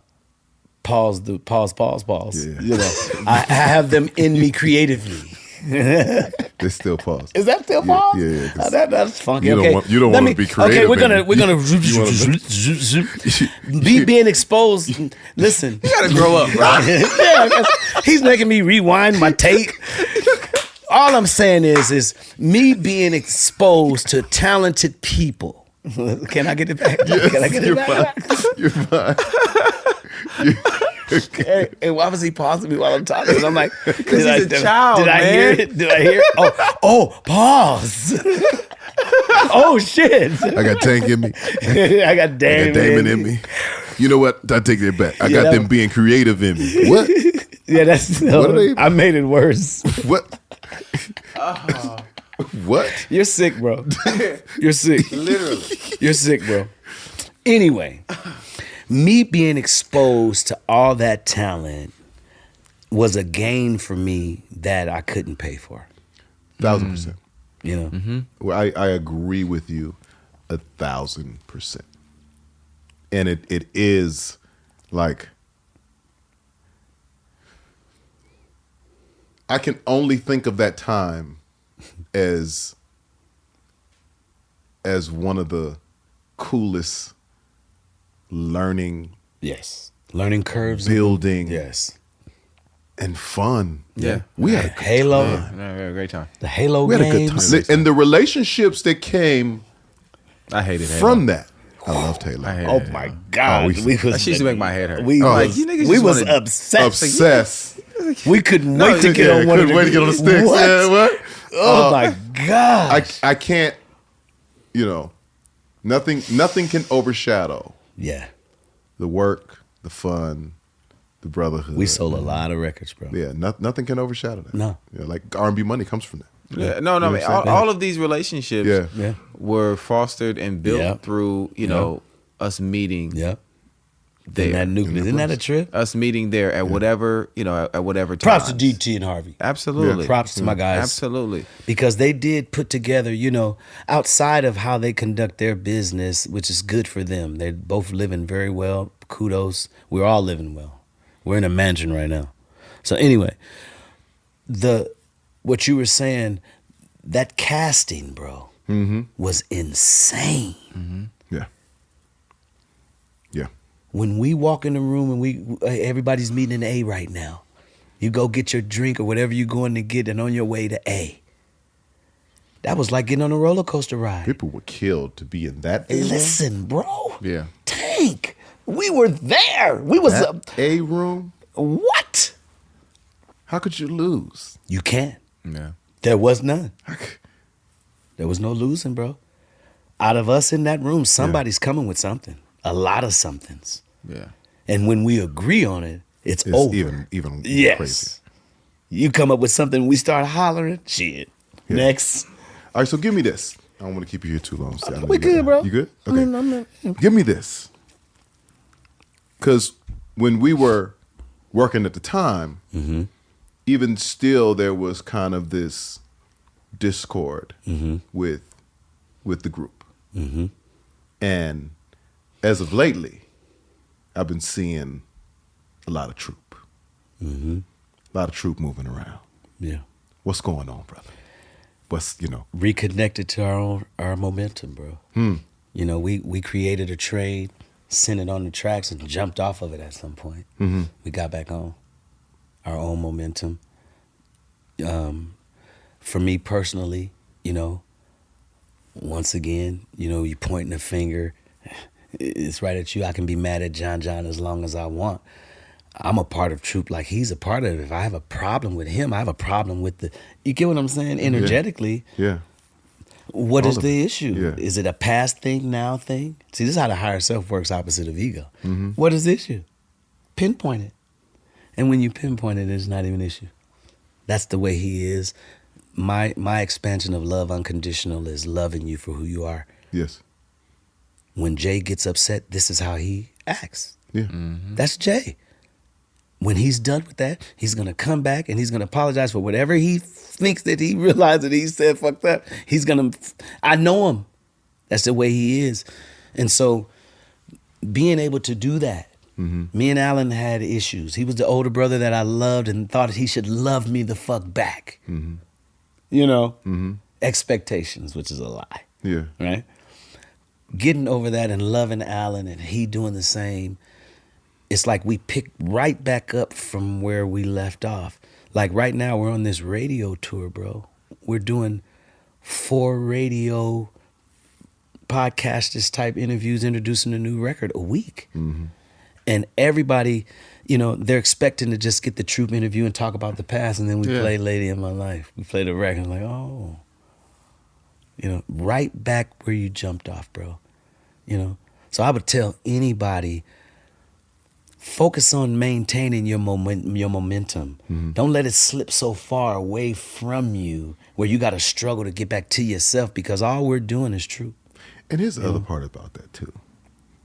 Pause. Yeah. You know, I have them in me creatively. They still pause. Is that still pause? Yeah. Oh, that's funky. You don't want to be creative. Okay, we're gonna being exposed. Listen, You gotta grow up, bro. yeah, he's making me rewind my tape. All I'm saying is me being exposed to talented people. Can I get it back? Yes, Can I get it back? You're fine. Hey, why was he pausing me while I'm talking? I'm like, because he's a child, Did I man. hear it? Did I hear it? Oh, pause. Oh shit. I got Tank in me. I got Damon in me. You know what? I take it back. I Yeah, got that them being creative in me. What? Yeah, that's What are they- I made it worse. What? What? You're sick, bro. You're sick. Literally. You're sick, bro. Anyway, me being exposed to all that talent was a gain for me that I couldn't pay for. 1,000%. You know? Well, I agree with you 1,000%. And it is like, I can only think of that time as one of the coolest learning, Yes. Learning curves. building, Yes. and fun. Yeah. We had a good Halo. time. We had a great time. The Halo We had a good games. time. And the relationships that came I hated Halo. from that. I loved Halo. I hated Oh Halo. my God. Oh, we was That shit used to make my head hurt. We Oh, was, you niggas we just was wanna- obsessed. Obsessed. We couldn't wait to get Yeah, on one of couldn't wait to get on the sticks. What? Yeah, what? Oh my God. I can't, nothing can overshadow Yeah. the work, the fun, the brotherhood. We sold a lot of records, bro. Yeah, nothing can overshadow that. No. Yeah, like R&B Money comes from that. Yeah, no, man, all of these relationships Yeah. were fostered and built Yeah. through, know, us meeting Yeah. there. In that nucleus. Isn't that a trip? Us meeting there at whatever, at whatever time. Props to DT and Harvey. Absolutely. Yeah. Props to my guys. Absolutely. Because they did put together, outside of how they conduct their business, which is good for them. They're both living very well. Kudos. We're all living well. We're in a mansion right now. So anyway, what you were saying, that casting, bro, was insane. Yeah. Yeah. when we walk in the room and everybody's meeting in A right now, you go get your drink or whatever you're going to get and on your way to A. That was like getting on a roller coaster ride. People were killed to be in that A room. Listen, bro. Yeah. Tank. We were there. We was That A room? What? How could you lose? You can't. Yeah. There was none. There was no losing, bro. Out of us in that room, somebody's coming with something. A lot of somethings. Yeah. And when we agree on it, it's over. Even yes. crazy. You come up with something, we start hollering. Shit. Yeah. Next. All right, so give me this. I don't want to keep you here too long. So We good, bro. You good? Okay. Give me this. Because when we were working at the time, even still there was kind of this discord with the group. And as of lately, I've been seeing a lot of troop. A lot of troop moving around. Yeah. What's going on, brother? What's, Reconnected to our momentum, bro. You know, we created a trade, sent it on the tracks, and jumped off of it at some point. We got back on our own momentum. For me personally, once again, you pointing a finger. It's right at you. I can be mad at John as long as I want. I'm a part of Troop like he's a part of it. If I have a problem with him, I have a problem with you get what I'm saying? Energetically. Yeah. What All is of the it. issue? Yeah. Is it a past thing, now thing? See, this is how the higher self works opposite of ego. What is the issue? Pinpoint it. And when you pinpoint it, it's not even an issue. That's the way he is. My expansion of love unconditional is loving you for who you are. Yes. When Jay gets upset, this is how he acts. Yeah. That's Jay. When he's done with that, he's going to come back and he's going to apologize for whatever he thinks that he realized that he said fucked up. I know him. That's the way he is. And so being able to do that, me and Alan had issues. He was the older brother that I loved and thought he should love me the fuck back. Expectations, which is a lie. Yeah. Right? Getting over that and loving Alan and he doing the same, it's like we pick right back up from where we left off. Like right now, we're on this radio tour, bro. We're doing 4 radio podcasters type interviews introducing a new record a week. And everybody, they're expecting to just get the Troop interview and talk about the past, and then we play Lady in My Life. We play the record, like, oh. Right back where you jumped off, bro. So I would tell anybody, focus on maintaining your momentum. Don't let it slip so far away from you where you got to struggle to get back to yourself, because all we're doing is Troop. And here's the other part about that too,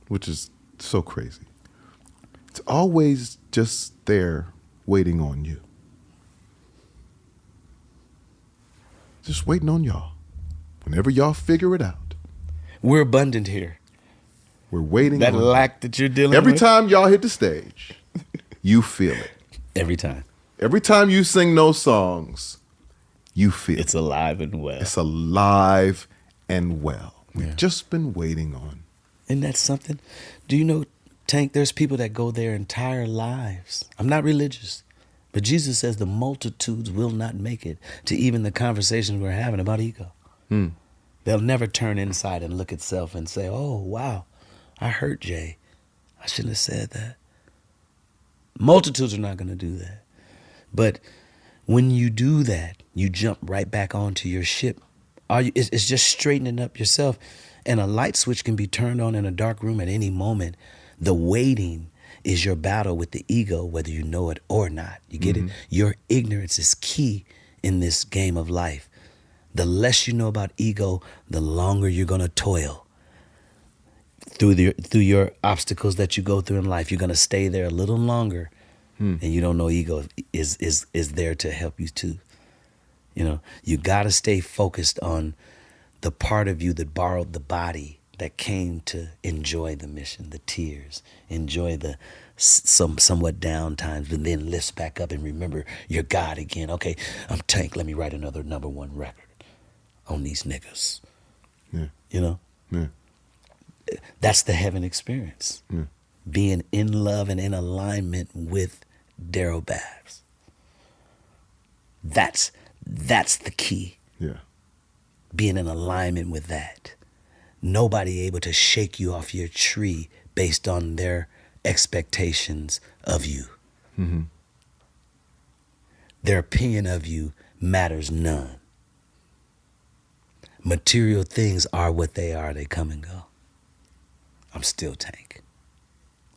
which is so crazy. It's always just there waiting on you. Just waiting on y'all. Whenever y'all figure it out. We're abundant here. We're waiting that on lack that you're dealing every with. time y'all hit the stage, you feel it. Every time. Every time you sing those songs, you feel it's alive and well. It's alive and well. We've just been waiting on. Isn't that something? Do you know, Tank, there's people that go their entire lives. I'm not religious, but Jesus says the multitudes will not make it to even the conversations we're having about ego. They'll never turn inside and look at self and say, oh, wow, I hurt Jay. I shouldn't have said that. Multitudes are not going to do that. But when you do that, you jump right back onto your ship. It's just straightening up yourself. And a light switch can be turned on in a dark room at any moment. The waiting is your battle with the ego, whether you know it or not. You get it? Your ignorance is key in this game of life. The less you know about ego, the longer you're going to toil through your obstacles that you go through in life. You're going to stay there a little longer, and you don't know ego is there to help you too. You got to stay focused on the part of you that borrowed the body, that came to enjoy the mission, the tears, enjoy the somewhat down times, and then lifts back up and remember you're God again. Okay, I'm Tank. Let me write another #1 record on these niggas. Yeah. Yeah. Yeah. That's the heaven experience. Yeah. being in love and in alignment with Daryl Babs. That's the key. Yeah. Being in alignment with that. Nobody able to shake you off your tree based on their expectations of you. Mm-hmm. Their opinion of you matters none. Material things are what they are. They come and go. I'm still Tank.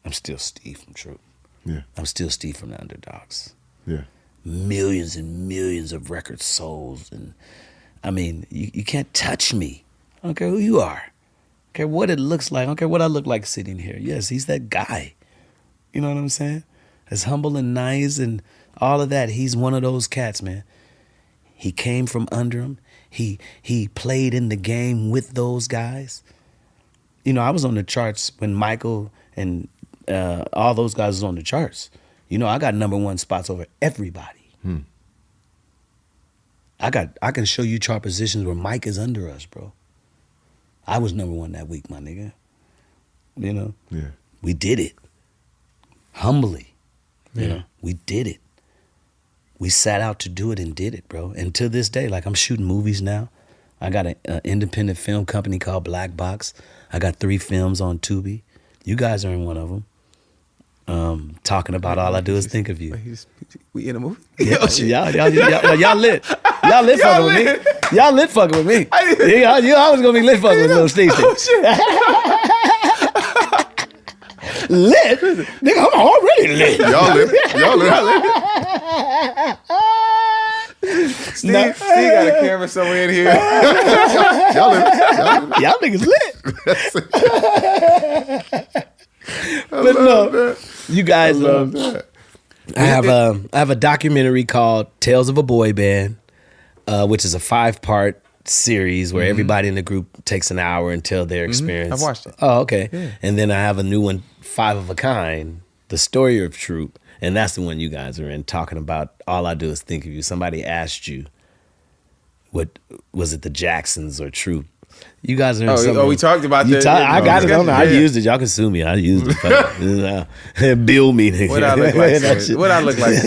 I'm still Steve from Troop. Yeah. I'm still Steve from the Underdogs. Yeah. Millions and millions of records sold. And I mean, you can't touch me. I don't care who you are. I don't care what it looks like. I don't care what I look like sitting here. Yes, he's that guy. You know what I'm saying? As humble and nice and all of that. He's one of those cats, man. He came from under him. He played in the game with those guys. You know, I was on the charts when Michael and all those guys was on the charts. You know, I got #1 spots over everybody. I can show you chart positions where Mike is under us, bro. I was #1 that week, my nigga. You know? Yeah. We did it. Humbly. You know, we did it. We sat out to do it and did it, bro. And to this day, like I'm shooting movies now. I got an independent film company called Black Box. I got 3 films on Tubi. You guys are in one of them. Talking about All I Do Is Think of You. We in a movie? Yeah, y'all lit. Y'all lit fucking with me. Y'all lit fucking with me. You always gonna be lit fucking with Lil Steve. Oh, shit. Lit? Nigga, I'm already lit. Y'all lit. Steve got a camera somewhere in here. Y'all niggas lit. But no, you guys, I have a documentary called Tales of a Boy Band, which is a 5-part series where everybody in the group takes an hour and tell their experience. I've watched it. Oh, okay. Yeah. And then I have a new one, 5 of a Kind, the story of Troop, and that's the one you guys are in, talking about All I Do Is Think of You. Somebody asked you, what was it, the Jacksons or Troop? You guys are in something. We talked about that. I got it on there. I used it. Y'all can sue me. I used it. Bill me, nigga. What I look like? What I look like?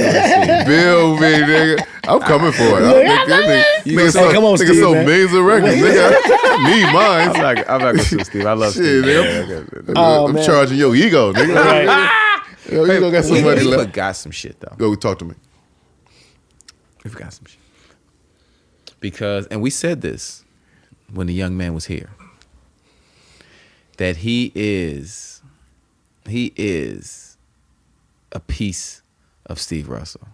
Bill me, nigga. I'm coming for it. Come on, Steve, so man. millions of records. Nigga, I need mine. I'm not gonna sue Steve. I love Steve. Shit, I'm man. charging your ego, nigga. Yo, you gonna got some money We left. forgot some shit though. Go talk to me. We forgot some shit because, and we said this when the young man was here, that he is a piece of Steve Russell.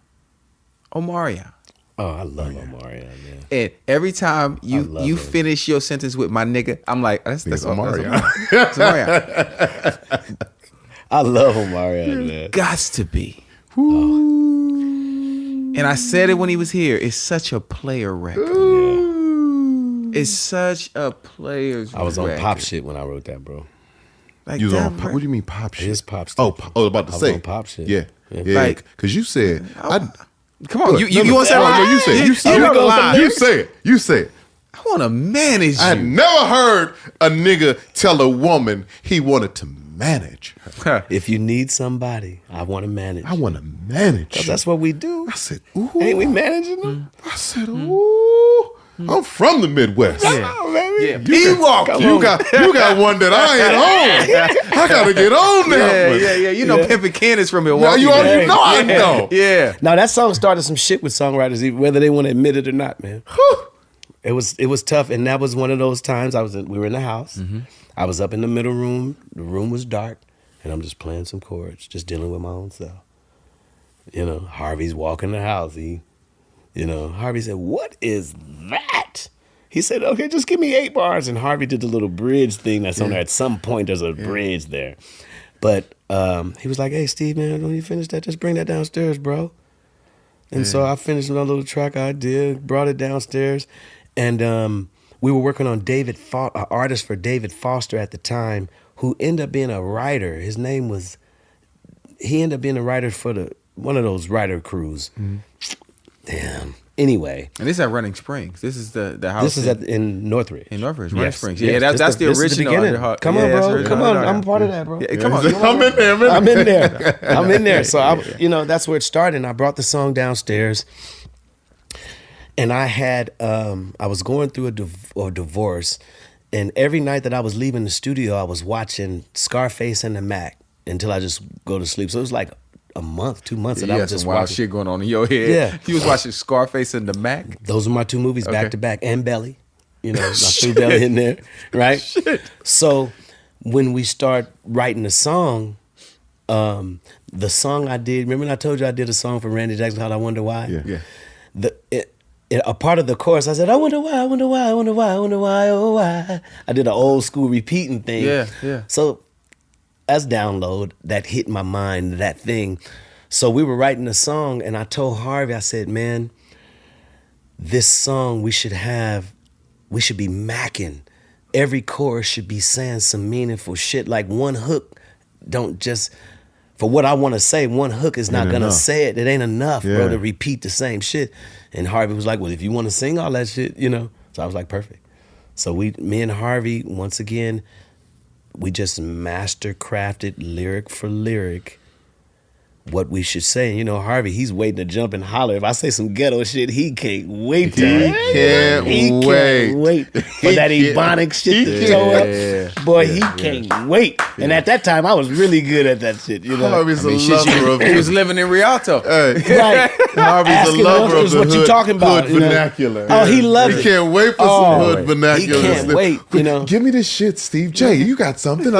Omaria. Oh, I love Omaria, man. And every time you him. finish your sentence with my nigga, I'm like, that's Omaria. That's Omaria. I love Omaria, man. Gots to be. And I said it when he was here. It's such a player record. It's such a player's record. I was on pop shit when I wrote that, bro. Like You was that on pop, what do you mean pop shit? It is pop shit. Oh, about to I was say on pop shit. Yeah, Yeah. yeah. Like- Because you said, Come on, you want to say no, what? you say it. You say You it. know the You say it. You say it. I want to manage I had you. never heard a nigga tell a woman he wanted to manage her. If you need somebody, I want to manage. I want to manage you. That's what we do. I said, ooh. Ain't we managing them? I said, ooh. I'm from the Midwest. Yeah, You got one that I ain't on. I gotta get on that one. yeah. You know, Pimpin' Ken is from Now Milwaukee. you already man. know I know. Yeah. Now that song started some shit with songwriters, whether they want to admit it or not, man. It was tough, and that was one of those times we were in the house. I was up in the middle room. The room was dark, and I'm just playing some chords, just dealing with my own self. You know, Harvey's walking the house. Harvey said, "What is that?" He said, "Okay, just give me 8 bars." And Harvey did the little bridge thing that's on there. At some point, there's a bridge there. But he was like, "Hey, Steve, man, when you finish that, just bring that downstairs, bro." And so I finished another little track I did, brought it downstairs. And we were working on an artist for David Foster at the time, who ended up being a writer. He ended up being a writer for one of those writer crews. Damn. anyway. And this is at Running Springs. This is the house. This is in Northridge. In Northridge, Running Yes, Springs. yes. Yeah, that's the this is original. beginning. Come on, bro. Come on. I'm a part of that, bro. Yeah, come on. I'm in there. I'm in there. I'm in there. So that's where it started. And I brought the song downstairs, and I had I was going through a divorce, and every night that I was leaving the studio, I was watching Scarface and the Mac until I just go to sleep. So it was like a month, 2 months that I was just wild watching. shit going on in your head. Yeah. You was watching Scarface and the Mac. Those are my two movies back Okay. to back, and Belly. I threw Belly in there, right? Shit. So when we start writing the song I did, remember when I told you I did a song for Randy Jackson called I Wonder Why? Yeah. A part of the chorus, I said, I wonder why, I wonder why, I wonder why, I wonder why, oh why. I did an old school repeating thing. Yeah. So as download, that hit my mind, that thing. So we were writing a song, and I told Harvey, I said, man, this song we should be macking. Every chorus should be saying some meaningful shit. Like one hook, don't just, for what I want to say, one hook is not Ain't gonna enough. say it. It ain't enough, bro, Yeah. to repeat the same shit. And Harvey was like, well, if you want to sing all that shit, So I was like, perfect. So me and Harvey, once again, we just master crafted lyric for lyric what we should say. Harvey, he's waiting to jump and holler. If I say some ghetto shit, he can't wait to. Can't wait for that ebonic shit to show up. Boy, he can't wait. And at that time, I was really good at that shit. Harvey's a lover of He was living in Rialto. Right. Harvey's a Asking lover of youngsters the what hood, you talking about, hood vernacular. Oh, he loves He it. can't wait for some hood vernacular. He can't wait, Give me this shit, Steve J. You got something?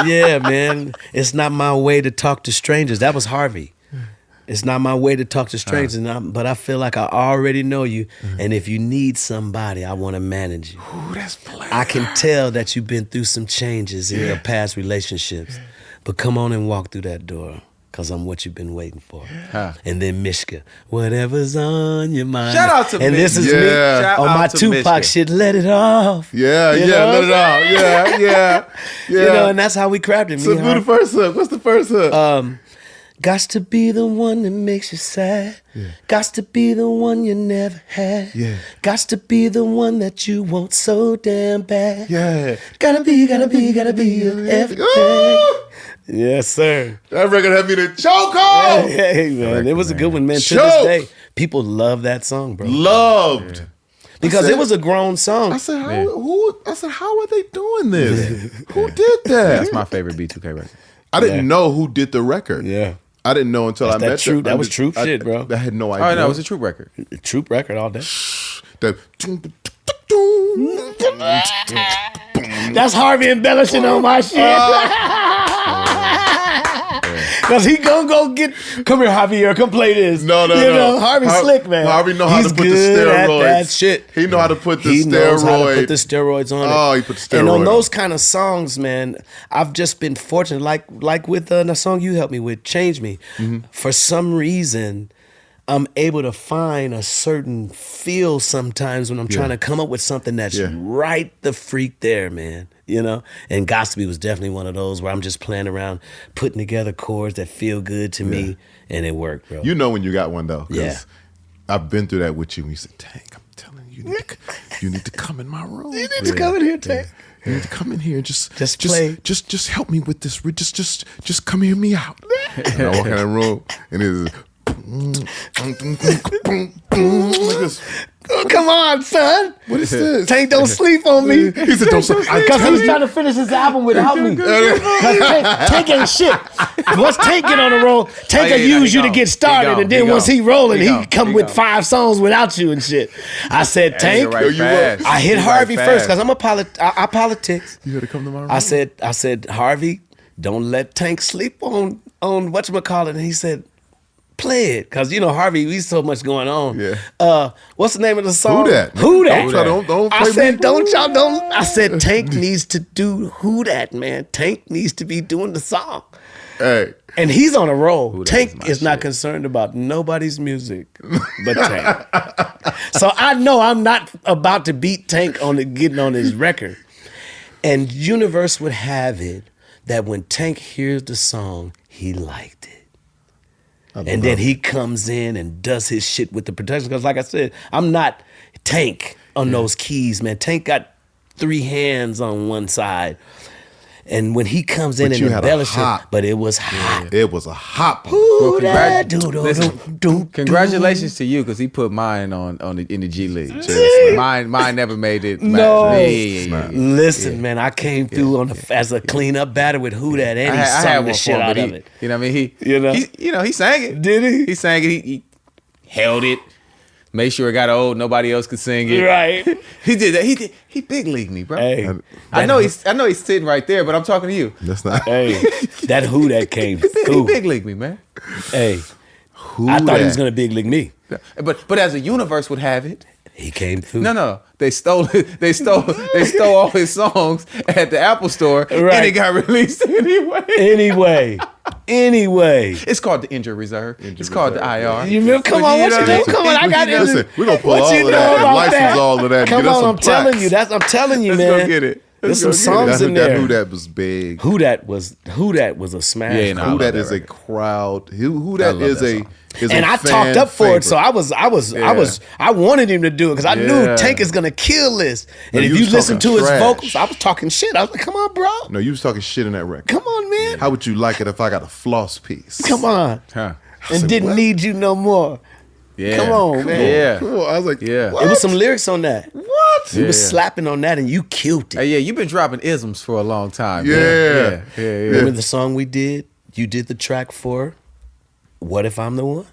Yeah, man. It's not my way to talk to strangers. That was Harvey. It's not my way to talk to strangers, but I feel like I already know you. And if you need somebody, I want to manage you. Ooh, that's plain. I can tell that you've been through some changes in your past relationships. But come on and walk through that door, because I'm what you've been waiting for. And then Mishka, whatever's on your mind. Shout out to And this is Mishka. me Yeah. Shout on out my to Tupac Mishka. shit, let it off. Yeah, You yeah, know? let it out. Yeah. And that's how we crafted me. So do the first hook. What's the first hook? Gots to be the one that makes you sad. Yeah. Gots to be the one you never had. Yeah. Gots to be the one that you want so damn bad. Yeah. Gotta be your everything. Ooh! Yes, sir. That record had me to choke on. Hey, man. It was a good one, man. To Choke. this day, people love that song, bro. Loved. Because I said- it was a grown song. I said, how are they doing this? Who did that? That's my favorite B2K record. I didn't know who did the record. Yeah. I didn't know until I met them. That was Troop shit, bro. I had no Oh, idea. no, it was a Troop record. Troop record all day. That- That's Harvey embellishing on my shit. Cause he gonna go get. Come here, Javier. Come play this. No. Harvey's slick, man. Harvey know how He's to put the good at steroids. that shit. He know how to put the He knows how to steroid. put the steroids on it. Oh, he put the steroid And on on. those kind of songs, man, I've just been fortunate. Like with the song you helped me with, Change Me. Mm-hmm. For some reason, I'm able to find a certain feel sometimes when I'm trying to come up with something that's right the freak there, man. And Gospel was definitely one of those where I'm just playing around, putting together chords that feel good to me, and it worked, bro. You know when you got one though. 'cause Yeah. I've been through that with you. You said, Tank, I'm telling you, you need to come in my room. You need to come in here, Tank. You need to come in here and just play. Just help me with this. Just come hear me out. And I walk in the room and it's like this. Oh, come on, son. What is this? Tank, don't sleep on me. He said, don't sleep. Because he was trying to finish his album without me. Tank ain't shit. Once Tank get on the roll, Tank will use you to get started, and then once he rolling, he come with 5 songs without you and shit. I said, Tank, I hit Harvey first because I politics. You gotta come to my room. I said, Harvey, don't let Tank sleep on whatchamacallit. And he said, play it, because Harvey, he's so much going on. Yeah. What's the name of the song? WhoDat. WhoDat. Don't I play said, me. don't. I said, Tank needs to do WhoDat, man. Tank needs to be doing the song. Hey. And he's on a roll. WhoDat Tank is not concerned about nobody's music but Tank. So I know I'm not about to beat Tank on getting on his record. And universe would have it that when Tank hears the song, he liked it. And then he comes in and does his shit with the production. Because like I said, I'm not Tank on those keys, man. Tank got 3 hands on one side. And when he comes in and embellishes, but it was hot. It was a hot one. Well, congratulations to you, because he put mine in the G League. Mine never made it. No, listen, man, I came through as a cleanup batter with WhoDat, and he sung the shit out of it. You know what I mean? He sang it. Did he? He sang it. He held it. Made sure it got old. Nobody else could sing it. Right. He did that. He big leagued me, bro. Hey, I know he's sitting right there, but I'm talking to you. That's not. Hey, that WhoDat came He through. big leagued me, man. Hey, I thought he was gonna big league me. But as the universe would have it, he came through. No. They stole it. They stole all his songs at the Apple Store, and it got released anyway. Anyway. It's called the injury reserve. It's called the IR. You remember? Come on, what you know? Come on, I got it. Listen, we're gonna pull all of that and license all of that. Come on, I'm telling you. I'm telling you, man. Let's go get it. There's some songs in there. WhoDat was big. WhoDat was a smash. Yeah, no, WhoDat is a crowd. WhoDat is a and I talked up for it, so I wanted him to do it because I knew Tank is gonna kill this. And if you listen to his vocals, I was talking shit. I was like, "Come on, bro." No, you was talking shit in that record. Come on, man. How would you like it if I got a floss piece? Come on. And didn't need you no more. Yeah. Come on, man. Yeah. Cool. I was like, yeah. What? It was some lyrics on that. What? We was slapping on that, and you killed it. Hey, yeah, you've been dropping isms for a long time. Yeah. Remember the song we did? You did the track for "What If I'm the One."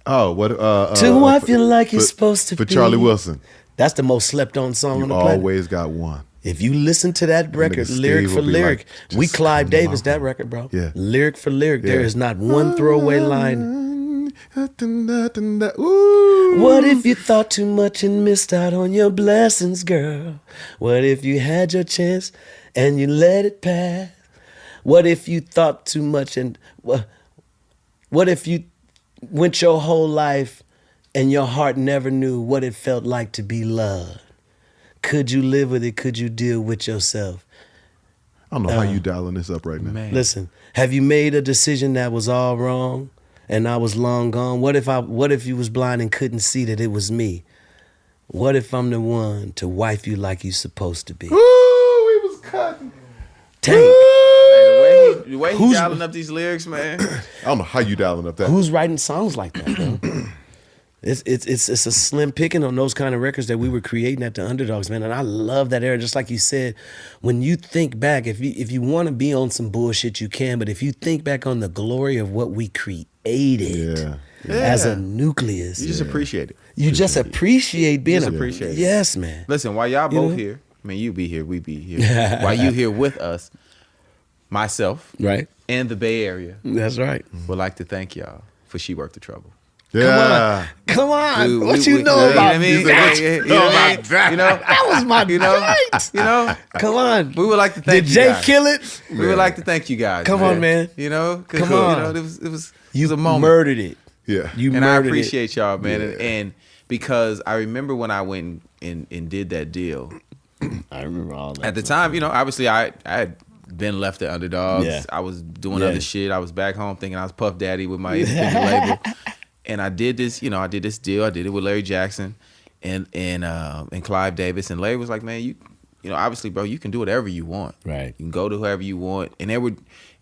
Oh, what? To I feel like you're supposed to for be. Charlie Wilson. That's the most slept on song on the planet. Always got one. If you listen to that record, lyric for lyric, like, we Clive Davis that record, bro. Yeah. Lyric for lyric, there is not one throwaway line. Ooh. What if you thought too much and missed out on your blessings, girl? What if you had your chance and you let it pass? What if you thought too much and what if you went your whole life and your heart never knew what it felt like to be loved? Could you live with it? Could you deal with yourself? I don't know how you dialing this up right now. Man. Listen, have you made a decision that was all wrong and I was long gone? What if you was blind and couldn't see that it was me? What if I'm the one to wife you like you supposed to be? Ooh, we was cutting. Tank. The way he dialing up these lyrics, man. I don't know how you dialing up that. Who's writing songs like that, bro? It's a slim picking on those kind of records that we were creating at the Underdogs, man. And I love that era. Just like you said, when you think back, if you want to be on some bullshit, you can. But if you think back on the glory of what we created as a nucleus, You just appreciate it. you just appreciate being Just appreciate it. Yes, man. Listen, while y'all both here, I mean, you be here, we be here. While you here with us, myself Right. and the Bay Area That's right. would like to thank y'all for She Worth the Trouble. Yeah. Come on. Dude, What we- you we- know you know about what I mean? me? You know what I mean? You know, That was my you know, joint. you know. Come on. We would like to thank Did you Jay guys. kill it? We would like to thank you guys. Come on, man. You know, 'cause, Come on. You know, it was You a moment. murdered it. Yeah. You And I murdered appreciate y'all, man. Yeah. And because I remember when I went and did that deal. it. I remember all that. At the time, you know, obviously I had been left at Underdogs. Yeah. I was doing Yeah. other shit. I was back home thinking I was Puff Daddy with my independent label. And I did this, you know, I did this deal. I did it with Larry Jackson and Clive Davis. And Larry was like, man, you know, obviously, bro, you can do whatever you want. Right. You can go to whoever you want. And there were,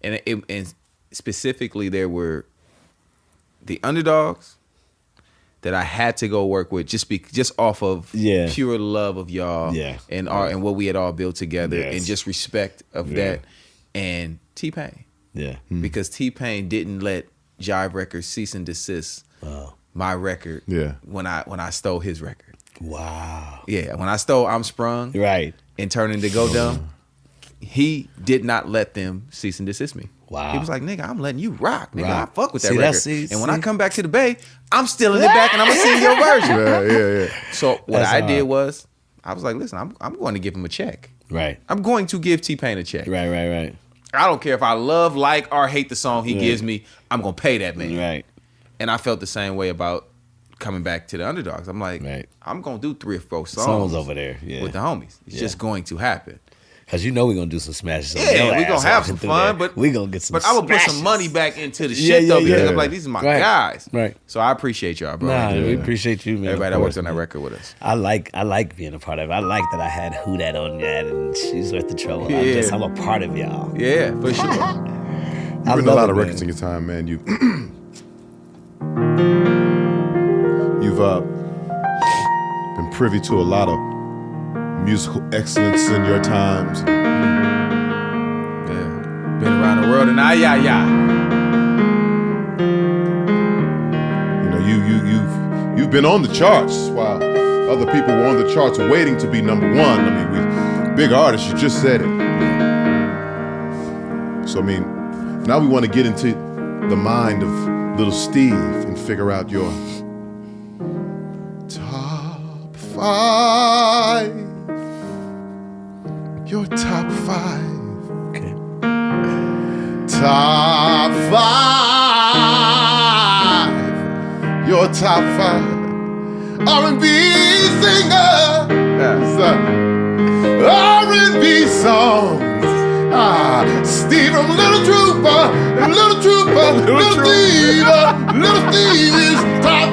and specifically there were the Underdogs that I had to go work with just off of pure love of y'all and what we had all built together and just respect of that, and T-Pain. Yeah. Because T-Pain didn't let Jive Records cease and desist my record when I stole his record. Wow. Yeah, when I stole I'm Sprung Right. and turned into Go Dumb, he did not let them cease and desist me. Wow. He was like, nigga, I'm letting you rock. Nigga, Rock. I fuck with that See, record. that's- and when I come back to the Bay, I'm still in the back and I'm gonna sing your version. Yeah. So what That's I hard. did was, I was like, listen, I'm going to give him a check. Right. I'm going to give T-Pain a check. Right. I don't care if I love, like, or hate the song he gives me. I'm gonna pay that man. Right. And I felt the same way about coming back to the Underdogs. I'm like, I'm gonna do 3 or 4 songs Songs over there. Yeah. with the homies. It's just going to happen. Cause you know we're gonna do some smashes. Yeah, we're gonna have some fun, but we're gonna get some. But I would put some money back into the shit though, because I'm like, these are my guys. Right. So I appreciate y'all, bro. Nah, we appreciate you, man. Everybody that works on that record with us. I like being a part of it. I like that I had WhoDat on that, and she's worth the trouble. Yeah. I'm a part of y'all. Yeah, for sure. You've written a lot of records in your time, man. You've been privy to a lot of musical excellence in your times. Yeah. Been around the world and yeah. You know, you've been on the charts while other people were on the charts waiting to be number one. I mean, we big artists, you just said it. So I mean, now we want to get into the mind of Lil Steve and figure out your top five. Your top five. Okay. Top five. Your top five. R&B singers. R&B songs. Steve from Little Trooper. Little Steve. Little Steve is top.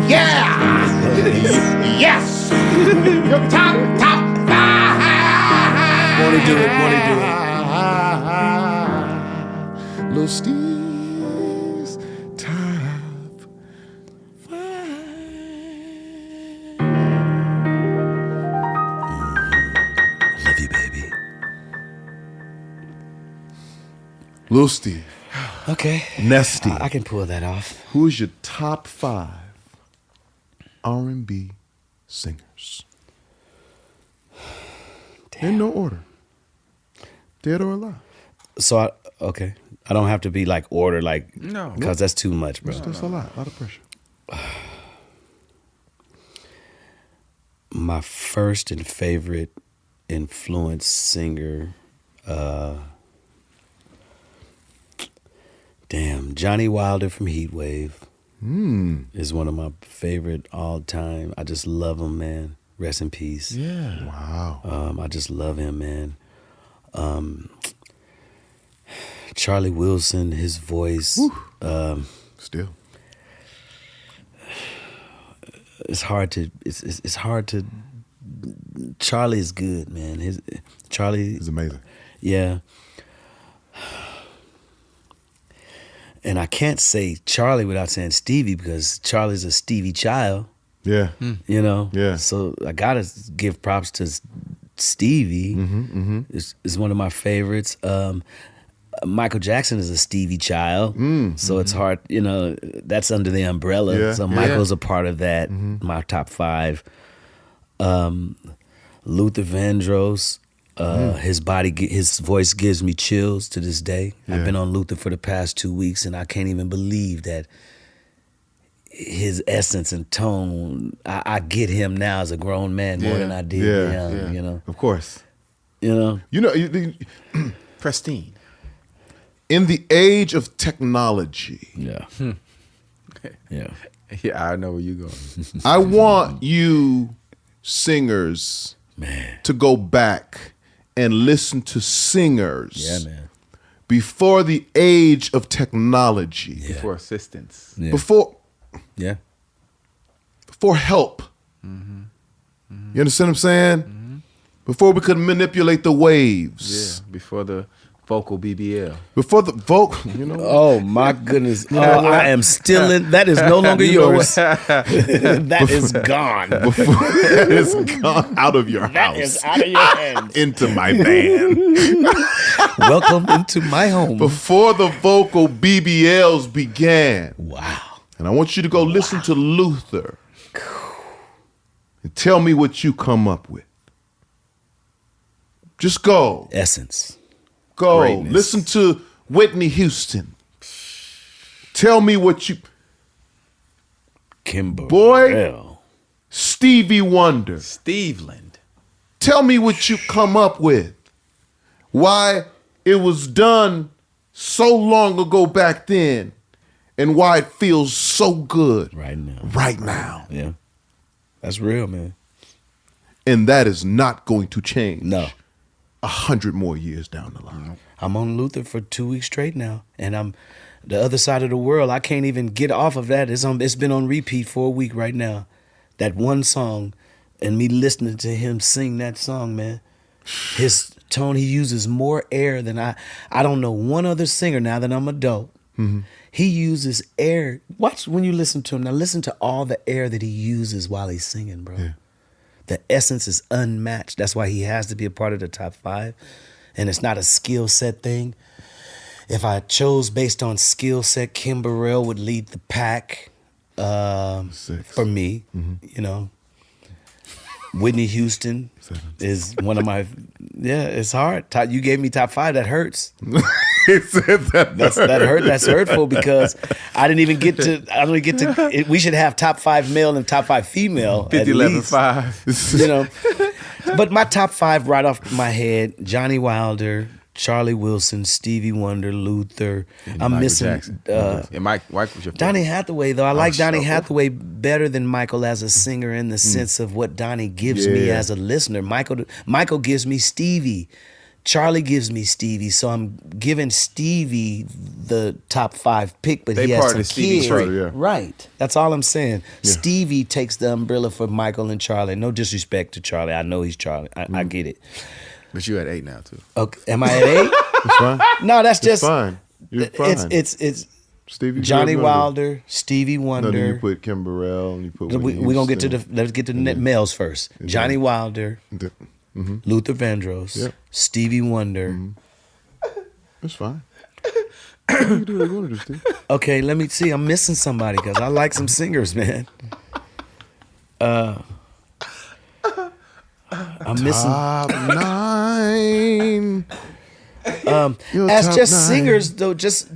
Yeah. Yes. Your top five. Wanna do it. Lil Steve's top five. Love you, baby. Lil Steve. Okay. Nesty. I can pull that off. Who is your top five R&B singers? In no order. Dead or alive. So okay. I don't have to be like order, like No. because that's too much, bro. That's a lot of pressure. My first and favorite influence singer, Johnny Wilder from Heatwave is one of my favorite all time. I just love him, man. Rest in peace. Yeah. Wow. I just love him, man. Charlie Wilson, his voice. Still. It's hard to. Charlie is good, man. Charlie It's amazing. Yeah. And I can't say Charlie without saying Stevie because Charlie's a Stevie child. Yeah. You know? Yeah. So I gotta give props to Stevie. Is one of my favorites. Michael Jackson is a Stevie child. So it's hard, you know, that's under the umbrella. Yeah. So Michael's a part of that, my top five. Luther Vandross, his voice gives me chills to this day. Yeah. I've been on Luther for the past 2 weeks and I can't even believe that his essence and tone, I get him now as a grown man more than I did young, you know. Of course. You know? You know, Pristine. in the age of technology, Yeah. Yeah. Yeah, I know where you're going. I want you singers Man. to go back and listen to singers Yeah, man. before the age of technology, Yeah. For assistance. Yeah. before help. You understand what I'm saying? Before we could manipulate the waves. Yeah. Before the vocal BBL. Before the vocal, you know. Oh my goodness! I am still in. That is no longer yours. That is gone. Before it's gone out of your That house. is out of your hands. Into my van. Welcome into my home. Before the vocal BBLs began. Wow. And I want you to go listen to Luther and tell me what you come up with. Just go. Essence. Go. Greatness. Listen to Whitney Houston. Tell me what you... Kimber. Boy. Bell. Stevie Wonder. Steveland. Tell me what you come up with. Why it was done so long ago back then, and why it feels so good Right now. Right now. Yeah. That's real, man. And that is not going to change. No. 100 more years down the line. I'm on Luther for 2 weeks straight now, and I'm the other side of the world. I can't even get off of that. It's been on repeat for a week right now. That one song, and me listening to him sing that song, man. His tone, he uses more air than I don't know one other singer now that I'm adult. Mm-hmm. He uses air. Watch when you listen to him. Now listen to all the air that he uses while he's singing, bro. Yeah. The essence is unmatched. That's why he has to be a part of the top 5. And it's not a skill set thing. If I chose based on skill set, Kim Burrell would lead the pack 6. for me. You know, Whitney Houston 7. is one of my. Yeah, it's hard. You gave me top 5. That hurts. He said that. That hurt. That's hurtful because I didn't even get to. I don't get to. We should have top 5 male and top 5 female. 50, at 11, least. 5. You know, but my top 5 right off my head: Johnny Wilder, Charlie Wilson, Stevie Wonder, Luther. And I'm Michael missing Jackson. And Mike was your favorite. Donny Hathaway, though. I like Donny so- Hathaway better than Michael as a singer in the sense of what Donny gives me Yeah. as a listener. Michael gives me Stevie. Charlie gives me Stevie. So I'm giving Stevie the top 5 pick, but They he has part some of Stevie's kids. tree. Yeah. Right. That's all I'm saying. Stevie takes the umbrella for Michael and Charlie. No disrespect to Charlie. I know he's Charlie. I get it. But you at 8 now too. Okay. Am I at 8? It's fine. No, that's It's just fine. You're fine. It's Stevie Johnny Wonder. Wilder, Stevie No, Wonder. then you put Kim Burrell and you put We're gonna get to let's get to the males first. Johnny Wilder, Luther Vandross, Yep. Stevie Wonder. It's fine. You can do what you want to do, Steve. Okay, let me see. I'm missing somebody because I like some singers, man. I'm missing. Top 9. Your As top just 9. singers though, just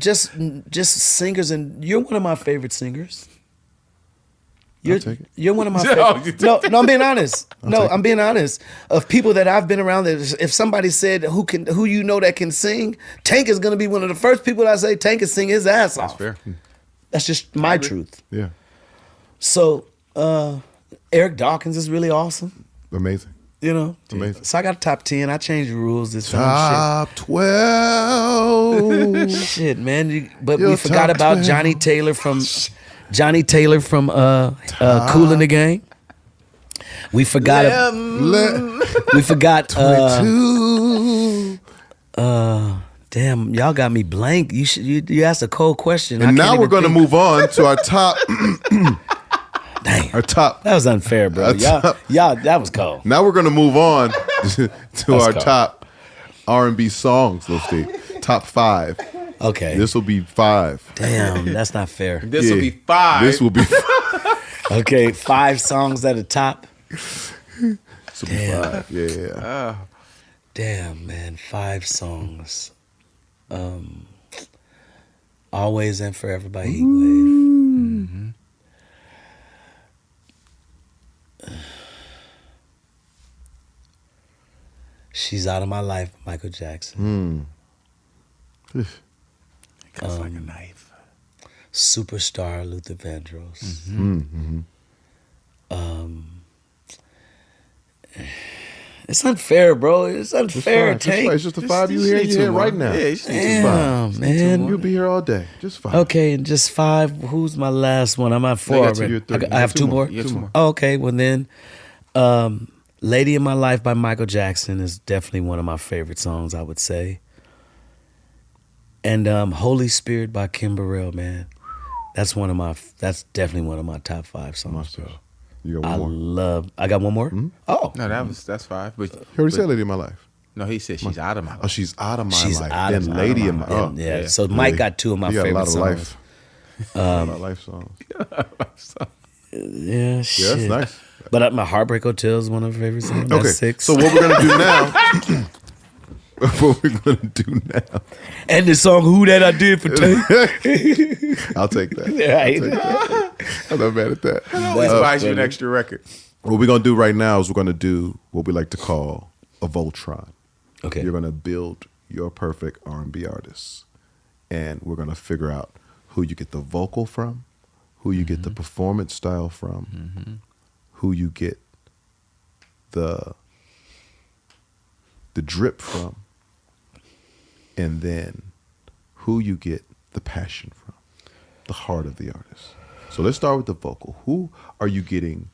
singers, and you're one of my favorite singers. I'll take it. You're one of my No, favorite. No, I'm being honest. I'm being honest. Of people that I've been around, that if somebody said who you know that can sing, Tank is going to be one of the first people I say Tank can sing his ass off. Fair. That's just my truth. Yeah. So Eric Dawkins is really awesome. Amazing. You know, Amazing. So I got a top 10. I changed the rules this time. Top 12. Shit, man. But Your we forgot top about 12. Johnny Taylor from Kool and the Gang. We forgot. We forgot. 22. Damn, y'all got me blank. You asked a cold question. And now we're going to move on to our top. Dang, Our top. that was unfair, bro. Y'all, that was cold. Now we're going to move on to our cool. top R&B songs, Lil Steve. Top 5. Okay. This will be 5. Damn, that's not fair. This will Yeah. be 5. This will be. Okay, 5 songs at the top. This will be 5. Yeah. Damn, man, 5 songs. Always and Forever by Heatwave. She's Out of My Life, Michael Jackson. Cuts like a knife. Superstar, Luther Vandross. It's unfair, bro. It's unfair. Just 5. It's just the 5 you hear right now. Yeah, you just need Damn, man. You'll be here all day. Just 5. Okay, and just 5. Who's my last one? I'm at 4 You got two, already. you're 3. I have 2 more. You got 2 more. Oh, okay, well then, "Lady in My Life" by Michael Jackson is definitely one of my favorite songs, I would say. And "Holy Spirit" by Kim Burrell, man, that's definitely one of my top 5 songs, bro. You got one more. I got one more. Oh, No, that's 5. But He already said Lady in My Life. no, he said she's out of my Oh, life. she's out of my she's life. out of Then my Lady in life. My And, yeah. So Mike got 2 of my You got a favorite lot of songs. life. A lot of life songs. Yeah, shit. Yeah, that's nice. But my Heartbreak Hotel is one of my favorite songs. Okay, That's 6. so what we're gonna do now? What we're gonna do now? And the song "WhoDat" I did for Tank. I'll take that. Right. I'm not mad at that. Always buys you an extra record. What we're gonna do right now is we're gonna do what we like to call a Voltron. Okay. You're gonna build your perfect R&B artist, and we're gonna figure out who you get the vocal from, who you get the performance style from, who you get the drip from, and then who you get the passion from, the heart of the artist. So let's start with the vocal. Who are you getting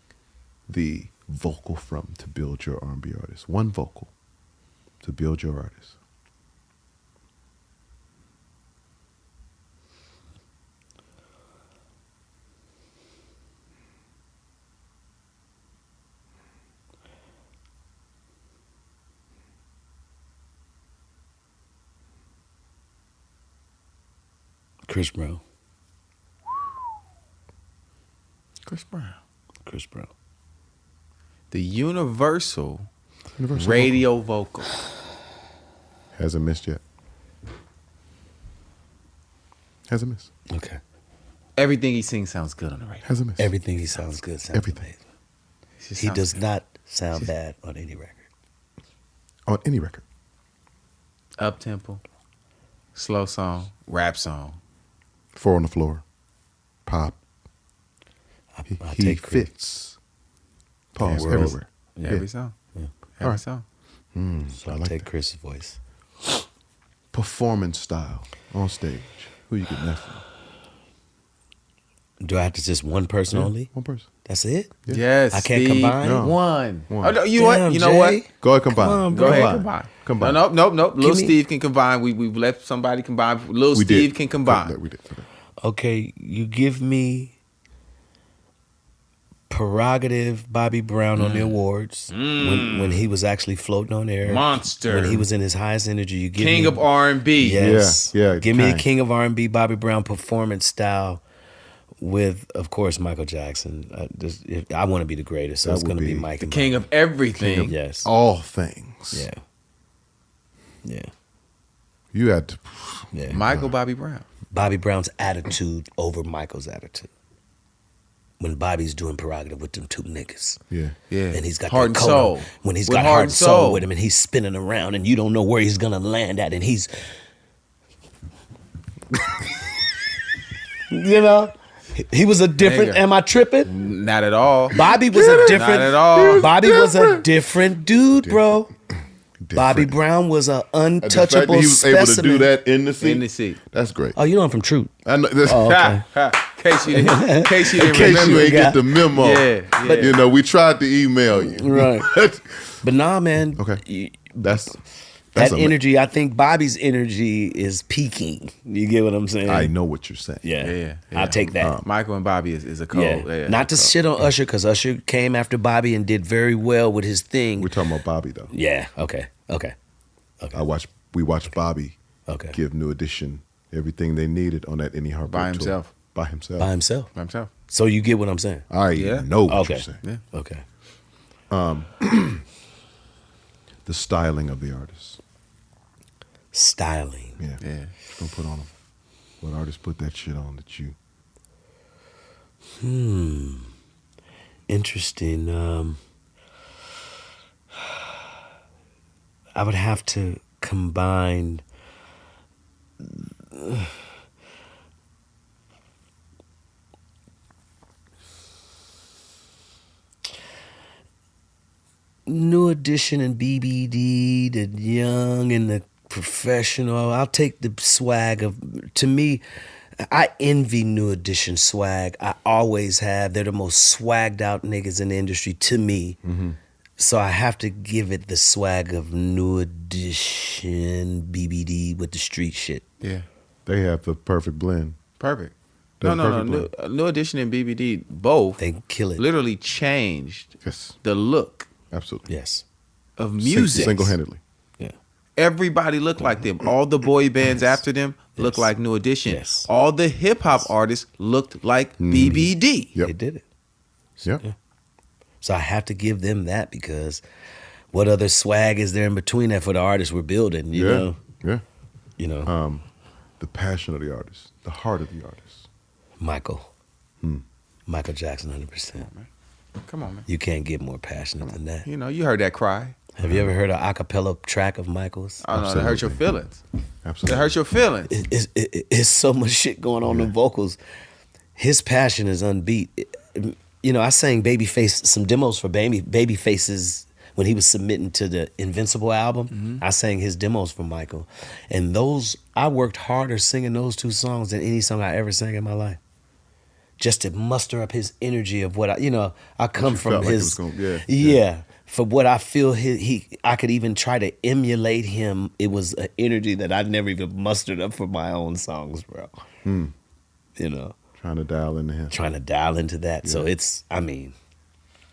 the vocal from to build your R&B artist? One vocal to build your artist. Chris Brown. Chris Brown. Chris Brown. The universal Universal radio vocal. Hasn't missed yet. Hasn't missed. Okay. Everything he sings sounds good on the radio. Hasn't missed. Everything he sounds good. Sounds Everything. amazing. It just He sounds does good. not sound bad on any record. On any record. Up tempo, slow song, rap song. 4 on the floor. Pop. I He take credit. fits. Pause World. everywhere. Yeah, every song. Yeah. Every Alright. song. So I I'll like take that. Chris's voice. Performance style on stage. Who you getting that from? Do I have to just one person only? One person. That's it? Yes. I can't Steve, combine? No. One. One. Oh, no, you Damn, what? You know Jay. what? Go ahead, combine. Come on, Go bro. ahead, Combine. combine. Combine. Nope. Lil Give me- Steve can combine. We've let somebody combine. Lil We Steve did. can combine. We did. Okay. Okay, you give me prerogative Bobby Brown on the awards when he was actually floating on air. Monster. When he was in his highest energy. You give King me, of R&B. Yes. Yeah, Give me a kind. King of R&B Bobby Brown performance style with, of course, Michael Jackson. I want to be the greatest, so That it's going to would be be Mike. The and king Mike. of everything. Yes. All things. Yeah. Yeah. You had to. Yeah. Michael Bobby Brown. Bobby Brown's attitude over Michael's attitude. When Bobby's doing prerogative with them two niggas. Yeah. Yeah. And he's got Heart that and coat soul. on. When he's With got heart and soul with him and he's spinning around and you don't know where he's gonna land at and he's you know? He was a different, Nigga. am I tripping? Not at all. Bobby was a different Not at all. Bobby was a different dude, bro. Bobby Different. Brown was an And the fact untouchable that he was able to specimen. do that in the seat. In the seat. That's great. Oh, you know I'm from Truth. I know this. Oh, okay. Ha, ha. In case you didn't In case you remember. ain't get the memo. Yeah, yeah. You know, we tried to email you. Right. But nah, man. Okay. That's That a- energy, I think Bobby's energy is peaking. You get what I'm saying? I know what you're saying. Yeah. Yeah. I'll take that. Michael and Bobby is a code. yeah. Not to shit on Usher, because Usher came after Bobby and did very well with his thing. We're talking about Bobby though. Yeah. Okay. We watched Bobby Okay. give New Edition everything they needed on that Any Heartbreak By tour. himself. By himself. By himself. By himself. So you get what I'm saying? I Yeah. know what Okay. you're saying. Yeah. Okay. The styling of the artist. Styling. Yeah. Yeah. Don't put on them. What artist put that shit on that you? Interesting. I would have to combine. New Edition and BBD, the young and the professional. I'll take the swag of, to me, I envy New Edition swag. I always have. They're the most swagged out niggas in the industry to me. So I have to give it the swag of New Edition, BBD with the street shit. Yeah. They have the perfect blend. Perfect. That's No. perfect New Edition and BBD both They kill it. literally changed Yes. the look Absolutely. Yes. of music. Single-handedly. Yeah. Everybody looked like them. All the boy bands after them looked like New Edition. Yes. All the hip hop artists looked like BBD. Yep. They did it. Yep. Yeah. So I have to give them that because what other swag is there in between that for the artists we're building? You know. Yeah. You know. The passion of the artist. The heart of the artist. Michael. Michael Jackson, 100%. Come on, man. You can't get more passionate than that. You know, you heard that cry. Have you ever heard an a cappella track of Michael's? I don't know. It hurt your feelings. Absolutely. It hurt your feelings. It's so much shit going on in the vocals. His passion is unbeat. You know, I sang Babyface, some demos for Babyface's when he was submitting to the Invincible album. Mm-hmm. I sang his demos for Michael. And those, I worked harder singing those two songs than any song I ever sang in my life. Just to muster up his energy of what I come from his, for what I feel I could even try to emulate him. It was an energy that I'd never even mustered up for my own songs, bro. You know. Trying to dial into him. Trying to dial into that. Yeah. So it's, yeah,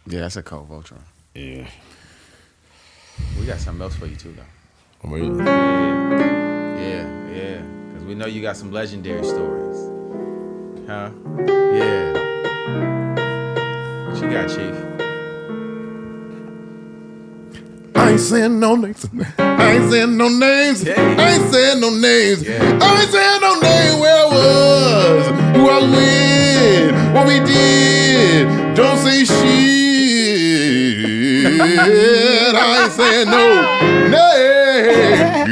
that's a cold Voltron. Yeah. We got something else for you too, though. Really? Yeah. Because we know you got some legendary stories. Huh? Yeah. What you got, Chief? I ain't saying no names. I ain't saying no names. Yeah. I ain't saying no names. Yeah. I ain't saying no name where I was, who I with, what we did. Don't say shit. I ain't saying no name.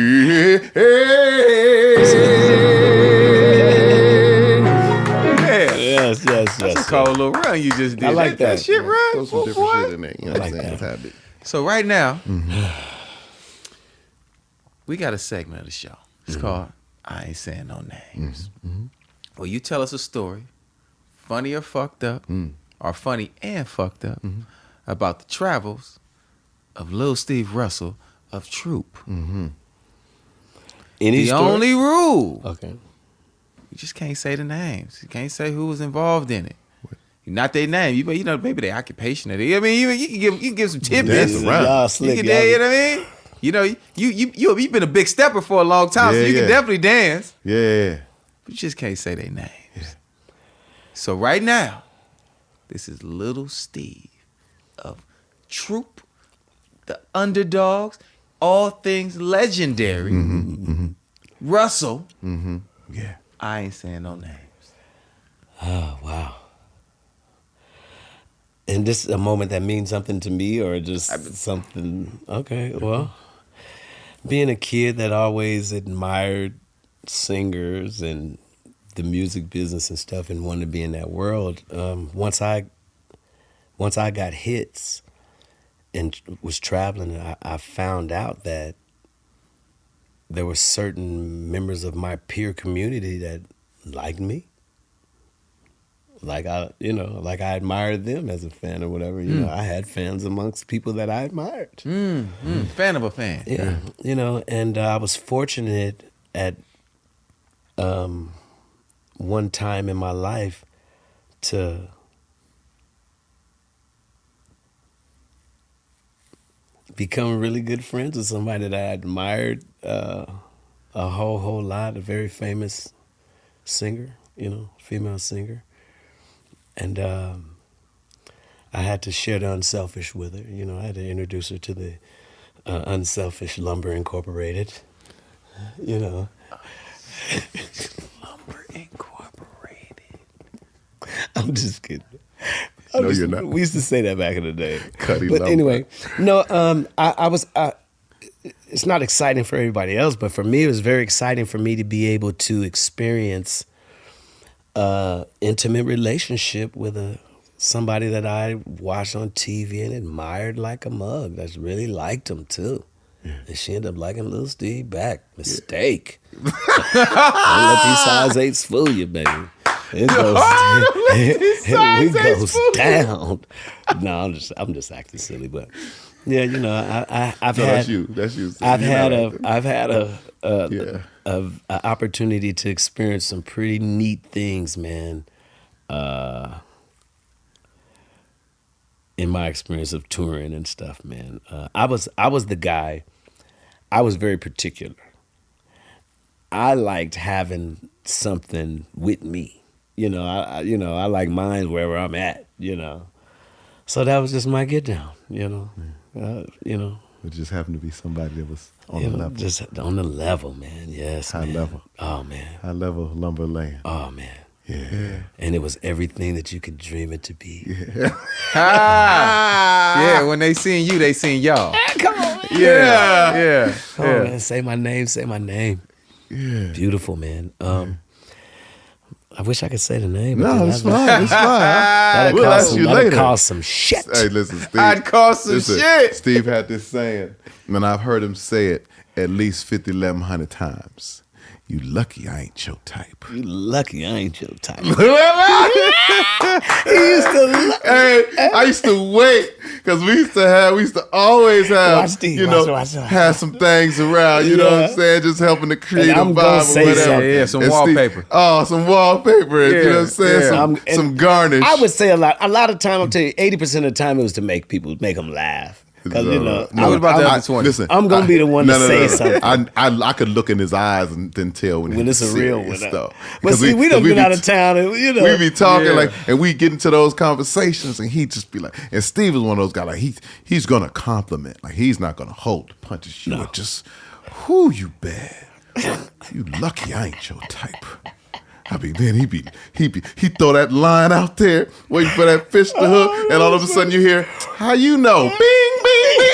Yes. That's a cold little run you just did. I like that. That shit run. Throw some different shit in there. You know what I'm saying? that. It's habit. So right now, we got a segment of the show. It's called I Ain't Saying No Names. Well, you tell us a story, funny or fucked up, or funny and fucked up, about the travels of Lil Steve Russell of Troop. Any the story? only rule, Okay. you just can't say the names. You can't say who was involved in it. Not their name, maybe their occupation. I mean, you can give some tidbits. Y'all slick, You know what I mean? You know, you've been a big stepper for a long time, so you can definitely dance. Yeah. But you just can't say their names. Yeah. So right now, this is Lil Steve of Troop, the Underdogs, all things legendary. Russell. Yeah. I ain't saying no names. Oh, wow. And this is a moment that means something to me or just something? Okay, well, being a kid that always admired singers and the music business and stuff and wanted to be in that world, once I got hits and was traveling, I found out that there were certain members of my peer community that liked me. Like I admired them as a fan or whatever. You know, I had fans amongst people that I admired. Fan of a fan. Yeah, you know, and I was fortunate at one time in my life to become really good friends with somebody that I admired a whole lot, a very famous singer, female singer. And I had to share the Unselfish with her. You know, I had to introduce her to the Unselfish Lumber Incorporated. You know. Lumber Incorporated. I'm just kidding. No, you're not. We used to say that back in the day. Cuddy but lumber. Anyway, no, I was. It's not exciting for everybody else, but for me, it was very exciting for me to be able to experience intimate relationship with somebody that I watched on TV and admired like a mug. That really liked him too. Yeah. And she ended up liking Lil Steve back. Mistake. Don't let these size 8s fool you, baby. It goes down. No, I'm just acting silly, but yeah, you know, I've had. That's you. I've had a opportunity to experience some pretty neat things, man. In my experience of touring and stuff, man, I was the guy. I was very particular. I liked having something with me. You know, I like mine wherever I'm at. You know, so that was just my get down. You know. It just happened to be somebody that was on the level. Just on the level, man. Yes, High man. level. Oh, man. High level lumber land. Oh, man. Yeah. And it was everything that you could dream it to be. Yeah, when they seen you, they seen y'all. Come on, man. Yeah. Oh man, say my name. Yeah. Beautiful, man. I wish I could say the name. No, it's fine. It's fine. That'll We'll cause ask you later. some shit. Hey, listen, Steve. I'd call some shit. Steve had this saying, and I've heard him say it at least 1,100 times. You lucky I ain't your type. You lucky I ain't your type. He used to I used to wait because we used to always have, Watch these, watch. have some things around, you know what I'm saying, just helping to create a I'm gonna vibe say or whatever. something. Yeah, some And wallpaper. some wallpaper, you know what I'm saying, some garnish. I would say a lot of time. I'll tell you, 80% of the time it was to make them laugh. Because I was about the other 20. Listen, I'm gonna be the one to say something. I could look in his eyes and then tell when it's a real one. stuff. But see, we done been out of town, and we be talking and we get into those conversations, and he just be like, and Steve is one of those guys, like he's gonna compliment, like he's not gonna hold the punches. You are just, whoo, you bad, you lucky I ain't your type. I mean, then he throw that line out there, waiting for that fish to hook, and all of a sudden you hear, how you know? Bing, bing, bing.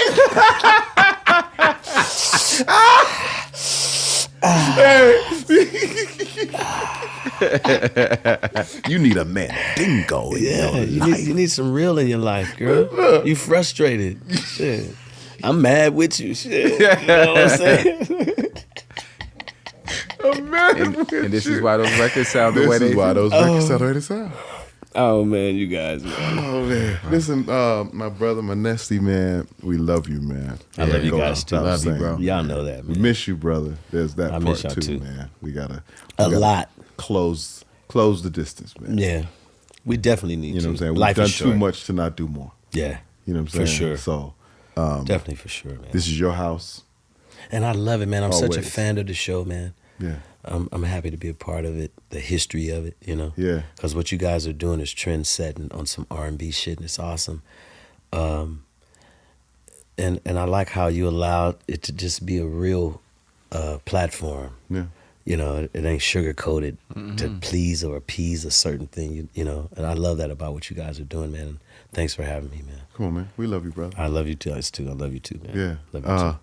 You need a mandingo in your life. You need some real in your life, girl. You frustrated. Shit. I'm mad with you. Shit. You know what I'm saying? And this is why those records sound the way they records sound the way they sound. Oh man, you guys, man. Oh man. Listen, my brother, my Nesty, man, we love you, man. I love you guys too. Love you, bro. Y'all know that, man. We miss you, brother. There's that I part miss y'all too, too. man. We gotta lot. close the distance, man. Yeah. We definitely need to. You know what I'm saying? We've Life done is short. too much to not do more. Yeah. You know what I'm saying? For sure. So Definitely for sure, man. this is your house. And I love it, man. I'm such a Always. fan of the show, man. Yeah. I'm happy to be a part of it, the history of it, you know. Yeah. Because what you guys are doing is trend setting on some R&B shit, and it's awesome. And I like how you allowed it to just be a real platform. Yeah. You know, it ain't sugar coated to please or appease a certain thing. You know, and I love that about what you guys are doing, man. Thanks for having me, man. Come on, man. We love you, brother. I love you too. I love you too, man. Yeah. Love you too.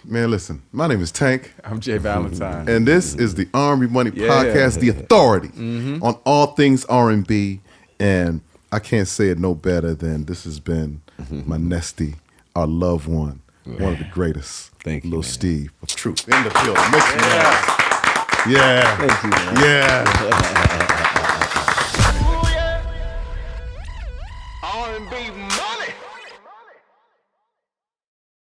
Man, listen. My name is Tank. I'm J Valentine. And this is the R&B Money Yeah. Podcast, the authority on all things R&B. And I can't say it no better than this has been my Nesty, our loved one of the greatest. Thank you, Lil man. Steve of Truth in the building. Make some noise. Yeah. Thank you, man. Yeah. R&B Money.